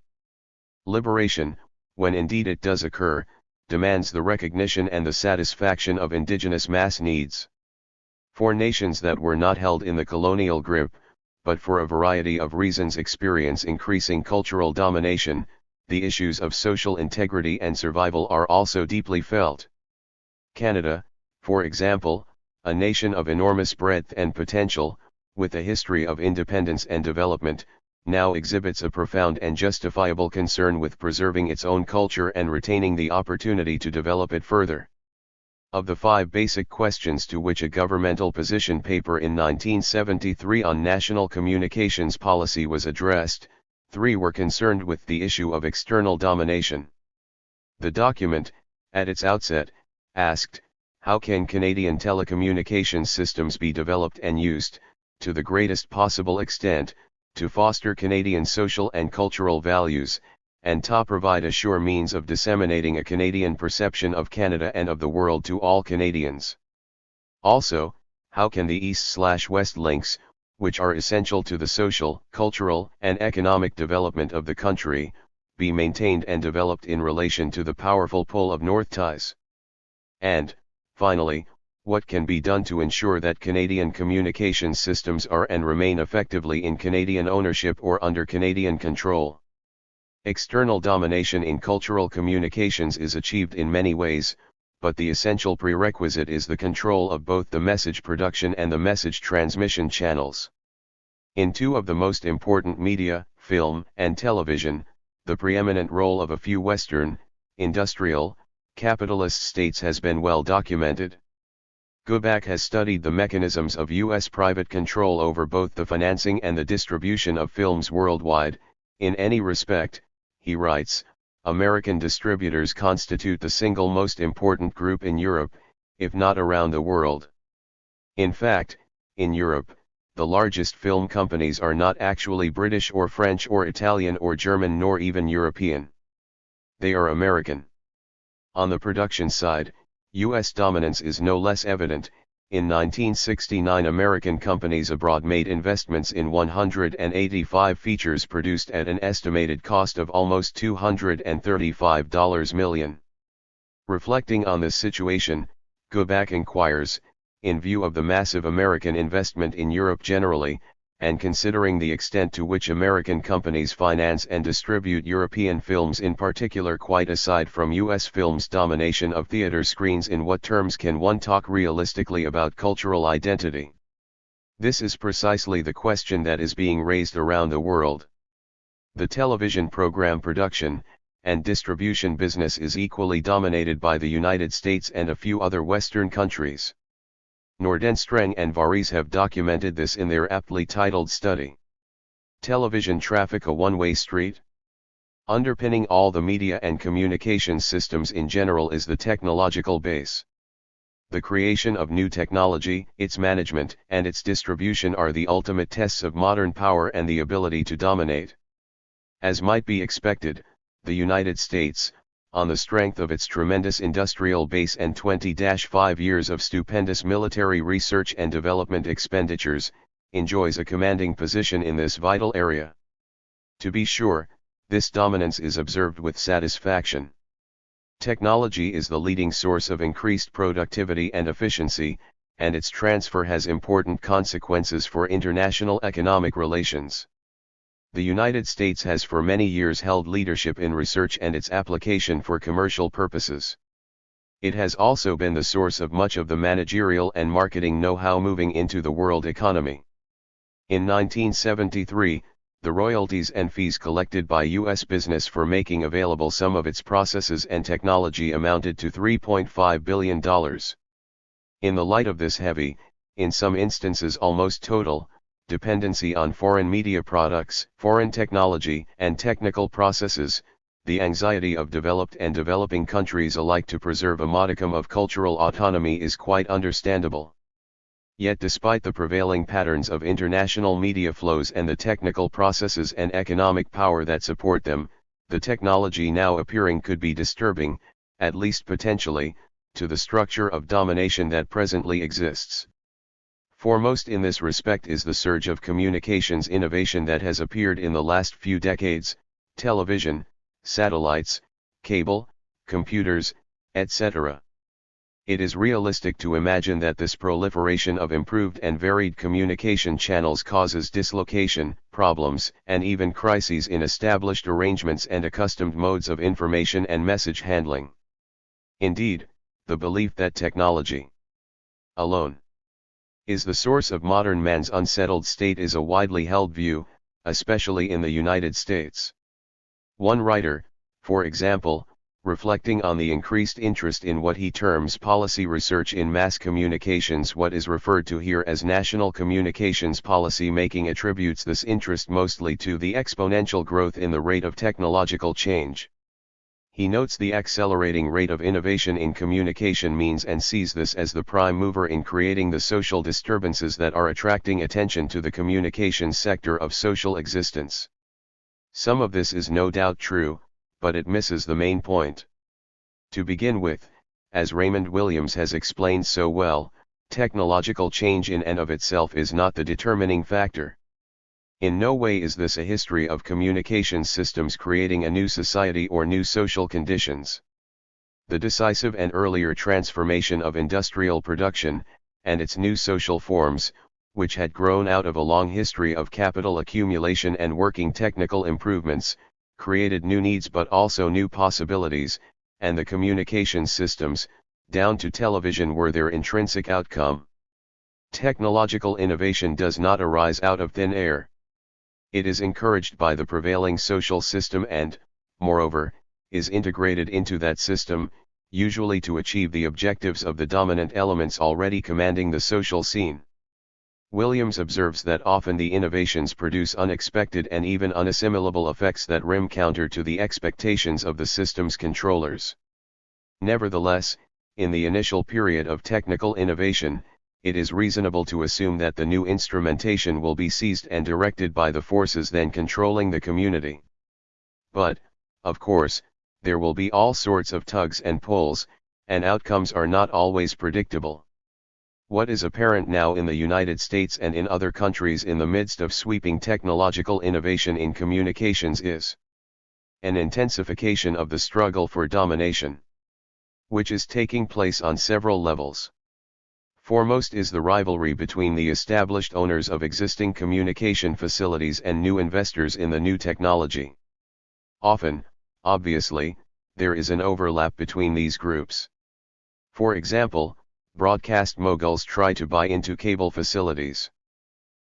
A: Liberation, when indeed it does occur, demands the recognition and the satisfaction of indigenous mass needs. For nations that were not held in the colonial grip, but for a variety of reasons experience increasing cultural domination, the issues of social integrity and survival are also deeply felt. Canada, for example, a nation of enormous breadth and potential, with a history of independence and development, now exhibits a profound and justifiable concern with preserving its own culture and retaining the opportunity to develop it further. Of the 5 basic questions to which a governmental position paper in 1973 on national communications policy was addressed, 3 were concerned with the issue of external domination. The document, at its outset, asked, how can Canadian telecommunications systems be developed and used, to the greatest possible extent, to foster Canadian social and cultural values, and to provide a sure means of disseminating a Canadian perception of Canada and of the world to all Canadians. Also, how can the East/West links, which are essential to the social, cultural, and economic development of the country, be maintained and developed in relation to the powerful pull of North ties? And, finally, what can be done to ensure that Canadian communications systems are and remain effectively in Canadian ownership or under Canadian control? External domination in cultural communications is achieved in many ways, but the essential prerequisite is the control of both the message production and the message transmission channels. In 2 of the most important media, film and television, the preeminent role of a few Western, industrial, capitalist states has been well documented. Guback has studied the mechanisms of U.S. private control over both the financing and the distribution of films worldwide. In any respect, he writes, American distributors constitute the single most important group in Europe, if not around the world. In fact, in Europe, the largest film companies are not actually British or French or Italian or German nor even European. They are American. On the production side, U.S. dominance is no less evident. In 1969, American companies abroad made investments in 185 features produced at an estimated cost of almost $235 million. Reflecting on this situation, Guback inquires, in view of the massive American investment in Europe generally, and considering the extent to which American companies finance and distribute European films in particular, quite aside from U.S. films' domination of theater screens, in what terms can one talk realistically about cultural identity? This is precisely the question that is being raised around the world. The television program production and distribution business is equally dominated by the United States and a few other Western countries. Nordenstreng and Varis have documented this in their aptly titled study. Television Traffic, a One-Way Street? Underpinning all the media and communications systems in general is the technological base. The creation of new technology, its management, and its distribution are the ultimate tests of modern power and the ability to dominate. As might be expected, the United States, on the strength of its tremendous industrial base and 20-5 years of stupendous military research and development expenditures, enjoys a commanding position in this vital area. To be sure, this dominance is observed with satisfaction. Technology is the leading source of increased productivity and efficiency, and its transfer has important consequences for international economic relations. The United States has for many years held leadership in research and its application for commercial purposes. It has also been the source of much of the managerial and marketing know-how moving into the world economy. In 1973, the royalties and fees collected by U.S. business for making available some of its processes and technology amounted to $3.5 billion. In the light of this heavy, in some instances almost total, dependency on foreign media products, foreign technology and technical processes, the anxiety of developed and developing countries alike to preserve a modicum of cultural autonomy is quite understandable. Yet despite the prevailing patterns of international media flows and the technical processes and economic power that support them, the technology now appearing could be disturbing, at least potentially, to the structure of domination that presently exists. Foremost in this respect is the surge of communications innovation that has appeared in the last few decades: television, satellites, cable, computers, etc. It is realistic to imagine that this proliferation of improved and varied communication channels causes dislocation, problems, and even crises in established arrangements and accustomed modes of information and message handling. Indeed, the belief that technology alone is the source of modern man's unsettled state is a widely held view, especially in the United States. One writer, for example, reflecting on the increased interest in what he terms policy research in mass communications, what is referred to here as national communications policy making, attributes this interest mostly to the exponential growth in the rate of technological change. He notes the accelerating rate of innovation in communication means and sees this as the prime mover in creating the social disturbances that are attracting attention to the communications sector of social existence. Some of this is no doubt true, but it misses the main point. To begin with, as Raymond Williams has explained so well, technological change in and of itself is not the determining factor. In no way is this a history of communication systems creating a new society or new social conditions. The decisive and earlier transformation of industrial production, and its new social forms, which had grown out of a long history of capital accumulation and working technical improvements, created new needs but also new possibilities, and the communication systems, down to television, were their intrinsic outcome. Technological innovation does not arise out of thin air. It is encouraged by the prevailing social system and, moreover, is integrated into that system, usually to achieve the objectives of the dominant elements already commanding the social scene. Williams observes that often the innovations produce unexpected and even unassimilable effects that rim counter to the expectations of the system's controllers. Nevertheless, in the initial period of technical innovation, it is reasonable to assume that the new instrumentation will be seized and directed by the forces then controlling the community. But, of course, there will be all sorts of tugs and pulls, and outcomes are not always predictable. What is apparent now in the United States and in other countries in the midst of sweeping technological innovation in communications is an intensification of the struggle for domination, which is taking place on several levels. Foremost is the rivalry between the established owners of existing communication facilities and new investors in the new technology. Often, obviously, there is an overlap between these groups. For example, broadcast moguls try to buy into cable facilities.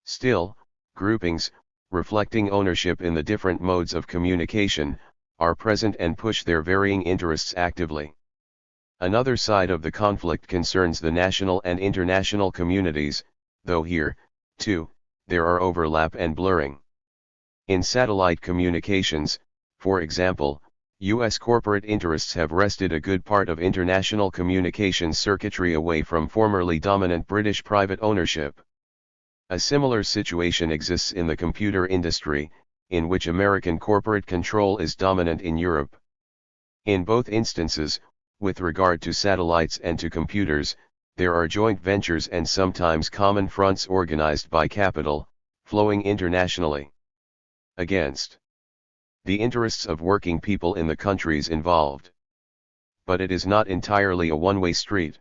A: Still, groupings, reflecting ownership in the different modes of communication, are present and push their varying interests actively. Another side of the conflict concerns the national and international communities, though here, too, there are overlap and blurring. In satellite communications, for example, U.S. corporate interests have wrested a good part of international communications circuitry away from formerly dominant British private ownership. A similar situation exists in the computer industry, in which American corporate control is dominant in Europe. In both instances, with regard to satellites and to computers, there are joint ventures and sometimes common fronts organized by capital, flowing internationally against the interests of working people in the countries involved. But it is not entirely a one-way street.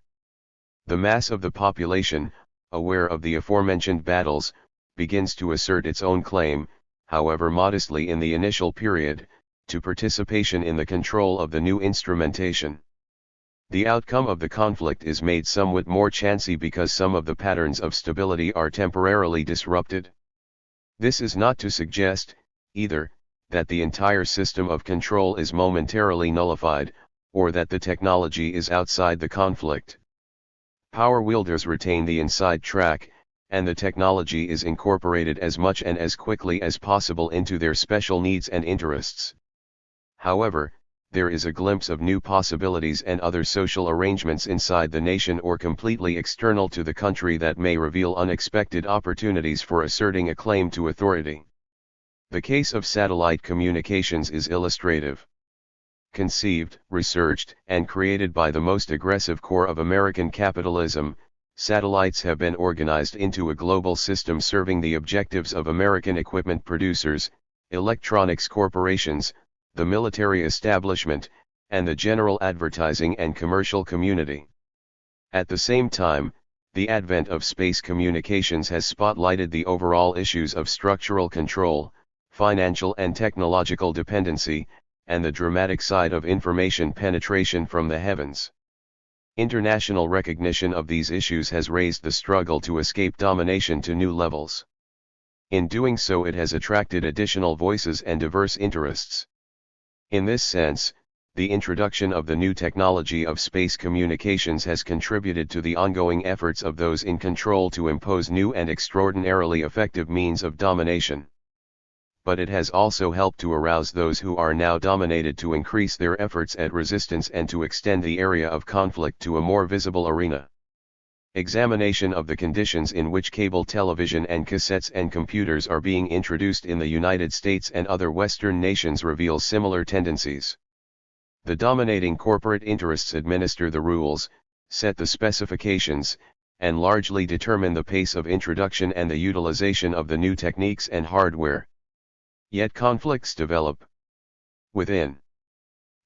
A: The mass of the population, aware of the aforementioned battles, begins to assert its own claim, however modestly in the initial period, to participation in the control of the new instrumentation. The outcome of the conflict is made somewhat more chancy because some of the patterns of stability are temporarily disrupted. This is not to suggest, either, that the entire system of control is momentarily nullified, or that the technology is outside the conflict. Power wielders retain the inside track, and the technology is incorporated as much and as quickly as possible into their special needs and interests. However, there is a glimpse of new possibilities and other social arrangements inside the nation or completely external to the country that may reveal unexpected opportunities for asserting a claim to authority. The case of satellite communications is illustrative. Conceived, researched, and created by the most aggressive core of American capitalism, satellites have been organized into a global system serving the objectives of American equipment producers, electronics corporations, the military establishment, and the general advertising and commercial community. At the same time, the advent of space communications has spotlighted the overall issues of structural control, financial and technological dependency, and the dramatic side of information penetration from the heavens. International recognition of these issues has raised the struggle to escape domination to new levels. In doing so, it has attracted additional voices and diverse interests. In this sense, the introduction of the new technology of space communications has contributed to the ongoing efforts of those in control to impose new and extraordinarily effective means of domination. But it has also helped to arouse those who are now dominated to increase their efforts at resistance and to extend the area of conflict to a more visible arena. Examination of the conditions in which cable television and cassettes and computers are being introduced in the United States and other Western nations reveals similar tendencies. The dominating corporate interests administer the rules, set the specifications, and largely determine the pace of introduction and the utilization of the new techniques and hardware. Yet conflicts develop within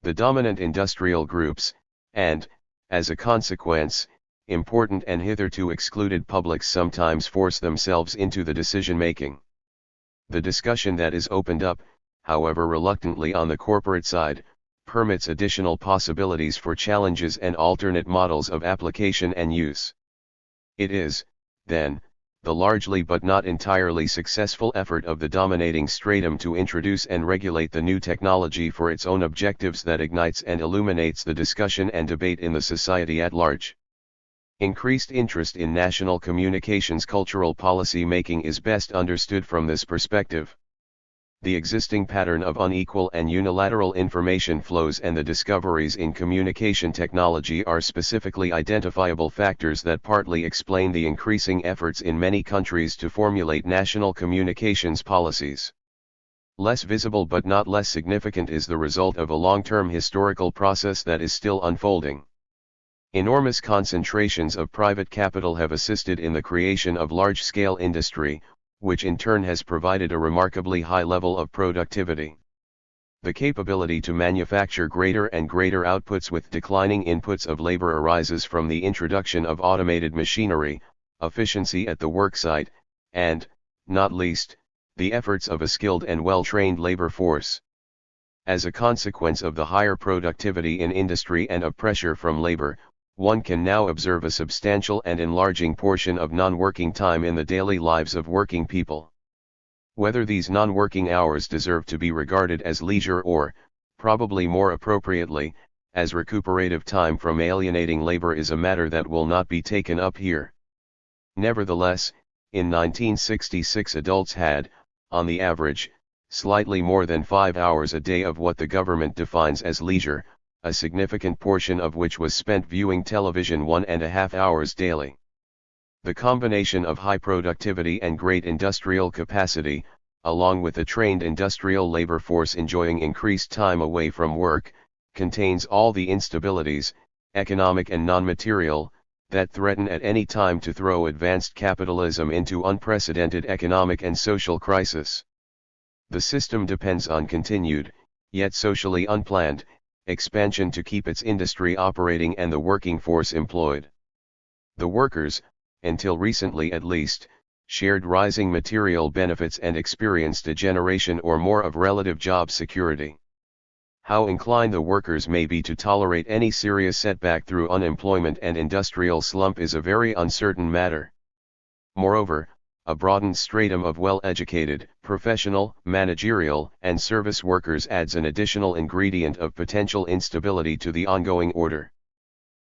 A: the dominant industrial groups, and, as a consequence, important and hitherto excluded publics sometimes force themselves into the decision-making. The discussion that is opened up, however reluctantly on the corporate side, permits additional possibilities for challenges and alternate models of application and use. It is, then, the largely but not entirely successful effort of the dominating stratum to introduce and regulate the new technology for its own objectives that ignites and illuminates the discussion and debate in the society at large. Increased interest in national communications cultural policy making is best understood from this perspective. The existing pattern of unequal and unilateral information flows and the discoveries in communication technology are specifically identifiable factors that partly explain the increasing efforts in many countries to formulate national communications policies. Less visible but not less significant is the result of a long-term historical process that is still unfolding. Enormous concentrations of private capital have assisted in the creation of large-scale industry, which in turn has provided a remarkably high level of productivity. The capability to manufacture greater and greater outputs with declining inputs of labor arises from the introduction of automated machinery, efficiency at the worksite, and, not least, the efforts of a skilled and well-trained labor force. As a consequence of the higher productivity in industry and of pressure from labor, one can now observe a substantial and enlarging portion of non-working time in the daily lives of working people. Whether these non-working hours deserve to be regarded as leisure or, probably more appropriately, as recuperative time from alienating labor is a matter that will not be taken up here. Nevertheless, in 1966 adults had, on the average, slightly more than 5 hours a day of what the government defines as leisure, a significant portion of which was spent viewing television 1.5 hours daily. The combination of high productivity and great industrial capacity, along with a trained industrial labor force enjoying increased time away from work, contains all the instabilities, economic and non-material, that threaten at any time to throw advanced capitalism into unprecedented economic and social crisis. The system depends on continued, yet socially unplanned, expansion to keep its industry operating and the working force employed. The workers, until recently at least, shared rising material benefits and experienced a generation or more of relative job security. How inclined the workers may be to tolerate any serious setback through unemployment and industrial slump is a very uncertain matter. Moreover, a broadened stratum of well-educated, professional, managerial, and service workers adds an additional ingredient of potential instability to the ongoing order.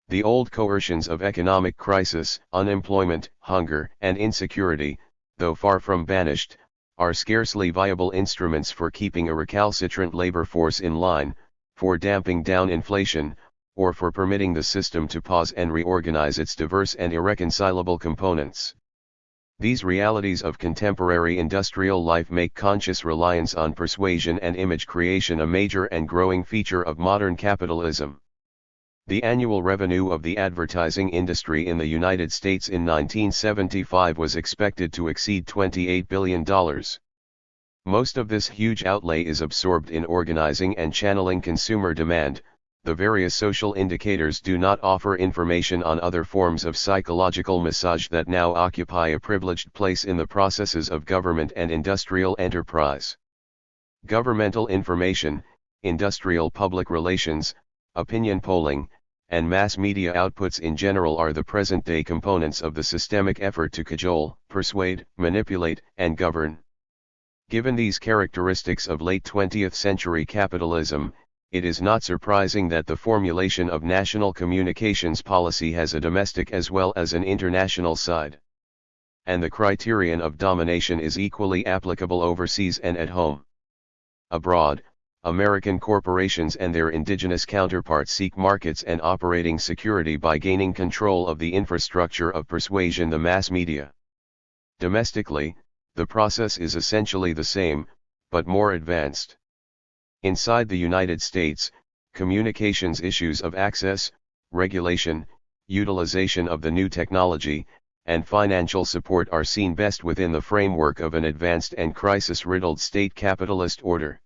A: The old coercions of economic crisis, unemployment, hunger, and insecurity, though far from banished, are scarcely viable instruments for keeping a recalcitrant labor force in line, for damping down inflation, or for permitting the system to pause and reorganize its diverse and irreconcilable components. These realities of contemporary industrial life make conscious reliance on persuasion and image creation a major and growing feature of modern capitalism. The annual revenue of the advertising industry in the United States in 1975 was expected to exceed $28 billion. Most of this huge outlay is absorbed in organizing and channeling consumer demand. The various social indicators do not offer information on other forms of psychological massage that now occupy a privileged place in the processes of government and industrial enterprise. Governmental information, industrial public relations, opinion polling, and mass media outputs in general are the present-day components of the systemic effort to cajole, persuade, manipulate, and govern. Given these characteristics of late 20th century capitalism, it is not surprising that the formulation of national communications policy has a domestic as well as an international side. And the criterion of domination is equally applicable overseas and at home. Abroad, American corporations and their indigenous counterparts seek markets and operating security by gaining control of the infrastructure of persuasion, the mass media. Domestically, the process is essentially the same, but more advanced. Inside the United States, communications issues of access, regulation, utilization of the new technology, and financial support are seen best within the framework of an advanced and crisis-riddled state capitalist order.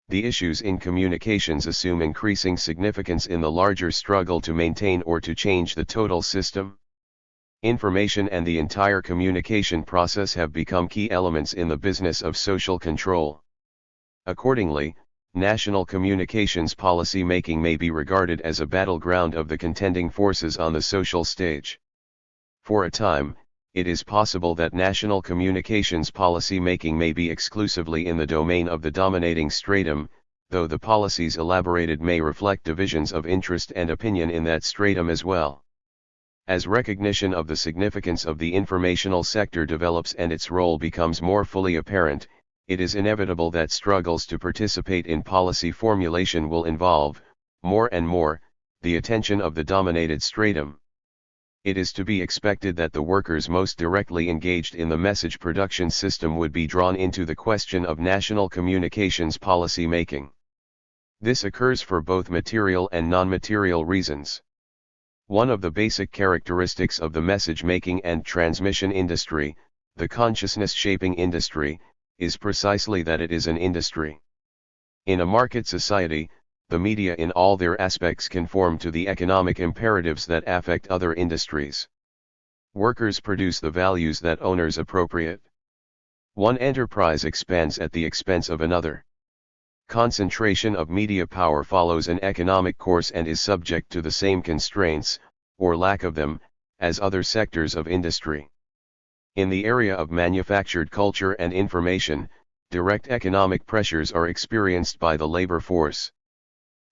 A: The issues in communications assume increasing significance in the larger struggle to maintain or to change the total system. Information and the entire communication process have become key elements in the business of social control. Accordingly, national communications policy making may be regarded as a battleground of the contending forces on the social stage. For a time, it is possible that national communications policy making may be exclusively in the domain of the dominating stratum, though the policies elaborated may reflect divisions of interest and opinion in that stratum as well. As recognition of the significance of the informational sector develops and its role becomes more fully apparent, it is inevitable that struggles to participate in policy formulation will involve, more and more, the attention of the dominated stratum. It is to be expected that the workers most directly engaged in the message production system would be drawn into the question of national communications policy making. This occurs for both material and non-material reasons. One of the basic characteristics of the message-making and transmission industry, the consciousness-shaping industry, is precisely that it is an industry. In a market society, the media in all their aspects conform to the economic imperatives that affect other industries. Workers produce the values that owners appropriate. One enterprise expands at the expense of another. Concentration of media power follows an economic course and is subject to the same constraints, or lack of them, as other sectors of industry. In the area of manufactured culture and information, direct economic pressures are experienced by the labor force.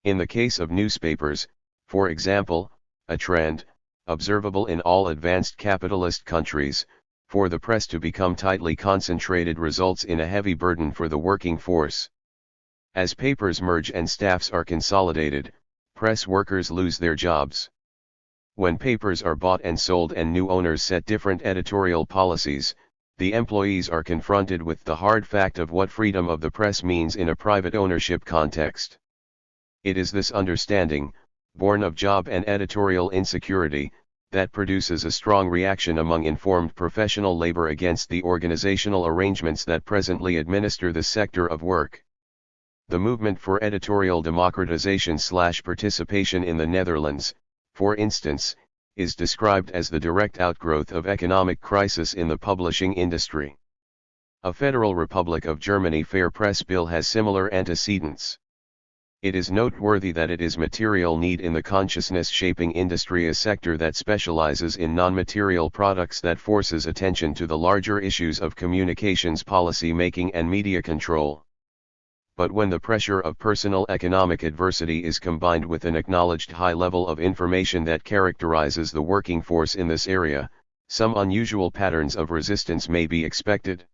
A: In the case of newspapers, for example, a trend, observable in all advanced capitalist countries, for the press to become tightly concentrated results in a heavy burden for the working force. As papers merge and staffs are consolidated, press workers lose their jobs. When papers are bought and sold and new owners set different editorial policies, the employees are confronted with the hard fact of what freedom of the press means in a private ownership context. It is this understanding, born of job and editorial insecurity, that produces a strong reaction among informed professional labor against the organizational arrangements that presently administer the sector of work. The movement for editorial democratization/participation in the Netherlands, for instance, is described as the direct outgrowth of economic crisis in the publishing industry. A Federal Republic of Germany Fair Press Bill has similar antecedents. It is noteworthy that it is material need in the consciousness-shaping industry, a sector that specializes in non-material products that forces attention to the larger issues of communications policy making and media control. But when the pressure of personal economic adversity is combined with an acknowledged high level of information that characterizes the working force in this area, some unusual patterns of resistance may be expected.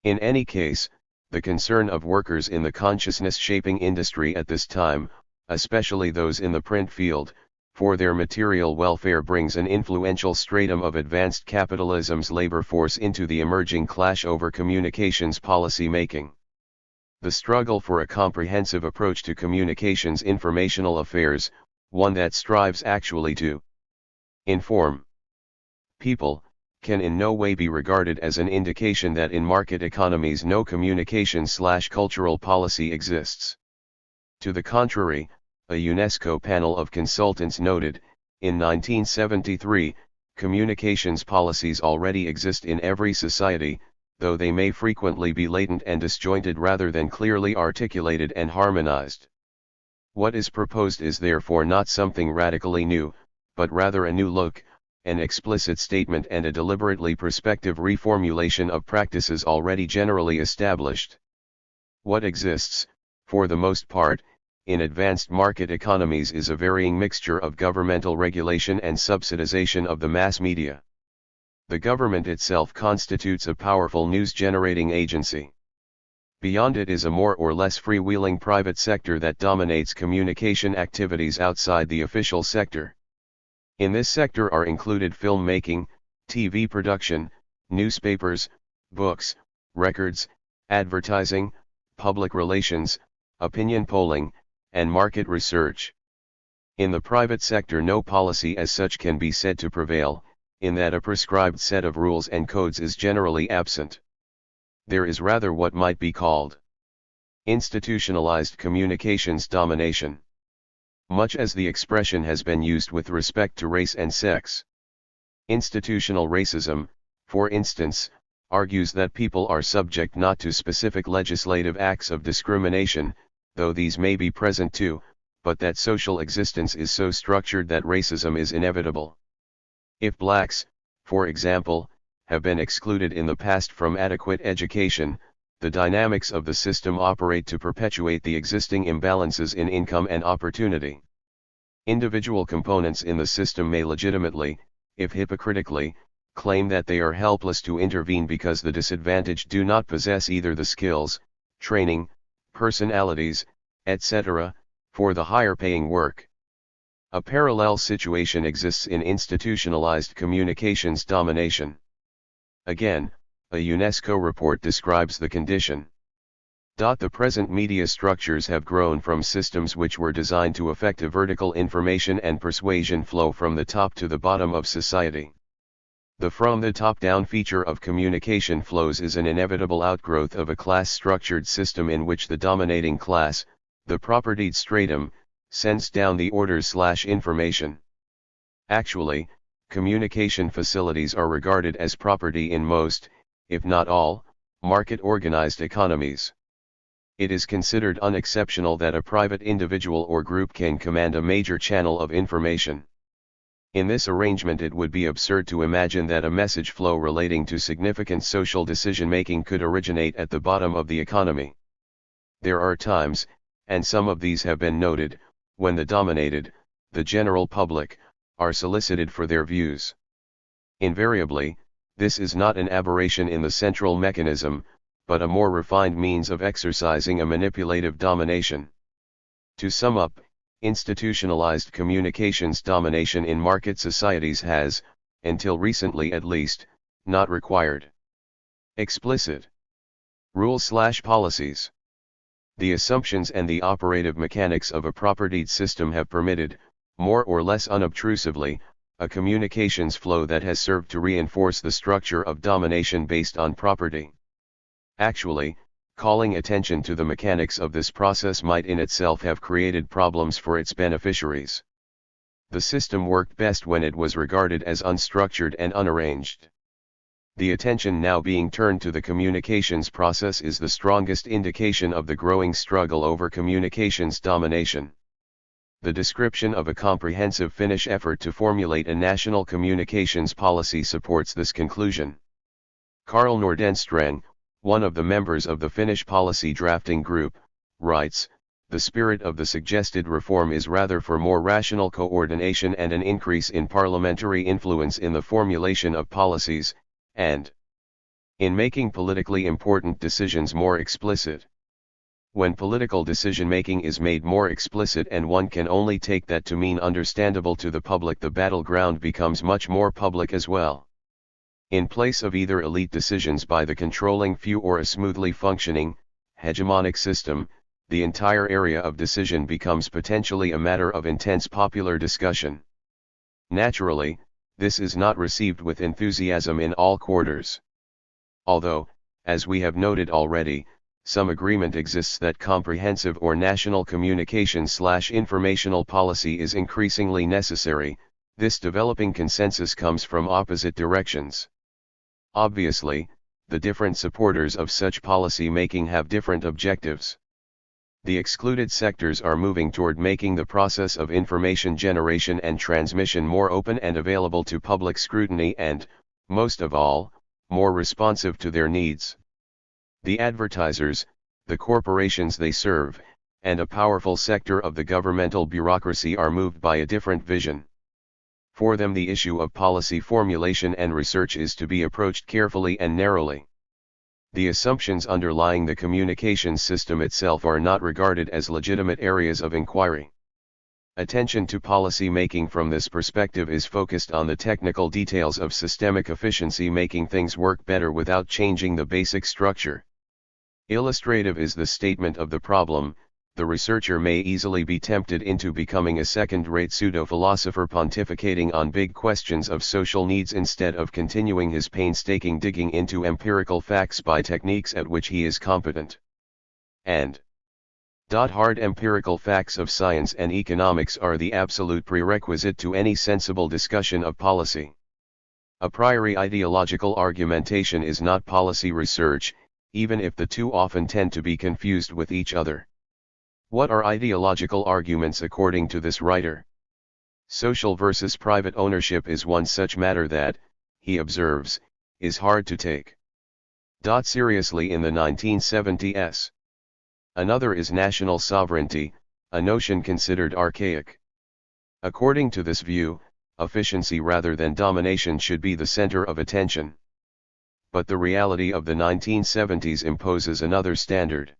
A: In any case, the concern of workers in the consciousness-shaping industry at this time, especially those in the print field, for their material welfare brings an influential stratum of advanced capitalism's labor force into the emerging clash over communications policy making. The struggle for a comprehensive approach to communications informational affairs, one that strives actually to inform people, can in no way be regarded as an indication that in market economies no communication/cultural policy exists. To the contrary, a UNESCO panel of consultants noted, in 1973, communications policies already exist in every society, though they may frequently be latent and disjointed rather than clearly articulated and harmonized. What is proposed is therefore not something radically new, but rather a new look, an explicit statement and a deliberately prospective reformulation of practices already generally established. What exists, for the most part, in advanced market economies is a varying mixture of governmental regulation and subsidization of the mass media. The government itself constitutes a powerful news-generating agency. Beyond it is a more or less freewheeling private sector that dominates communication activities outside the official sector. In this sector are included filmmaking, TV production, newspapers, books, records, advertising, public relations, opinion polling, and market research. In the private sector no policy as such can be said to prevail, in that a prescribed set of rules and codes is generally absent. There is rather what might be called institutionalized communications domination. Much as the expression has been used with respect to race and sex. Institutional racism, for instance, argues that people are subject not to specific legislative acts of discrimination, though these may be present too, but that social existence is so structured that racism is inevitable. If blacks, for example, have been excluded in the past from adequate education, the dynamics of the system operate to perpetuate the existing imbalances in income and opportunity. Individual components in the system may legitimately, if hypocritically, claim that they are helpless to intervene because the disadvantaged do not possess either the skills, training, personalities, etc., for the higher-paying work. A parallel situation exists in institutionalized communications domination. Again, a UNESCO report describes the condition. The present media structures have grown from systems which were designed to effect a vertical information and persuasion flow from the top to the bottom of society. The from the top down feature of communication flows is an inevitable outgrowth of a class-structured system in which the dominating class, the propertied stratum, sends down the orders/information. Actually, communication facilities are regarded as property in most, if not all, market-organized economies. It is considered unexceptional that a private individual or group can command a major channel of information. In this arrangement it would be absurd to imagine that a message flow relating to significant social decision-making could originate at the bottom of the economy. There are times, and some of these have been noted, when the dominated, the general public, are solicited for their views. Invariably, this is not an aberration in the central mechanism, but a more refined means of exercising a manipulative domination. To sum up, institutionalized communications domination in market societies has, until recently at least, not required explicit rules/policies. The assumptions and the operative mechanics of a propertied system have permitted, more or less unobtrusively, a communications flow that has served to reinforce the structure of domination based on property. Actually, calling attention to the mechanics of this process might in itself have created problems for its beneficiaries. The system worked best when it was regarded as unstructured and unarranged. The attention now being turned to the communications process is the strongest indication of the growing struggle over communications domination. The description of a comprehensive Finnish effort to formulate a national communications policy supports this conclusion. Carl Nordenstrang, one of the members of the Finnish policy drafting group, writes, "The spirit of the suggested reform is rather for more rational coordination and an increase in parliamentary influence in the formulation of policies, and in making politically important decisions more explicit." When political decision-making is made more explicit, and one can only take that to mean understandable to the public, the battleground becomes much more public as well. In place of either elite decisions by the controlling few or a smoothly functioning, hegemonic system, the entire area of decision becomes potentially a matter of intense popular discussion. Naturally, this is not received with enthusiasm in all quarters. Although, as we have noted already, some agreement exists that comprehensive or national communication/informational policy is increasingly necessary, this developing consensus comes from opposite directions. Obviously, the different supporters of such policy making have different objectives. The excluded sectors are moving toward making the process of information generation and transmission more open and available to public scrutiny and, most of all, more responsive to their needs. The advertisers, the corporations they serve, and a powerful sector of the governmental bureaucracy are moved by a different vision. For them, the issue of policy formulation and research is to be approached carefully and narrowly. The assumptions underlying the communications system itself are not regarded as legitimate areas of inquiry. Attention to policy making from this perspective is focused on the technical details of systemic efficiency, making things work better without changing the basic structure. Illustrative is the statement of the problem: the researcher may easily be tempted into becoming a second-rate pseudo-philosopher pontificating on big questions of social needs instead of continuing his painstaking digging into empirical facts by techniques at which he is competent. And hard empirical facts of science and economics are the absolute prerequisite to any sensible discussion of policy. A priori ideological argumentation is not policy research, even if the two often tend to be confused with each other. What are ideological arguments according to this writer? Social versus private ownership is one such matter that, he observes, is hard to take seriously in the 1970s. Another is national sovereignty, a notion considered archaic. According to this view, efficiency rather than domination should be the center of attention. But the reality of the 1970s imposes another standard.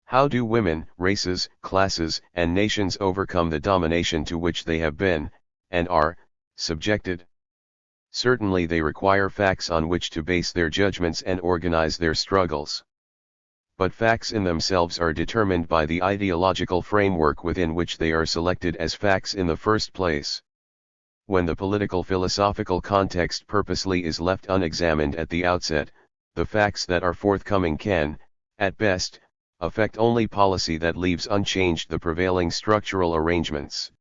A: How do women, races, classes, and nations overcome the domination to which they have been, and are, subjected? Certainly they require facts on which to base their judgments and organize their struggles. But facts in themselves are determined by the ideological framework within which they are selected as facts in the first place. When the political philosophical context purposely is left unexamined at the outset, the facts that are forthcoming can, at best, affect only policy that leaves unchanged the prevailing structural arrangements.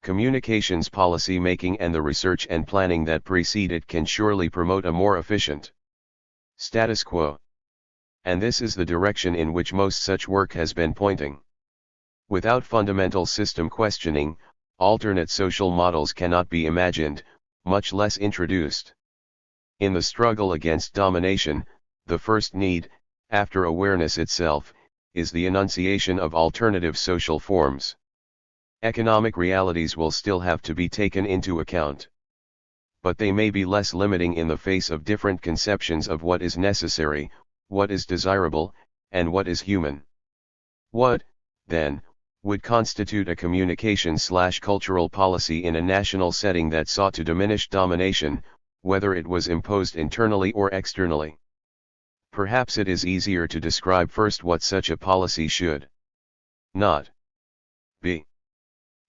A: Communications policy making and the research and planning that precede it can surely promote a more efficient status quo. And this is the direction in which most such work has been pointing. Without fundamental system questioning, alternate social models cannot be imagined, much less introduced. In the struggle against domination, the first need, after awareness itself, is the enunciation of alternative social forms. Economic realities will still have to be taken into account. But they may be less limiting in the face of different conceptions of what is necessary, what is desirable, and what is human. What, then, would constitute a communication/cultural policy in a national setting that sought to diminish domination, whether it was imposed internally or externally? Perhaps it is easier to describe first what such a policy should not be.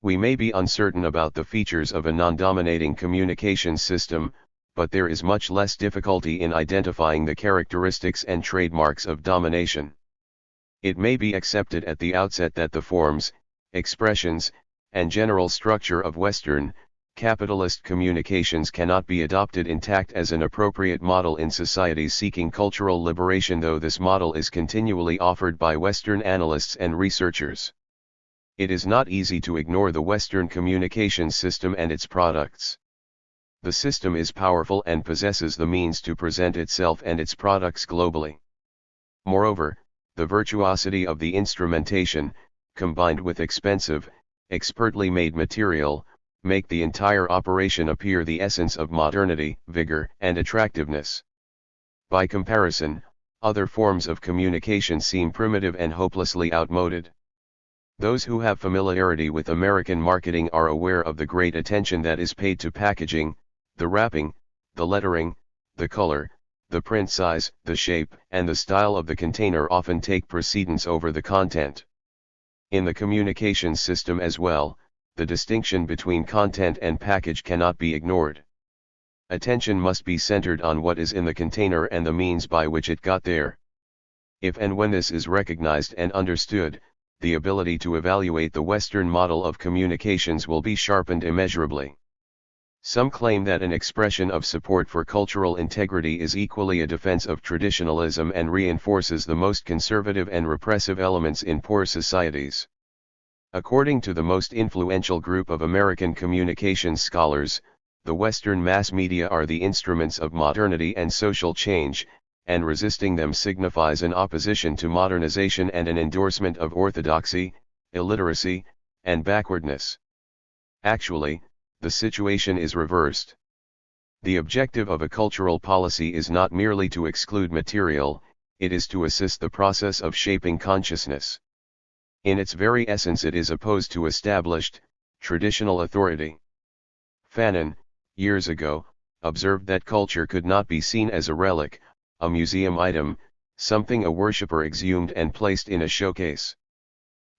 A: We may be uncertain about the features of a non-dominating communications system, but there is much less difficulty in identifying the characteristics and trademarks of domination. It may be accepted at the outset that the forms, expressions, and general structure of Western, capitalist communications cannot be adopted intact as an appropriate model in societies seeking cultural liberation, though this model is continually offered by Western analysts and researchers. It is not easy to ignore the Western communications system and its products. The system is powerful and possesses the means to present itself and its products globally. Moreover, the virtuosity of the instrumentation, combined with expensive, expertly made material, make the entire operation appear the essence of modernity, vigor, and attractiveness. By comparison, other forms of communication seem primitive and hopelessly outmoded. Those who have familiarity with American marketing are aware of the great attention that is paid to packaging, the wrapping, the lettering, the color, the print size, the shape, and the style of the container often take precedence over the content. In the communications system as well, the distinction between content and package cannot be ignored. Attention must be centered on what is in the container and the means by which it got there. If and when this is recognized and understood, the ability to evaluate the Western model of communications will be sharpened immeasurably. Some claim that an expression of support for cultural integrity is equally a defense of traditionalism and reinforces the most conservative and repressive elements in poor societies. According to the most influential group of American communications scholars, the Western mass media are the instruments of modernity and social change, and resisting them signifies an opposition to modernization and an endorsement of orthodoxy, illiteracy, and backwardness. Actually, the situation is reversed. The objective of a cultural policy is not merely to exclude material, it is to assist the process of shaping consciousness. In its very essence it is opposed to established, traditional authority. Fanon, years ago, observed that culture could not be seen as a relic, a museum item, something a worshipper exhumed and placed in a showcase.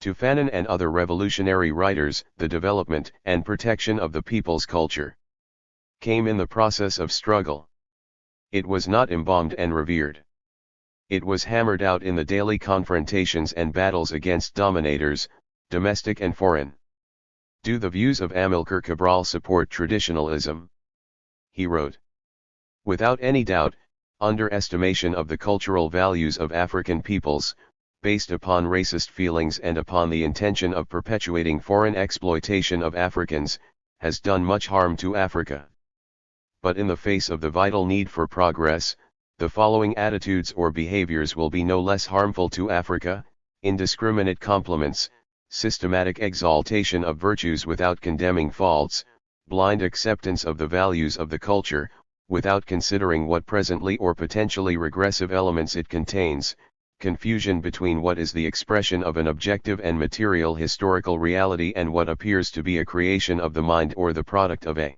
A: To Fanon and other revolutionary writers, the development and protection of the people's culture came in the process of struggle. It was not embalmed and revered. It was hammered out in the daily confrontations and battles against dominators, domestic and foreign. Do the views of Amilcar Cabral support traditionalism? He wrote. Without any doubt, underestimation of the cultural values of African peoples, based upon racist feelings and upon the intention of perpetuating foreign exploitation of Africans, has done much harm to Africa. But in the face of the vital need for progress, the following attitudes or behaviors will be no less harmful to Africa: indiscriminate compliments, systematic exaltation of virtues without condemning faults, blind acceptance of the values of the culture, without considering what presently or potentially regressive elements it contains, confusion between what is the expression of an objective and material historical reality and what appears to be a creation of the mind or the product of a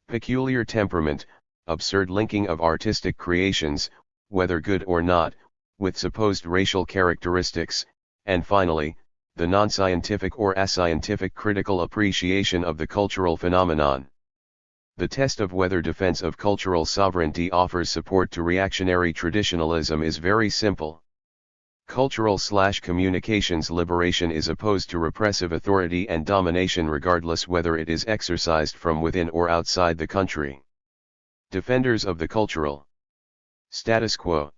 A: peculiar temperament, absurd linking of artistic creations, whether good or not, with supposed racial characteristics, and finally, the non-scientific or ascientific critical appreciation of the cultural phenomenon. The test of whether defense of cultural sovereignty offers support to reactionary traditionalism is very simple. Cultural/communications liberation is opposed to repressive authority and domination regardless whether it is exercised from within or outside the country. Defenders of the cultural status quo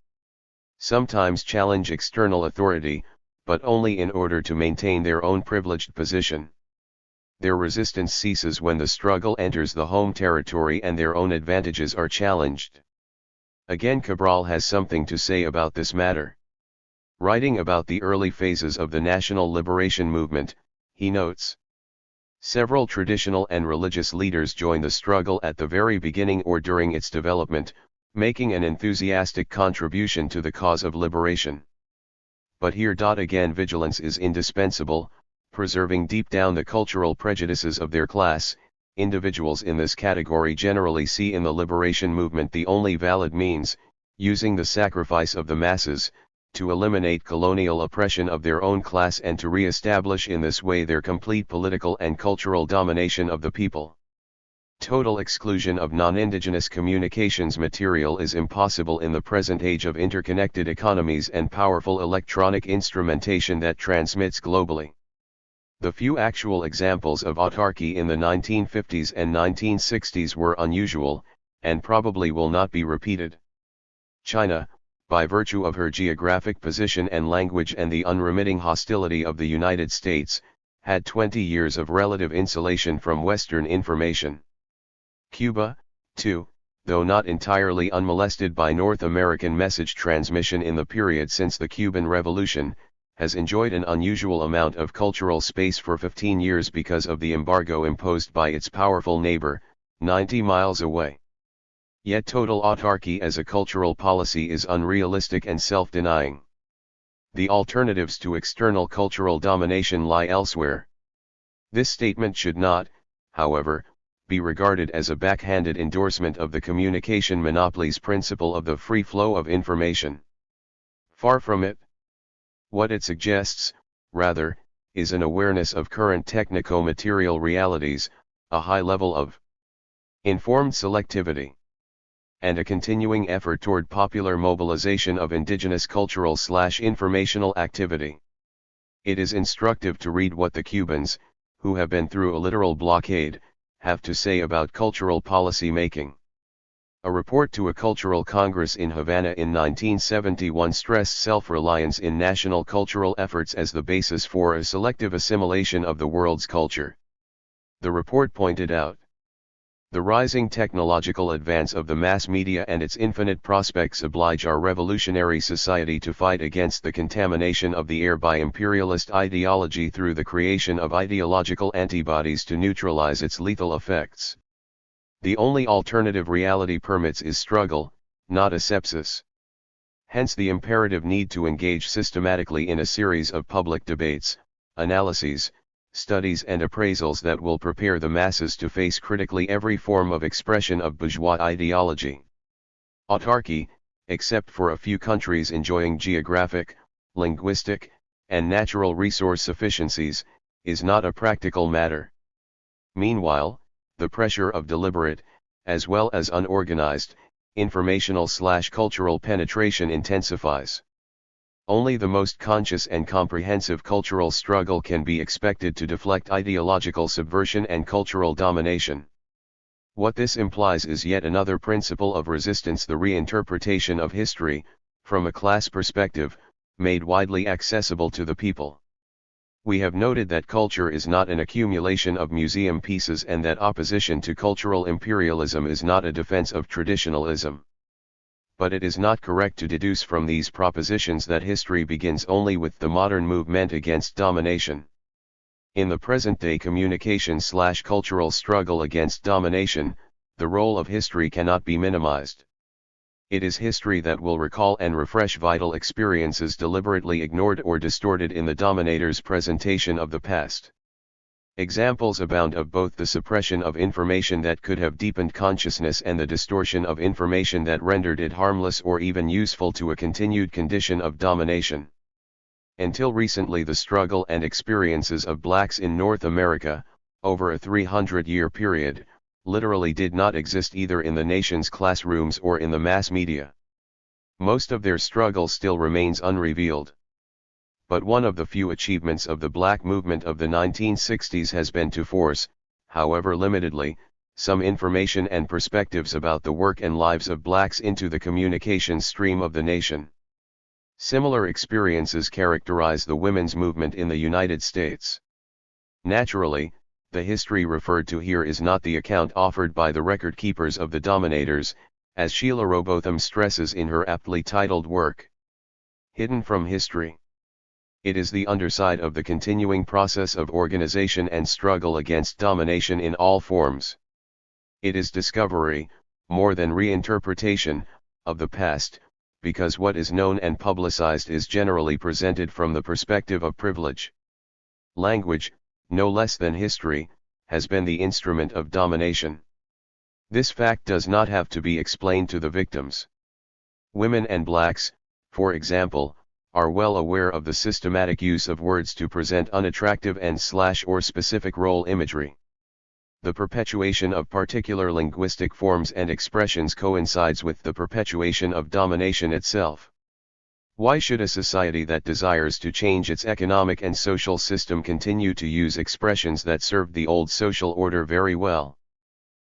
A: sometimes challenge external authority, but only in order to maintain their own privileged position. Their resistance ceases when the struggle enters the home territory and their own advantages are challenged. Again, Cabral has something to say about this matter. Writing about the early phases of the national liberation movement, he notes, several traditional and religious leaders joined the struggle at the very beginning or during its development, making an enthusiastic contribution to the cause of liberation. But here again vigilance is indispensable, preserving deep down the cultural prejudices of their class. Individuals in this category generally see in the liberation movement the only valid means, using the sacrifice of the masses, to eliminate colonial oppression of their own class and to re-establish in this way their complete political and cultural domination of the people. Total exclusion of non-indigenous communications material is impossible in the present age of interconnected economies and powerful electronic instrumentation that transmits globally. The few actual examples of autarky in the 1950s and 1960s were unusual, and probably will not be repeated. China, by virtue of her geographic position and language and the unremitting hostility of the United States, had 20 years of relative insulation from Western information. Cuba, too, though not entirely unmolested by North American message transmission in the period since the Cuban Revolution, has enjoyed an unusual amount of cultural space for 15 years because of the embargo imposed by its powerful neighbor, 90 miles away. Yet total autarky as a cultural policy is unrealistic and self-denying. The alternatives to external cultural domination lie elsewhere. This statement should not, however, be regarded as a backhanded endorsement of the communication monopoly's principle of the free flow of information. Far from it. What it suggests, rather, is an awareness of current technico-material realities, a high level of informed selectivity, and a continuing effort toward popular mobilization of indigenous cultural/informational activity. It is instructive to read what the Cubans, who have been through a literal blockade, have to say about cultural policy making. A report to a cultural congress in Havana in 1971 stressed self-reliance in national cultural efforts as the basis for a selective assimilation of the world's culture. The report pointed out the rising technological advance of the mass media and its infinite prospects oblige our revolutionary society to fight against the contamination of the air by imperialist ideology through the creation of ideological antibodies to neutralize its lethal effects. The only alternative reality permits is struggle, not asepsis. Hence the imperative need to engage systematically in a series of public debates, analyses, studies and appraisals that will prepare the masses to face critically every form of expression of bourgeois ideology. Autarky, except for a few countries enjoying geographic, linguistic, and natural resource sufficiencies, is not a practical matter. Meanwhile, the pressure of deliberate, as well as unorganized, informational/cultural penetration intensifies. Only the most conscious and comprehensive cultural struggle can be expected to deflect ideological subversion and cultural domination. What this implies is yet another principle of resistance: the reinterpretation of history, from a class perspective, made widely accessible to the people. We have noted that culture is not an accumulation of museum pieces and that opposition to cultural imperialism is not a defense of traditionalism. But it is not correct to deduce from these propositions that history begins only with the modern movement against domination. In the present-day communication/cultural struggle against domination, the role of history cannot be minimized. It is history that will recall and refresh vital experiences deliberately ignored or distorted in the dominator's presentation of the past. Examples abound of both the suppression of information that could have deepened consciousness and the distortion of information that rendered it harmless or even useful to a continued condition of domination. Until recently, the struggle and experiences of blacks in North America, over a 300-year period, literally did not exist either in the nation's classrooms or in the mass media. Most of their struggle still remains unrevealed. But one of the few achievements of the black movement of the 1960s has been to force, however limitedly, some information and perspectives about the work and lives of blacks into the communication stream of the nation. Similar experiences characterize the women's movement in the United States. Naturally, the history referred to here is not the account offered by the record keepers of the dominators, as Sheila Robotham stresses in her aptly titled work, Hidden from History. It is the underside of the continuing process of organization and struggle against domination in all forms. It is discovery, more than reinterpretation, of the past, because what is known and publicized is generally presented from the perspective of privilege. Language, no less than history, has been the instrument of domination. This fact does not have to be explained to the victims. Women and blacks, for example, are well aware of the systematic use of words to present unattractive and/or specific role imagery. The perpetuation of particular linguistic forms and expressions coincides with the perpetuation of domination itself. Why should a society that desires to change its economic and social system continue to use expressions that served the old social order very well?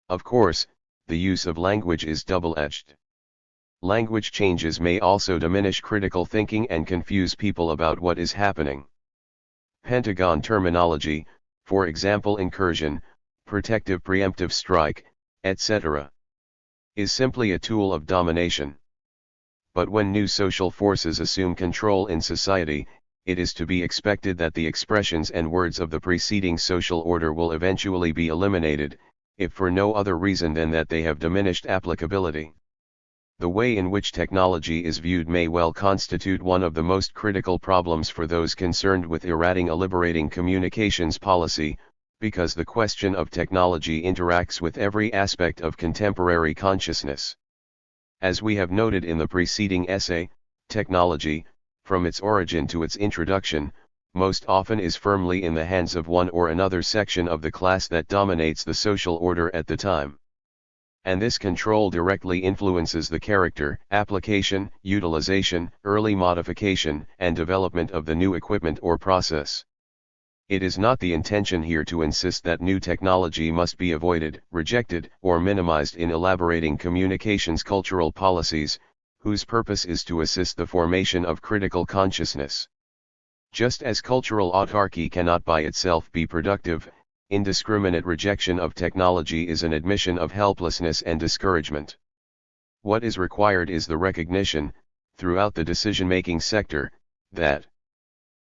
A: Of course, the use of language is double-edged. Language changes may also diminish critical thinking and confuse people about what is happening. Pentagon terminology, for example incursion, protective preemptive strike, etc., is simply a tool of domination. But when new social forces assume control in society, it is to be expected that the expressions and words of the preceding social order will eventually be eliminated, if for no other reason than that they have diminished applicability. The way in which technology is viewed may well constitute one of the most critical problems for those concerned with errating a liberating communications policy, because the question of technology interacts with every aspect of contemporary consciousness. As we have noted in the preceding essay, technology, from its origin to its introduction, most often is firmly in the hands of one or another section of the class that dominates the social order at the time. And this control directly influences the character, application, utilization, early modification, and development of the new equipment or process. It is not the intention here to insist that new technology must be avoided, rejected, or minimized in elaborating communications cultural policies, whose purpose is to assist the formation of critical consciousness. Just as cultural autarky cannot by itself be productive, indiscriminate rejection of technology is an admission of helplessness and discouragement. What is required is the recognition, throughout the decision-making sector, that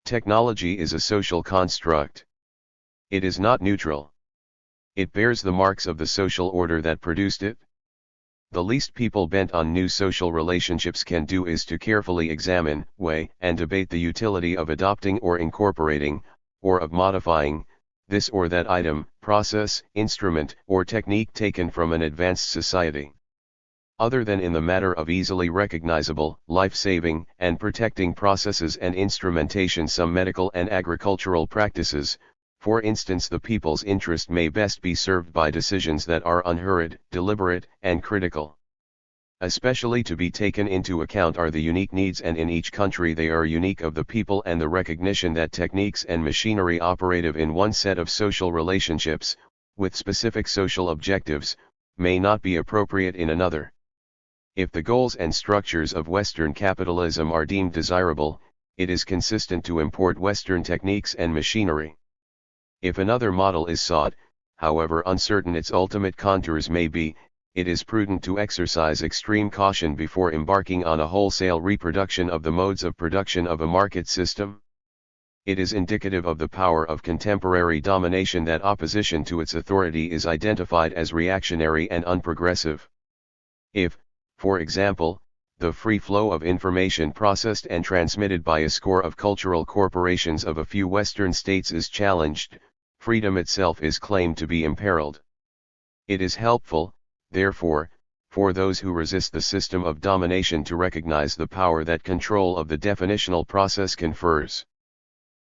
A: technology is a social construct. It is not neutral. It bears the marks of the social order that produced it. The least people bent on new social relationships can do is to carefully examine, weigh, and debate the utility of adopting or incorporating, or of modifying, this or that item, process, instrument, or technique taken from an advanced society. Other than in the matter of easily recognizable, life-saving, and protecting processes and instrumentation, some medical and agricultural practices, for instance, the people's interest may best be served by decisions that are unhurried, deliberate, and critical. Especially to be taken into account are the unique needs, and in each country they are unique, of the people, and the recognition that techniques and machinery operative in one set of social relationships, with specific social objectives, may not be appropriate in another. If the goals and structures of Western capitalism are deemed desirable, it is consistent to import Western techniques and machinery. If another model is sought, however uncertain its ultimate contours may be, it is prudent to exercise extreme caution before embarking on a wholesale reproduction of the modes of production of a market system. It is indicative of the power of contemporary domination that opposition to its authority is identified as reactionary and unprogressive. If, for example, the free flow of information processed and transmitted by a score of cultural corporations of a few Western states is challenged, freedom itself is claimed to be imperiled. It is helpful, therefore, for those who resist the system of domination to recognize the power that control of the definitional process confers.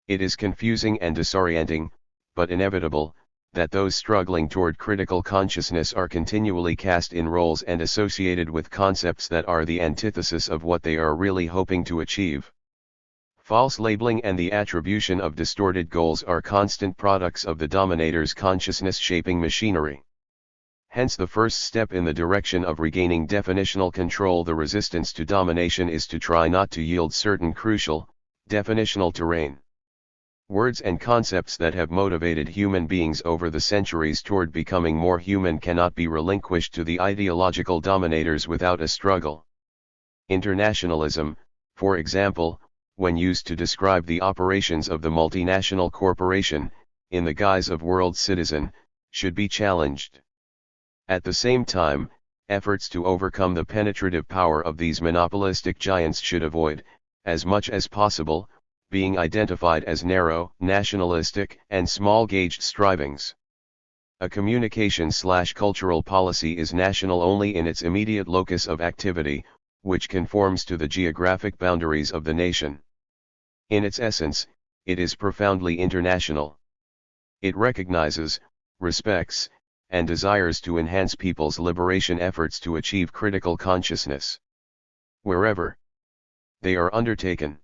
A: It is confusing and disorienting, but inevitable, that those struggling toward critical consciousness are continually cast in roles and associated with concepts that are the antithesis of what they are really hoping to achieve. False labeling and the attribution of distorted goals are constant products of the dominator's consciousness-shaping machinery. Hence the first step in the direction of regaining definitional control, the resistance to domination, is to try not to yield certain crucial, definitional terrain. Words and concepts that have motivated human beings over the centuries toward becoming more human cannot be relinquished to the ideological dominators without a struggle. Internationalism, for example, when used to describe the operations of the multinational corporation, in the guise of world citizen, should be challenged. At the same time, efforts to overcome the penetrative power of these monopolistic giants should avoid, as much as possible, being identified as narrow, nationalistic, and small-gauged strivings. A communication/cultural policy is national only in its immediate locus of activity, which conforms to the geographic boundaries of the nation. In its essence, it is profoundly international. It recognizes, respects, and desires to enhance people's liberation efforts to achieve critical consciousness. Wherever they are undertaken.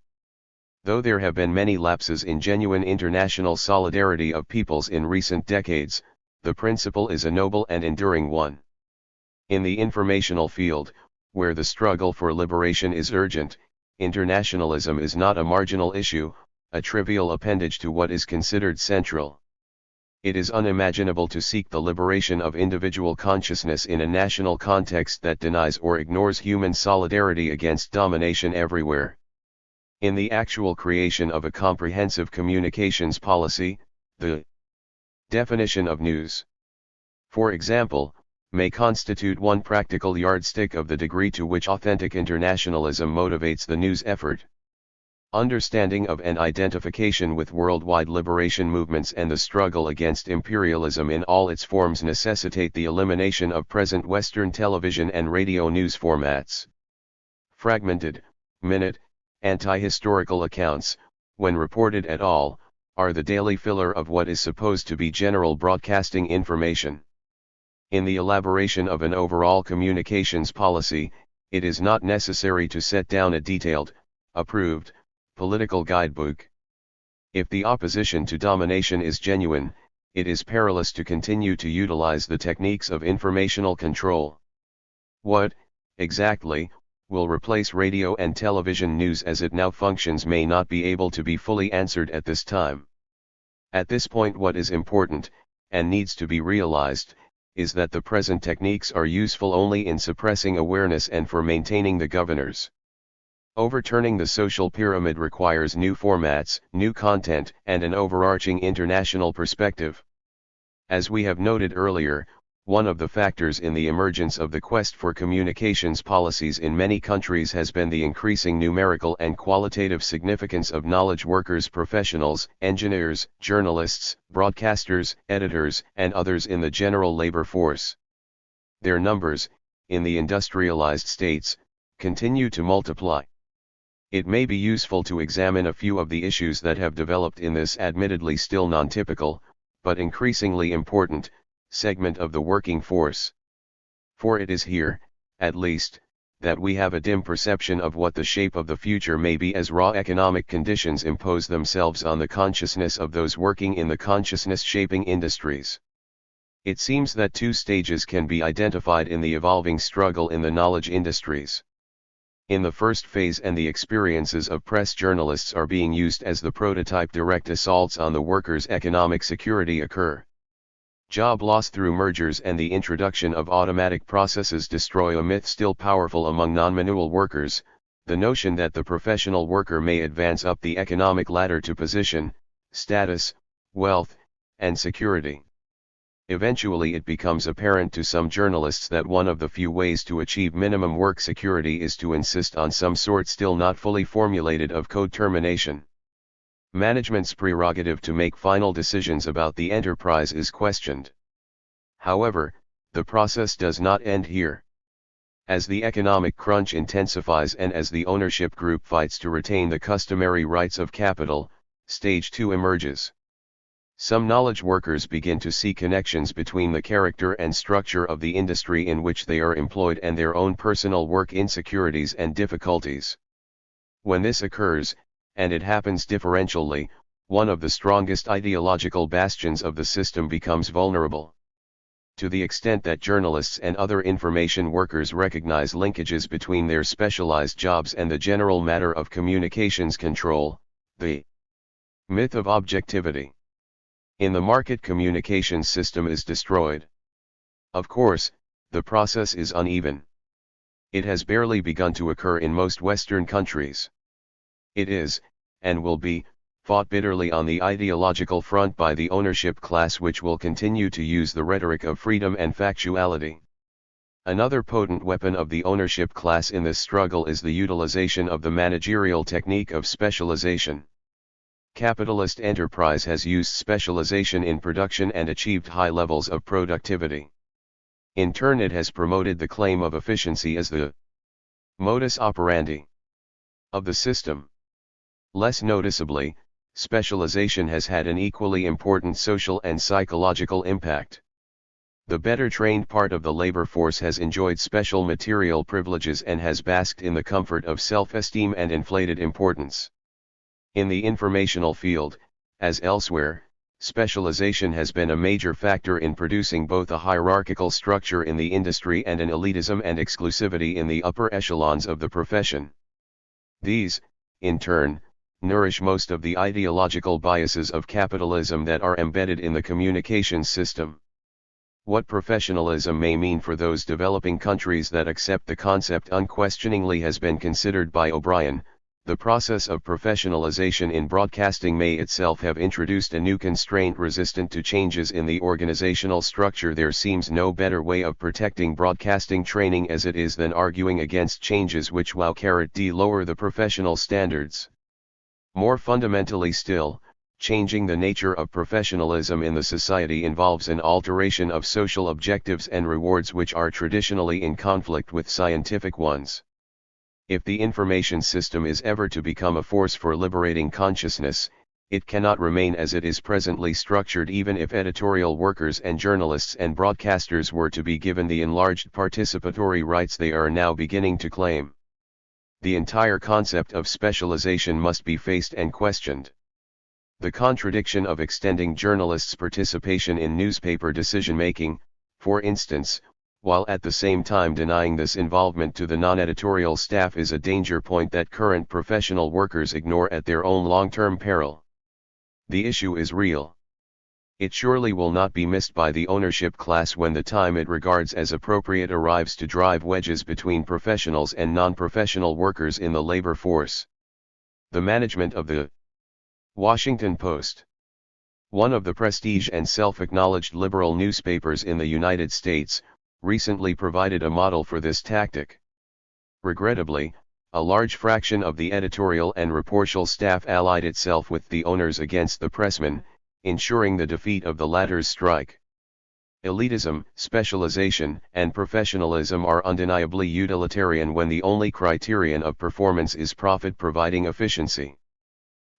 A: Though there have been many lapses in genuine international solidarity of peoples in recent decades, the principle is a noble and enduring one. In the informational field, where the struggle for liberation is urgent, internationalism is not a marginal issue, a trivial appendage to what is considered central. It is unimaginable to seek the liberation of individual consciousness in a national context that denies or ignores human solidarity against domination everywhere. In the actual creation of a comprehensive communications policy, the definition of news, for example, may constitute one practical yardstick of the degree to which authentic internationalism motivates the news effort. Understanding of and identification with worldwide liberation movements and the struggle against imperialism in all its forms necessitate the elimination of present Western television and radio news formats. Fragmented, minute, anti-historical accounts, when reported at all, are the daily filler of what is supposed to be general broadcasting information. In the elaboration of an overall communications policy, it is not necessary to set down a detailed, approved, political guidebook. If the opposition to domination is genuine, it is perilous to continue to utilize the techniques of informational control. What, exactly, will replace radio and television news as it now functions may not be able to be fully answered at this time. At this point, what is important, and needs to be realized, is that the present techniques are useful only in suppressing awareness and for maintaining the governors. Overturning the social pyramid requires new formats, new content, and an overarching international perspective. As we have noted earlier, one of the factors in the emergence of the quest for communications policies in many countries has been the increasing numerical and qualitative significance of knowledge workers, professionals, engineers, journalists, broadcasters, editors, and others in the general labor force. Their numbers, in the industrialized states, continue to multiply. It may be useful to examine a few of the issues that have developed in this admittedly still non-typical, but increasingly important, segment of the working force. For it is here, at least, that we have a dim perception of what the shape of the future may be as raw economic conditions impose themselves on the consciousness of those working in the consciousness-shaping industries. It seems that two stages can be identified in the evolving struggle in the knowledge industries. In the first phase, and the experiences of press journalists are being used as the prototype, direct assaults on the workers' economic security occur. Job loss through mergers and the introduction of automatic processes destroy a myth still powerful among non-manual workers, the notion that the professional worker may advance up the economic ladder to position, status, wealth, and security. Eventually it becomes apparent to some journalists that one of the few ways to achieve minimum work security is to insist on some sort still not fully formulated of code termination. Management's prerogative to make final decisions about the enterprise is questioned. However, the process does not end here. As the economic crunch intensifies and as the ownership group fights to retain the customary rights of capital, stage 2 emerges. Some knowledge workers begin to see connections between the character and structure of the industry in which they are employed and their own personal work insecurities and difficulties. When this occurs, and it happens differentially, one of the strongest ideological bastions of the system becomes vulnerable. To the extent that journalists and other information workers recognize linkages between their specialized jobs and the general matter of communications control, the myth of objectivity in the market communications system is destroyed. Of course, the process is uneven. It has barely begun to occur in most Western countries. It is, and will be, fought bitterly on the ideological front by the ownership class, which will continue to use the rhetoric of freedom and factuality. Another potent weapon of the ownership class in this struggle is the utilization of the managerial technique of specialization. Capitalist enterprise has used specialization in production and achieved high levels of productivity. In turn, it has promoted the claim of efficiency as the modus operandi of the system. Less noticeably, specialization has had an equally important social and psychological impact. The better trained part of the labor force has enjoyed special material privileges and has basked in the comfort of self-esteem and inflated importance. In the informational field, as elsewhere, specialization has been a major factor in producing both a hierarchical structure in the industry and an elitism and exclusivity in the upper echelons of the profession. These, in turn, nourish most of the ideological biases of capitalism that are embedded in the communications system. What professionalism may mean for those developing countries that accept the concept unquestioningly has been considered by O'Brien. The process of professionalization in broadcasting may itself have introduced a new constraint resistant to changes in the organizational structure. There seems no better way of protecting broadcasting training as it is than arguing against changes which lower the professional standards. More fundamentally still, changing the nature of professionalism in the society involves an alteration of social objectives and rewards which are traditionally in conflict with scientific ones. If the information system is ever to become a force for liberating consciousness, it cannot remain as it is presently structured, even if editorial workers and journalists and broadcasters were to be given the enlarged participatory rights they are now beginning to claim. The entire concept of specialization must be faced and questioned. The contradiction of extending journalists' participation in newspaper decision-making, for instance, while at the same time denying this involvement to the non-editorial staff, is a danger point that current professional workers ignore at their own long-term peril. The issue is real. It surely will not be missed by the ownership class when the time it regards as appropriate arrives to drive wedges between professionals and non-professional workers in the labor force. The management of the Washington Post, one of the prestige and self-acknowledged liberal newspapers in the United States, recently provided a model for this tactic. Regrettably, a large fraction of the editorial and reportorial staff allied itself with the owners against the pressmen, ensuring the defeat of the latter's strike. Elitism, specialization, and professionalism are undeniably utilitarian when the only criterion of performance is profit-providing efficiency.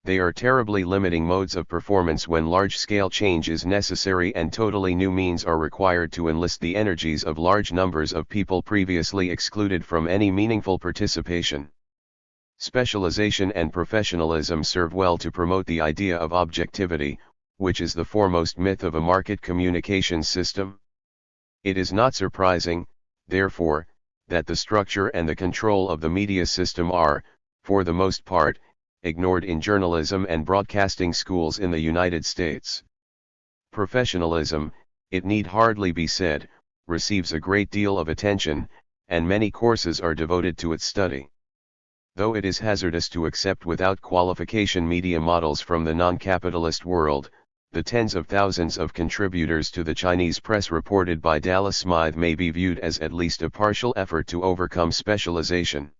A: They are terribly limiting modes of performance when large-scale change is necessary and totally new means are required to enlist the energies of large numbers of people previously excluded from any meaningful participation. Specialization and professionalism serve well to promote the idea of objectivity, which is the foremost myth of a market communications system. It is not surprising, therefore, that the structure and the control of the media system are, for the most part, ignored in journalism and broadcasting schools in the United States. Professionalism, it need hardly be said, receives a great deal of attention, and many courses are devoted to its study. Though it is hazardous to accept without qualification media models from the non-capitalist world, the tens of thousands of contributors to the Chinese press reported by Dallas Smythe may be viewed as at least a partial effort to overcome specialization.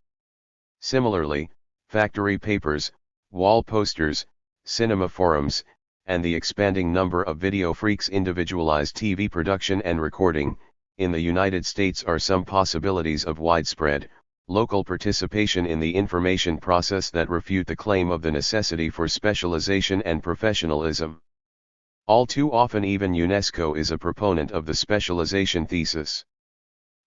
A: Similarly, factory papers, wall posters, cinema forums, and the expanding number of video freaks individualized TV production and recording, in the United States are some possibilities of widespread, local participation in the information process that refute the claim of the necessity for specialization and professionalism. All too often even UNESCO is a proponent of the specialization thesis.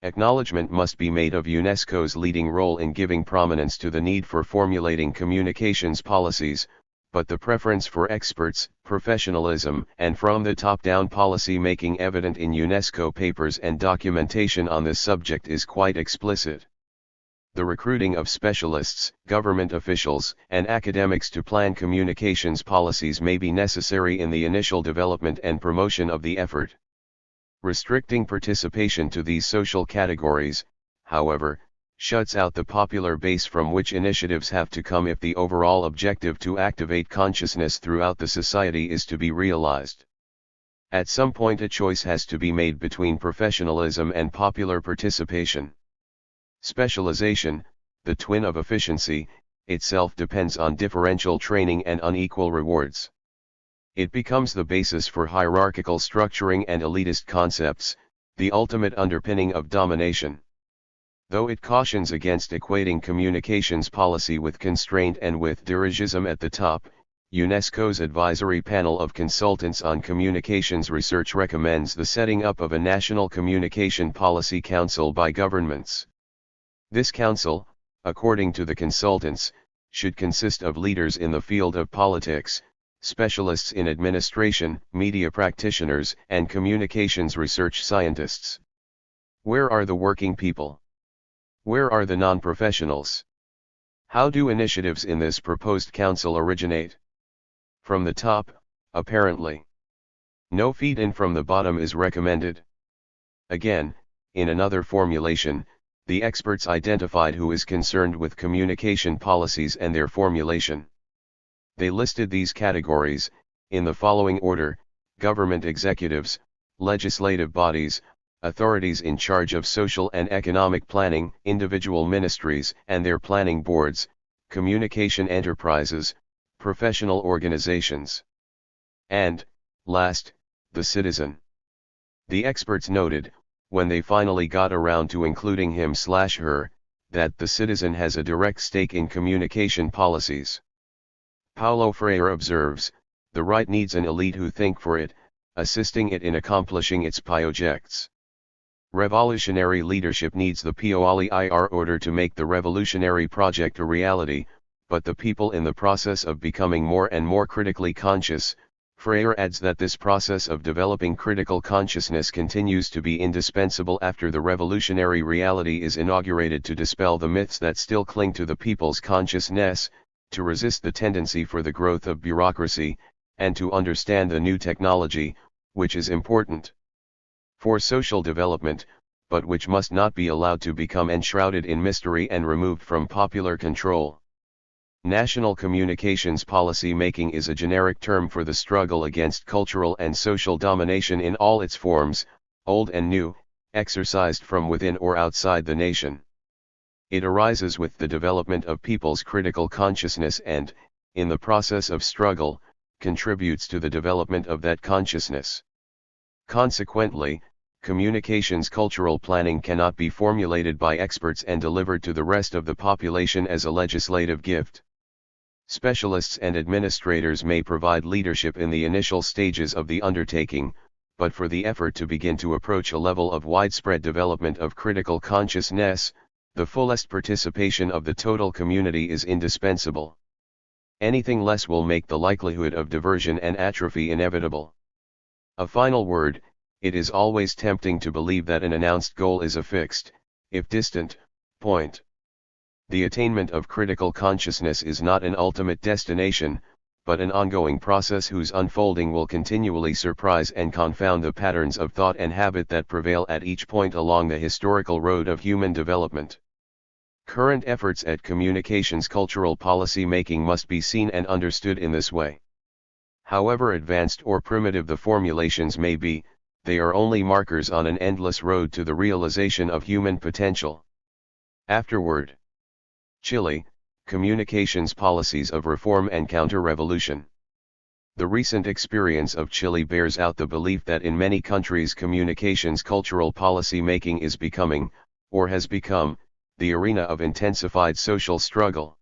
A: Acknowledgement must be made of UNESCO's leading role in giving prominence to the need for formulating communications policies, but the preference for experts, professionalism, and from the top-down policy making evident in UNESCO papers and documentation on this subject is quite explicit. The recruiting of specialists, government officials, and academics to plan communications policies may be necessary in the initial development and promotion of the effort. Restricting participation to these social categories, however, shuts out the popular base from which initiatives have to come if the overall objective to activate consciousness throughout the society is to be realized. At some point a choice has to be made between professionalism and popular participation. Specialization, the twin of efficiency, itself depends on differential training and unequal rewards. It becomes the basis for hierarchical structuring and elitist concepts, the ultimate underpinning of domination. Though it cautions against equating communications policy with constraint and with dirigism at the top, UNESCO's Advisory Panel of Consultants on Communications Research recommends the setting up of a National Communication Policy Council by governments. This council, according to the consultants, should consist of leaders in the field of politics, specialists in administration, media practitioners, and communications research scientists. Where are the working people? Where are the non-professionals? How do initiatives in this proposed council originate? From the top, apparently. No feed-in from the bottom is recommended. Again, in another formulation, the experts identified who is concerned with communication policies and their formulation. They listed these categories, in the following order: government executives, legislative bodies, authorities in charge of social and economic planning, individual ministries and their planning boards, communication enterprises, professional organizations, and, last, the citizen. The experts noted, when they finally got around to including him/her, that the citizen has a direct stake in communication policies. Paulo Freire observes, the right needs an elite who think for it, assisting it in accomplishing its projects. Revolutionary leadership needs the POLIIR order to make the revolutionary project a reality, but the people in the process of becoming more and more critically conscious. Freire adds that this process of developing critical consciousness continues to be indispensable after the revolutionary reality is inaugurated, to dispel the myths that still cling to the people's consciousness, to resist the tendency for the growth of bureaucracy, and to understand the new technology, which is important for social development, but which must not be allowed to become enshrouded in mystery and removed from popular control. National communications policy making is a generic term for the struggle against cultural and social domination in all its forms, old and new, exercised from within or outside the nation. It arises with the development of people's critical consciousness and, in the process of struggle, contributes to the development of that consciousness. Consequently, communications cultural planning cannot be formulated by experts and delivered to the rest of the population as a legislative gift. Specialists and administrators may provide leadership in the initial stages of the undertaking, but for the effort to begin to approach a level of widespread development of critical consciousness, the fullest participation of the total community is indispensable. Anything less will make the likelihood of diversion and atrophy inevitable. A final word: it is always tempting to believe that an announced goal is a fixed, if distant, point. The attainment of critical consciousness is not an ultimate destination, but an ongoing process whose unfolding will continually surprise and confound the patterns of thought and habit that prevail at each point along the historical road of human development. Current efforts at communications cultural policy making must be seen and understood in this way. However advanced or primitive the formulations may be, they are only markers on an endless road to the realization of human potential. Afterward. Chile, Communications Policies of Reform and Counter-Revolution. The recent experience of Chile bears out the belief that in many countries communications cultural policy making is becoming, or has become, the arena of intensified social struggle.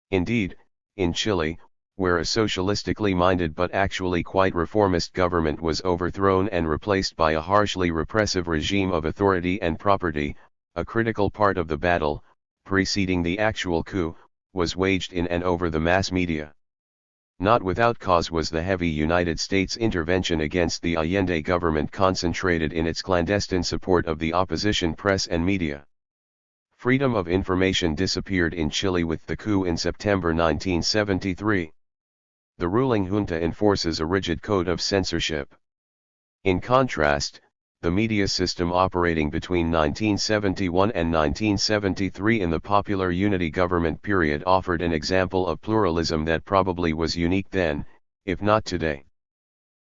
A: Indeed, in Chile, where a socialistically minded but actually quite reformist government was overthrown and replaced by a harshly repressive regime of authority and property, a critical part of the battle, preceding the actual coup, was waged in and over the mass media. Not without cause was the heavy United States intervention against the Allende government concentrated in its clandestine support of the opposition press and media. Freedom of information disappeared in Chile with the coup in September 1973. The ruling junta enforces a rigid code of censorship. In contrast, the media system operating between 1971 and 1973 in the Popular Unity government period offered an example of pluralism that probably was unique then, if not today.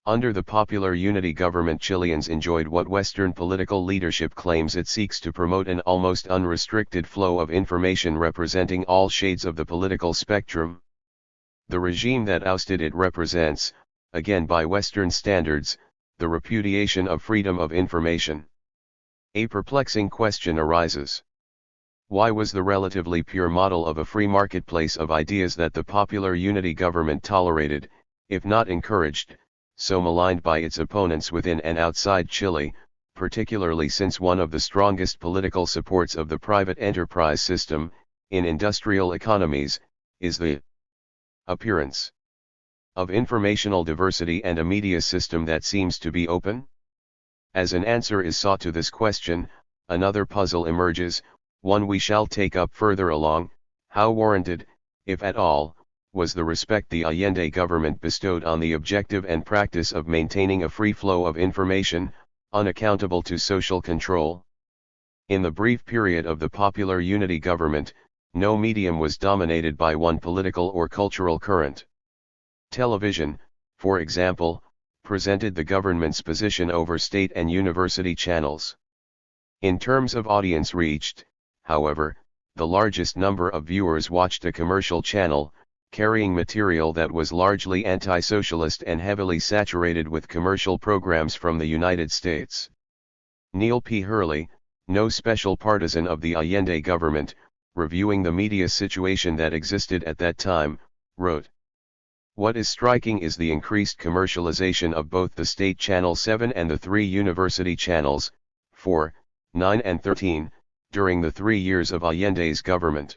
A: Under the Popular Unity government, Chileans enjoyed what Western political leadership claims it seeks to promote: an almost unrestricted flow of information representing all shades of the political spectrum. The regime that ousted it represents, again by Western standards, the repudiation of freedom of information. A perplexing question arises. Why was the relatively pure model of a free marketplace of ideas that the popular unity government tolerated, if not encouraged, so maligned by its opponents within and outside Chile, particularly since one of the strongest political supports of the private enterprise system, in industrial economies, is the appearance of informational diversity and a media system that seems to be open? As an answer is sought to this question, another puzzle emerges, one we shall take up further along: how warranted, if at all, was the respect the Allende government bestowed on the objective and practice of maintaining a free flow of information, unaccountable to social control? In the brief period of the popular unity government, no medium was dominated by one political or cultural current. Television, for example, presented the government's position over state and university channels. In terms of audience reached, however, the largest number of viewers watched a commercial channel, carrying material that was largely anti-socialist and heavily saturated with commercial programs from the United States. Neil P. Hurley, no special partisan of the Allende government, reviewing the media situation that existed at that time, wrote, "What is striking is the increased commercialization of both the state Channel 7 and the three university channels, 4, 9 and 13, during the 3 years of Allende's government.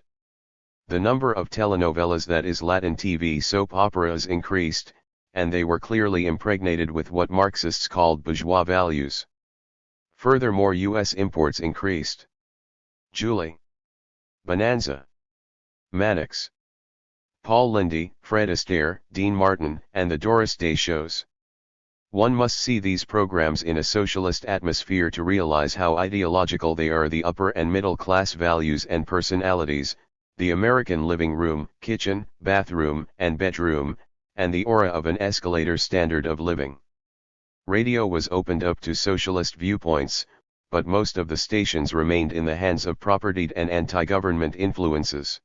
A: The number of telenovelas, that is Latin TV soap operas, increased, and they were clearly impregnated with what Marxists called bourgeois values. Furthermore, U.S. imports increased. Julie, Bonanza, Mannix, Paul Lindy, Fred Astaire, Dean Martin, and the Doris Day shows. One must see these programs in a socialist atmosphere to realize how ideological they are. The upper and middle class values and personalities, the American living room, kitchen, bathroom, and bedroom, and the aura of an escalator standard of living. Radio was opened up to socialist viewpoints, but most of the stations remained in the hands of propertied and anti-government influences.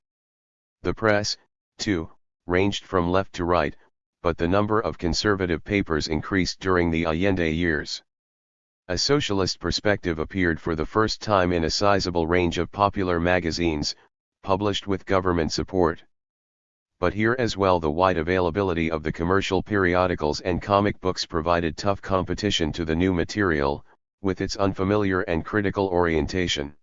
A: The press, too, ranged from left to right, but the number of conservative papers increased during the Allende years. A socialist perspective appeared for the first time in a sizable range of popular magazines, published with government support. But here as well, the wide availability of the commercial periodicals and comic books provided tough competition to the new material, with its unfamiliar and critical orientation.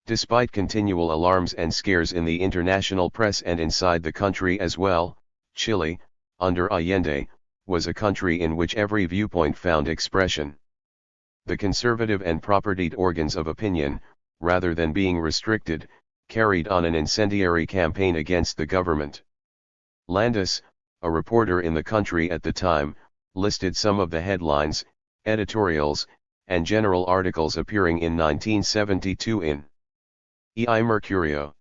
A: Despite continual alarms and scares in the international press and inside the country as well, Chile, under Allende, was a country in which every viewpoint found expression. The conservative and propertied organs of opinion, rather than being restricted, carried on an incendiary campaign against the government. Landis, a reporter in the country at the time, listed some of the headlines, editorials, and general articles appearing in 1972 in Il Mercurio,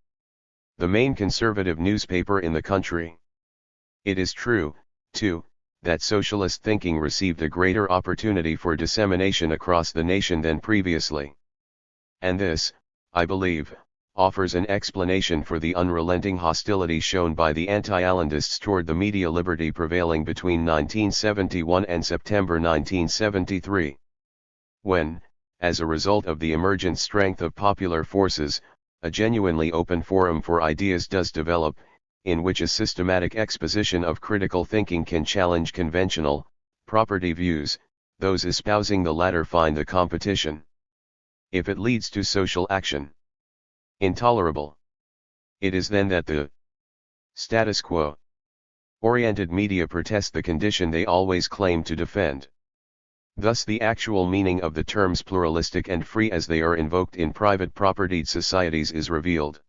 A: the main conservative newspaper in the country. It is true, too, that socialist thinking received a greater opportunity for dissemination across the nation than previously. And this, I believe, offers an explanation for the unrelenting hostility shown by the anti-Allendists toward the media liberty prevailing between 1971 and September 1973. When, as a result of the emergent strength of popular forces, a genuinely open forum for ideas does develop, in which a systematic exposition of critical thinking can challenge conventional, property views, those espousing the latter find the competition, if it leads to social action, intolerable. It is then that the status quo oriented media protest the condition they always claim to defend. Thus the actual meaning of the terms pluralistic and free as they are invoked in private propertied societies is revealed.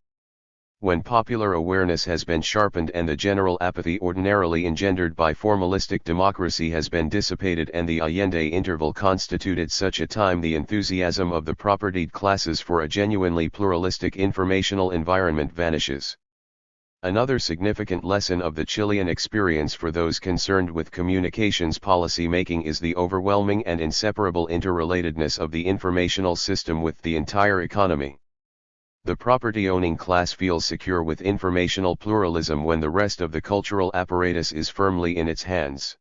A: When popular awareness has been sharpened and the general apathy ordinarily engendered by formalistic democracy has been dissipated and the Allende interval constituted such a time, the enthusiasm of the propertied classes for a genuinely pluralistic informational environment vanishes. Another significant lesson of the Chilean experience for those concerned with communications policy making is the overwhelming and inseparable interrelatedness of the informational system with the entire economy. The property-owning class feels secure with informational pluralism when the rest of the cultural apparatus is firmly in its hands.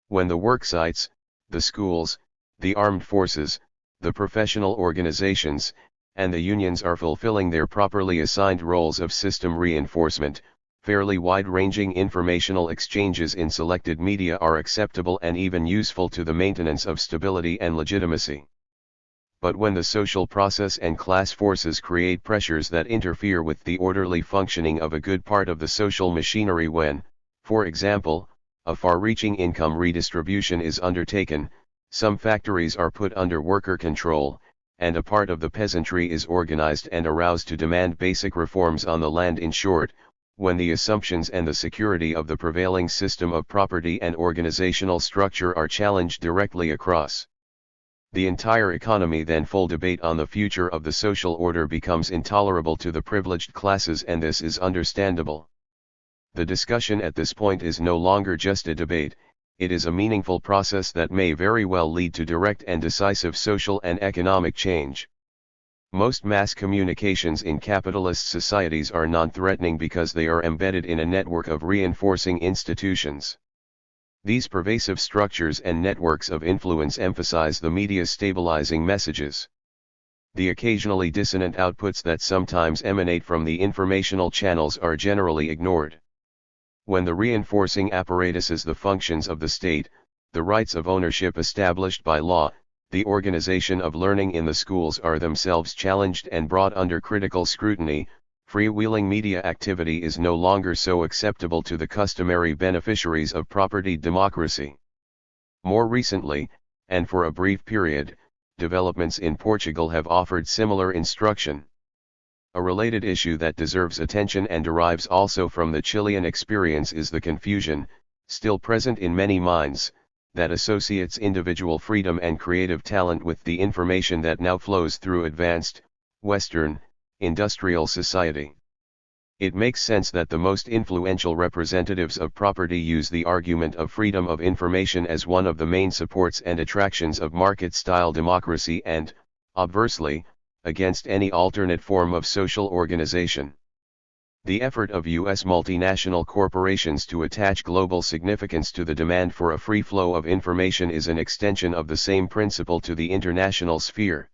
A: When the worksites, the schools, the armed forces, the professional organizations, and the unions are fulfilling their properly assigned roles of system reinforcement, fairly wide-ranging informational exchanges in selected media are acceptable and even useful to the maintenance of stability and legitimacy. But when the social process and class forces create pressures that interfere with the orderly functioning of a good part of the social machinery, when, for example, a far-reaching income redistribution is undertaken, some factories are put under worker control, and a part of the peasantry is organized and aroused to demand basic reforms on the land, in short, when the assumptions and the security of the prevailing system of property and organizational structure are challenged directly across the entire economy, then full debate on the future of the social order becomes intolerable to the privileged classes, and this is understandable. The discussion at this point is no longer just a debate, it is a meaningful process that may very well lead to direct and decisive social and economic change. Most mass communications in capitalist societies are non-threatening because they are embedded in a network of reinforcing institutions. These pervasive structures and networks of influence emphasize the media's stabilizing messages. The occasionally dissonant outputs that sometimes emanate from the informational channels are generally ignored. When the reinforcing apparatuses the functions of the state, the rights of ownership established by law, the organization of learning in the schools are themselves challenged and brought under critical scrutiny, freewheeling media activity is no longer so acceptable to the customary beneficiaries of property democracy. More recently, and for a brief period, developments in Portugal have offered similar instruction. A related issue that deserves attention and derives also from the Chilean experience is the confusion, still present in many minds, that associates individual freedom and creative talent with the information that now flows through advanced, Western, industrial society. It makes sense that the most influential representatives of property use the argument of freedom of information as one of the main supports and attractions of market-style democracy and, obversely, against any alternate form of social organization. The effort of U.S. multinational corporations to attach global significance to the demand for a free flow of information is an extension of the same principle to the international sphere.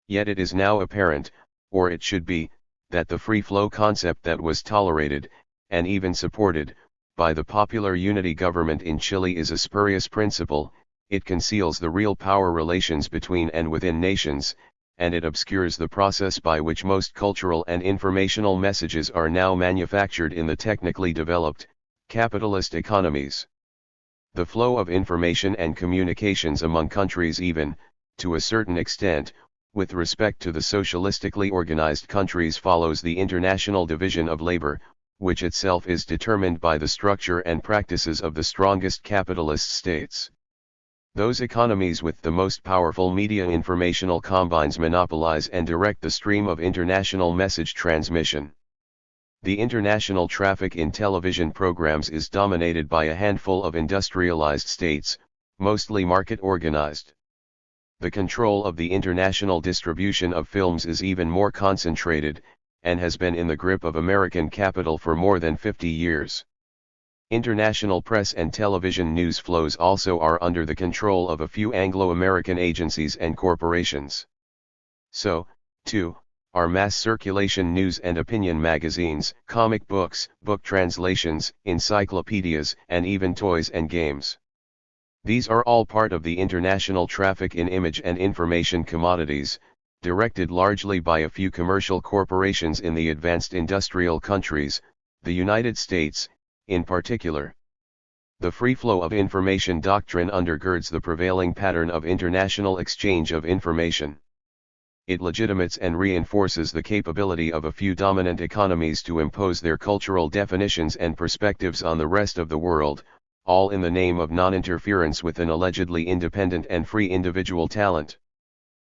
A: Yet it is now apparent, or it should be, that the free flow concept that was tolerated, and even supported, by the popular unity government in Chile is a spurious principle. It conceals the real power relations between and within nations, and it obscures the process by which most cultural and informational messages are now manufactured in the technically developed, capitalist economies. The flow of information and communications among countries, even, to a certain extent, with respect to the socialistically organized countries, follows the international division of labor, which itself is determined by the structure and practices of the strongest capitalist states. Those economies with the most powerful media informational combines monopolize and direct the stream of international message transmission. The international traffic in television programs is dominated by a handful of industrialized states, mostly market-organized. The control of the international distribution of films is even more concentrated, and has been in the grip of American capital for more than 50 years. International press and television news flows also are under the control of a few Anglo-American agencies and corporations. So, too, are mass circulation news and opinion magazines, comic books, book translations, encyclopedias, and even toys and games. These are all part of the international traffic in image and information commodities, directed largely by a few commercial corporations in the advanced industrial countries, the United States, in particular. The free flow of information doctrine undergirds the prevailing pattern of international exchange of information. It legitimates and reinforces the capability of a few dominant economies to impose their cultural definitions and perspectives on the rest of the world, all in the name of non-interference with an allegedly independent and free individual talent.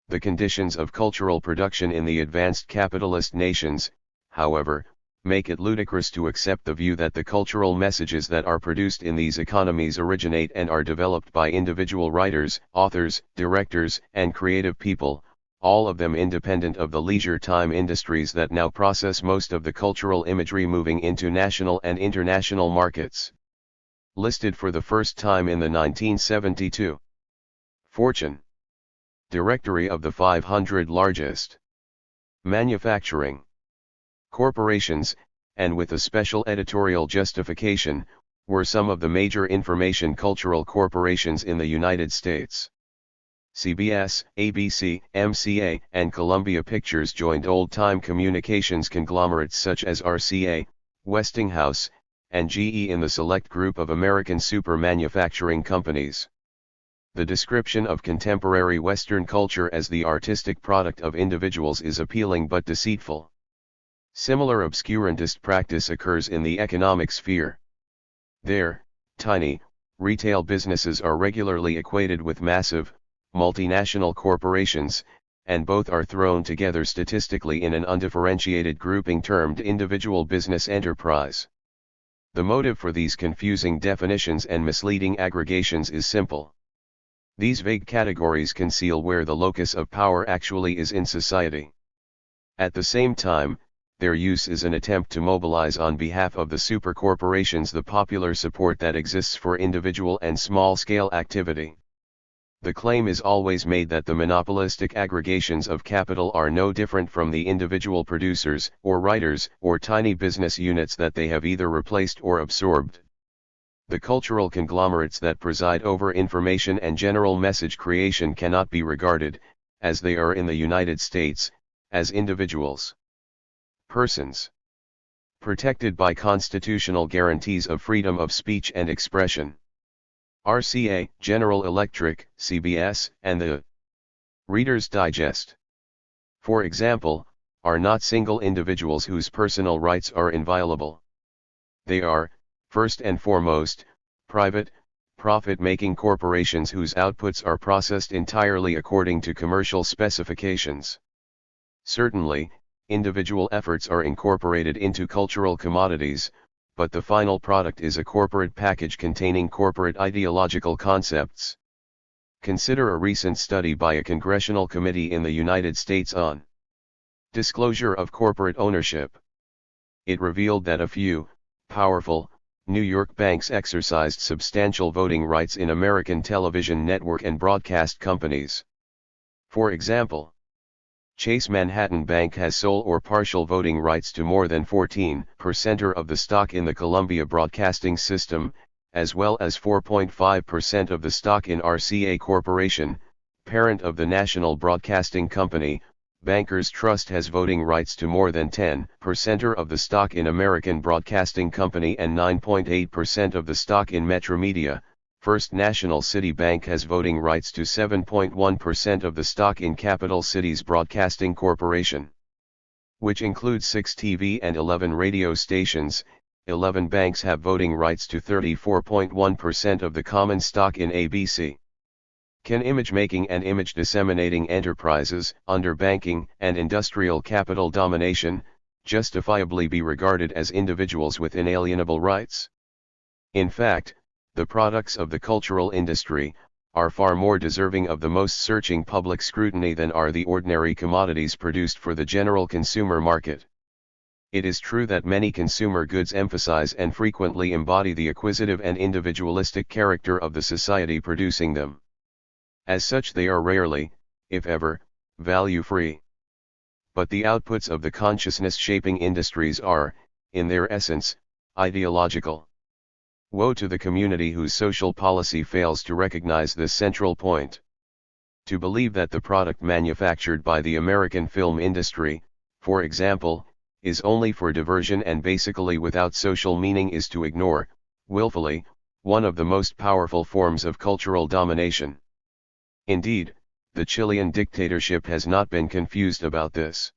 A: The conditions of cultural production in the advanced capitalist nations, however, make it ludicrous to accept the view that the cultural messages that are produced in these economies originate and are developed by individual writers, authors, directors, and creative people, all of them independent of the leisure time industries that now process most of the cultural imagery moving into national and international markets. Listed for the first time in the 1972 Fortune Directory of the 500 largest Manufacturing. Corporations, and with a special editorial justification, were some of the major information cultural corporations in the United States. CBS, ABC, MCA, and Columbia Pictures joined old-time communications conglomerates such as RCA, Westinghouse, and GE in the select group of American super manufacturing companies. The description of contemporary Western culture as the artistic product of individuals is appealing but deceitful. Similar obscurantist practice occurs in the economic sphere. There, tiny, retail businesses are regularly equated with massive, multinational corporations, and both are thrown together statistically in an undifferentiated grouping termed individual business enterprise. The motive for these confusing definitions and misleading aggregations is simple. These vague categories conceal where the locus of power actually is in society. At the same time, their use is an attempt to mobilize on behalf of the supercorporations the popular support that exists for individual and small-scale activity. The claim is always made that the monopolistic aggregations of capital are no different from the individual producers, or writers, or tiny business units that they have either replaced or absorbed. The cultural conglomerates that preside over information and general message creation cannot be regarded, as they are in the United States, as individuals. Persons. Protected by constitutional guarantees of freedom of speech and expression. RCA, General Electric, CBS, and the Reader's Digest, for example, are not single individuals whose personal rights are inviolable. They are, first and foremost, private, profit-making corporations whose outputs are processed entirely according to commercial specifications. Certainly, individual efforts are incorporated into cultural commodities, but the final product is a corporate package containing corporate ideological concepts. Consider a recent study by a congressional committee in the United States on disclosure of corporate ownership. It revealed that a few, powerful, New York banks exercised substantial voting rights in American television network and broadcast companies. For example, Chase Manhattan Bank has sole or partial voting rights to more than 14% of the stock in the Columbia Broadcasting System, as well as 4.5% of the stock in RCA Corporation, parent of the National Broadcasting Company. Bankers Trust has voting rights to more than 10% of the stock in American Broadcasting Company and 9.8% of the stock in Metromedia. First National City Bank has voting rights to 7.1% of the stock in Capital Cities Broadcasting Corporation, which includes 6 TV and 11 radio stations. 11 banks have voting rights to 34.1% of the common stock in ABC. Can image-making and image-disseminating enterprises, under banking and industrial capital domination, justifiably be regarded as individuals with inalienable rights? In fact, the products of the cultural industry are far more deserving of the most searching public scrutiny than are the ordinary commodities produced for the general consumer market. It is true that many consumer goods emphasize and frequently embody the acquisitive and individualistic character of the society producing them. As such, they are rarely, if ever, value-free. But the outputs of the consciousness-shaping industries are, in their essence, ideological. Woe to the community whose social policy fails to recognize this central point. To believe that the product manufactured by the American film industry, for example, is only for diversion and basically without social meaning is to ignore, willfully, one of the most powerful forms of cultural domination. Indeed, the Chilean dictatorship has not been confused about this.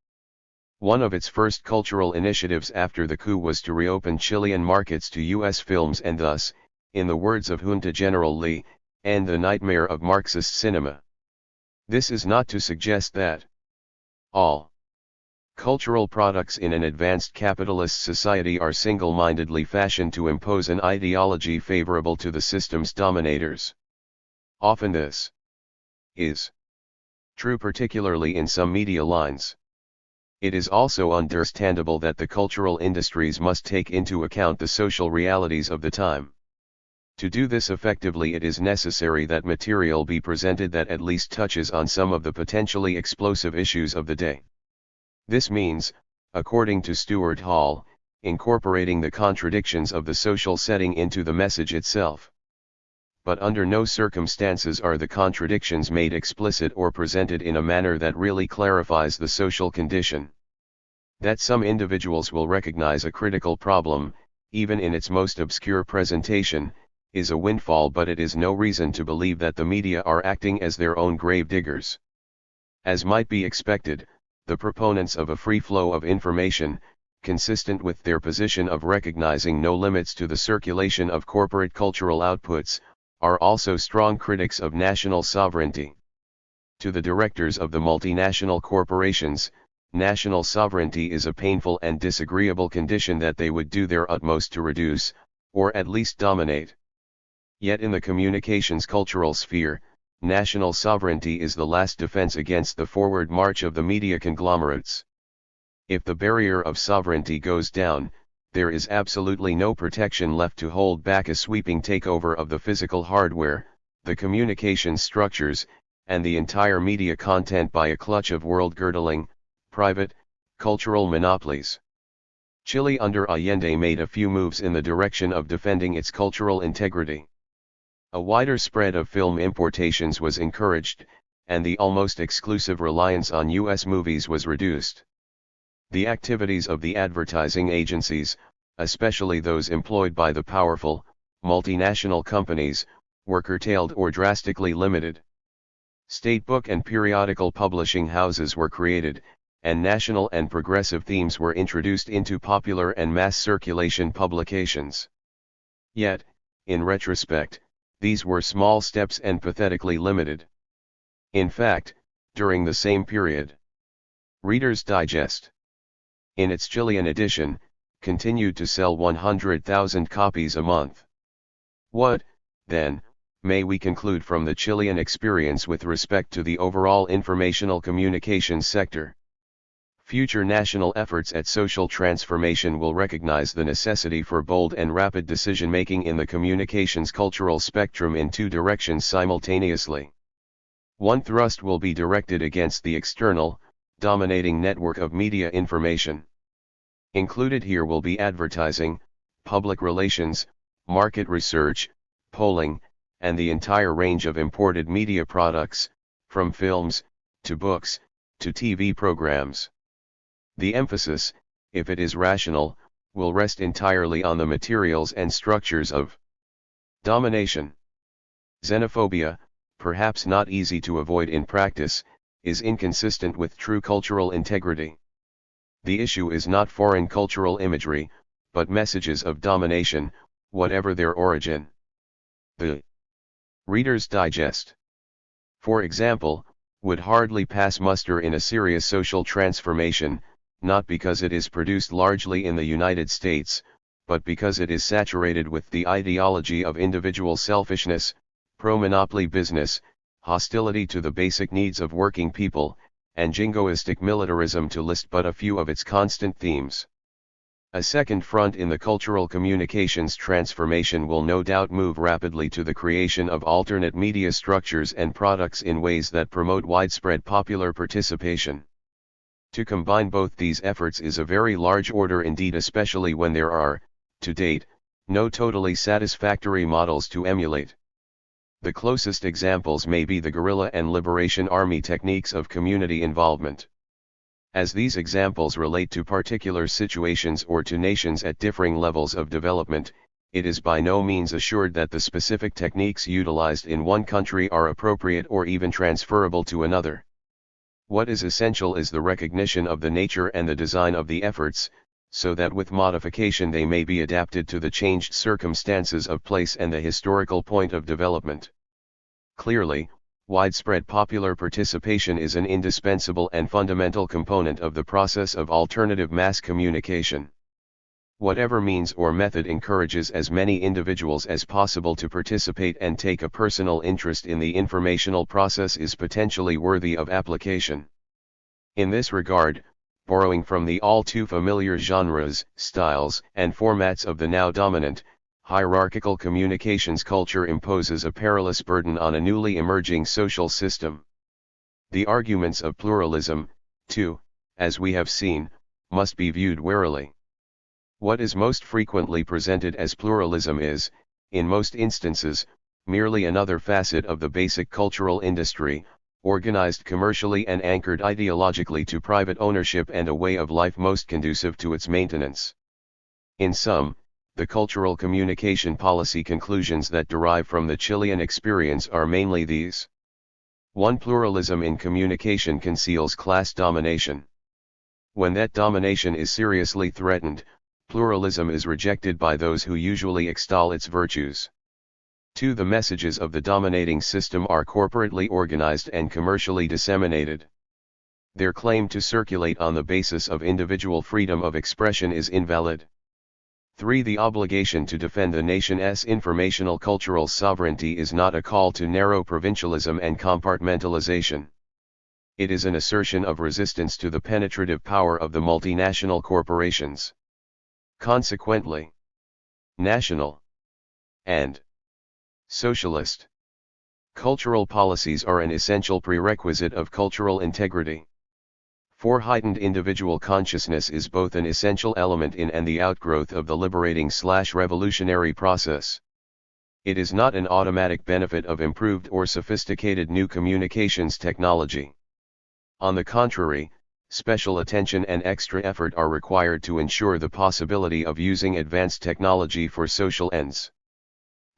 A: One of its first cultural initiatives after the coup was to reopen Chilean markets to U.S. films and thus, in the words of Junta General Lee, end the nightmare of Marxist cinema. This is not to suggest that all cultural products in an advanced capitalist society are single-mindedly fashioned to impose an ideology favorable to the system's dominators. Often this is true, particularly in some media lines. It is also understandable that the cultural industries must take into account the social realities of the time. To do this effectively, it is necessary that material be presented that at least touches on some of the potentially explosive issues of the day. This means, according to Stuart Hall, incorporating the contradictions of the social setting into the message itself. But under no circumstances are the contradictions made explicit or presented in a manner that really clarifies the social condition. That some individuals will recognize a critical problem, even in its most obscure presentation, is a windfall, but it is no reason to believe that the media are acting as their own grave diggers. As might be expected, the proponents of a free flow of information, consistent with their position of recognizing no limits to the circulation of corporate cultural outputs, are also strong critics of national sovereignty. To the directors of the multinational corporations, national sovereignty is a painful and disagreeable condition that they would do their utmost to reduce, or at least dominate. Yet in the communications cultural sphere, national sovereignty is the last defense against the forward march of the media conglomerates. If the barrier of sovereignty goes down, there is absolutely no protection left to hold back a sweeping takeover of the physical hardware, the communications structures, and the entire media content by a clutch of world-girdling, private, cultural monopolies. Chile under Allende made a few moves in the direction of defending its cultural integrity. A wider spread of film importations was encouraged, and the almost exclusive reliance on U.S. movies was reduced. The activities of the advertising agencies, especially those employed by the powerful, multinational companies, were curtailed or drastically limited. State book and periodical publishing houses were created, and national and progressive themes were introduced into popular and mass circulation publications. Yet, in retrospect, these were small steps and pathetically limited. In fact, during the same period, Reader's Digest, in its Chilean edition, continued to sell 100,000 copies a month. What, then, may we conclude from the Chilean experience with respect to the overall informational communications sector? Future national efforts at social transformation will recognize the necessity for bold and rapid decision-making in the communications cultural spectrum in two directions simultaneously. One thrust will be directed against the external, dominating network of media information. Included here will be advertising, public relations, market research, polling, and the entire range of imported media products, from films, to books, to TV programs. The emphasis, if it is rational, will rest entirely on the materials and structures of domination. Xenophobia, perhaps not easy to avoid in practice, is inconsistent with true cultural integrity. The issue is not foreign cultural imagery, but messages of domination, whatever their origin. The Reader's Digest, for example, would hardly pass muster in a serious social transformation, not because it is produced largely in the United States, but because it is saturated with the ideology of individual selfishness, pro-monopoly business, hostility to the basic needs of working people, and jingoistic militarism, to list but a few of its constant themes. A second front in the cultural communications transformation will no doubt move rapidly to the creation of alternate media structures and products in ways that promote widespread popular participation. To combine both these efforts is a very large order indeed, especially when there are, to date, no totally satisfactory models to emulate. The closest examples may be the guerrilla and liberation army techniques of community involvement. As these examples relate to particular situations or to nations at differing levels of development, it is by no means assured that the specific techniques utilized in one country are appropriate or even transferable to another. What is essential is the recognition of the nature and the design of the efforts, so that with modification they may be adapted to the changed circumstances of place and the historical point of development. Clearly, widespread popular participation is an indispensable and fundamental component of the process of alternative mass communication. Whatever means or method encourages as many individuals as possible to participate and take a personal interest in the informational process is potentially worthy of application. In this regard, borrowing from the all too familiar genres, styles, and formats of the now dominant, hierarchical communications culture imposes a perilous burden on a newly emerging social system. The arguments of pluralism, too, as we have seen, must be viewed warily. What is most frequently presented as pluralism is, in most instances, merely another facet of the basic cultural industry, organized commercially and anchored ideologically to private ownership and a way of life most conducive to its maintenance. In sum, the cultural communication policy conclusions that derive from the Chilean experience are mainly these. 1. Pluralism in communication conceals class domination. When that domination is seriously threatened, pluralism is rejected by those who usually extol its virtues. 2. The messages of the dominating system are corporately organized and commercially disseminated. Their claim to circulate on the basis of individual freedom of expression is invalid. 3. The obligation to defend the nation's informational cultural sovereignty is not a call to narrow provincialism and compartmentalization. It is an assertion of resistance to the penetrative power of the multinational corporations. Consequently, national and socialist cultural policies are an essential prerequisite of cultural integrity. 4. Heightened individual consciousness is both an essential element in and the outgrowth of the liberating/revolutionary process. It is not an automatic benefit of improved or sophisticated new communications technology. On the contrary, special attention and extra effort are required to ensure the possibility of using advanced technology for social ends.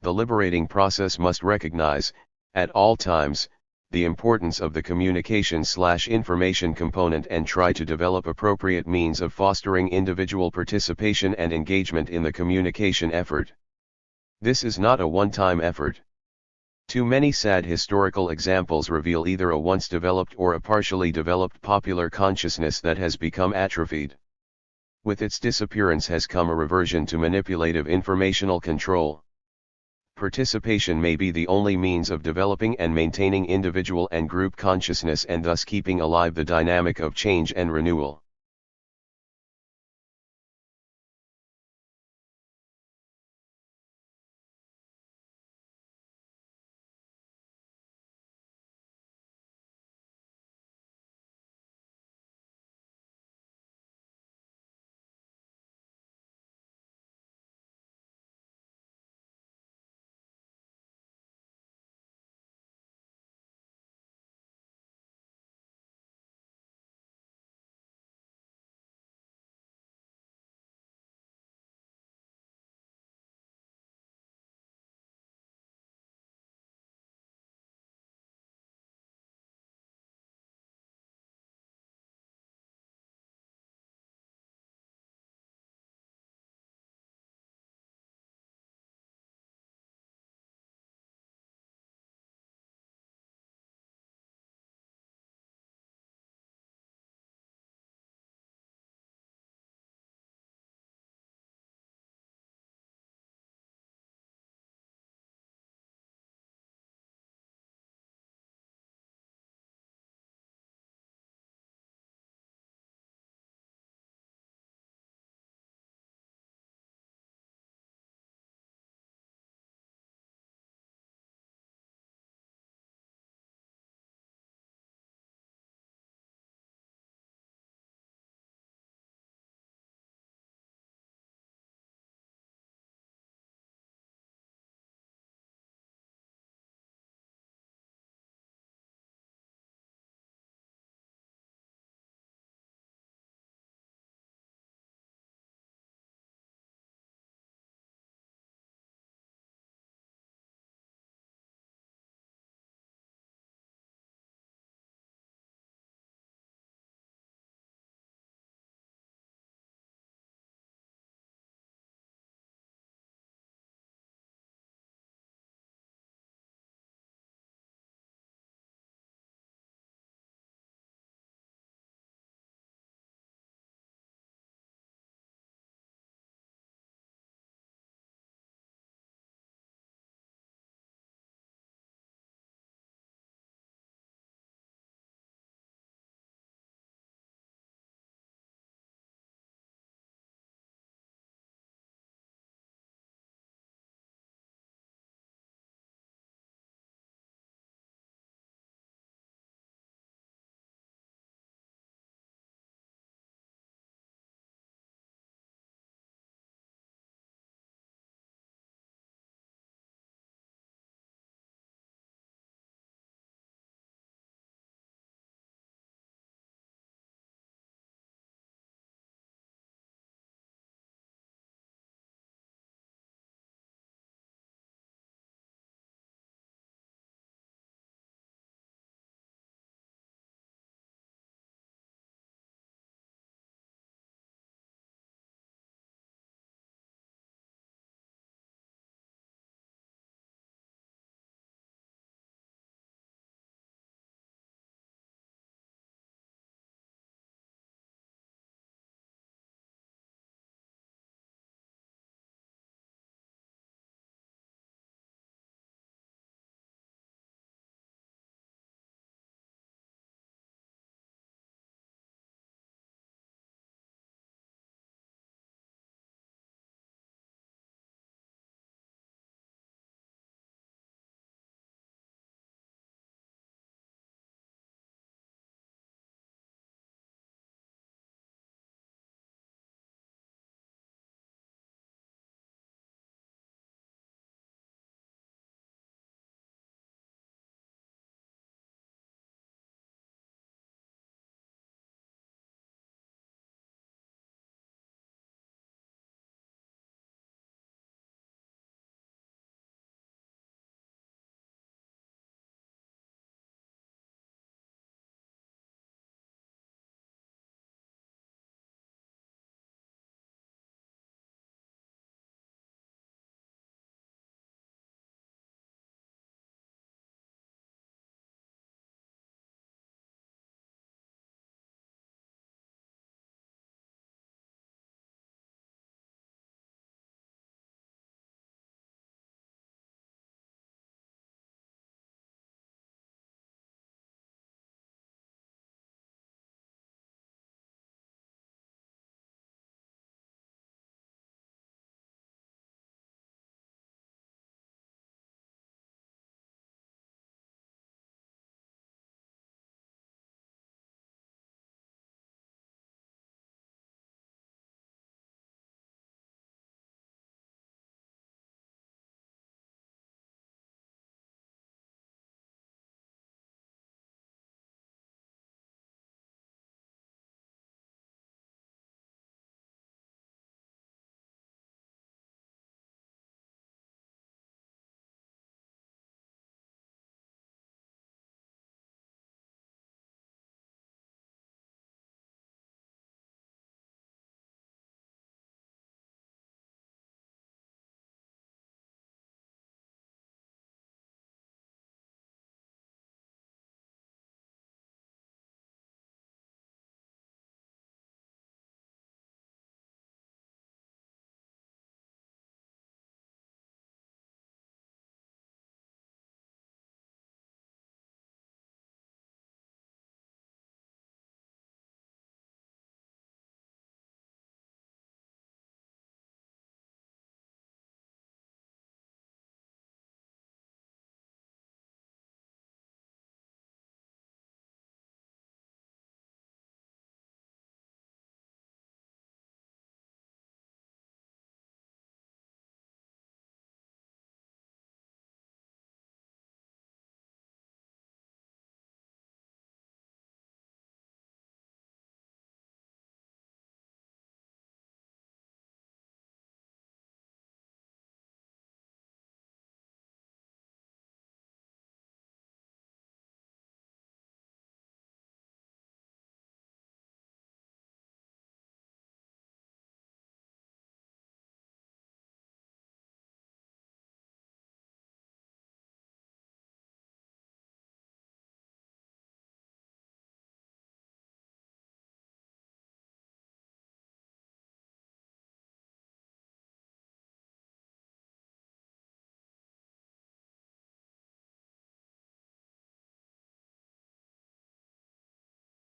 A: The liberating process must recognize, at all times, the importance of the communication/information component and try to develop appropriate means of fostering individual participation and engagement in the communication effort. This is not a one-time effort. Too many sad historical examples reveal either a once developed or a partially developed popular consciousness that has become atrophied. With its disappearance has come a reversion to manipulative informational control. Participation may be the only means of developing and maintaining individual and group consciousness and thus keeping alive the dynamic of change and renewal.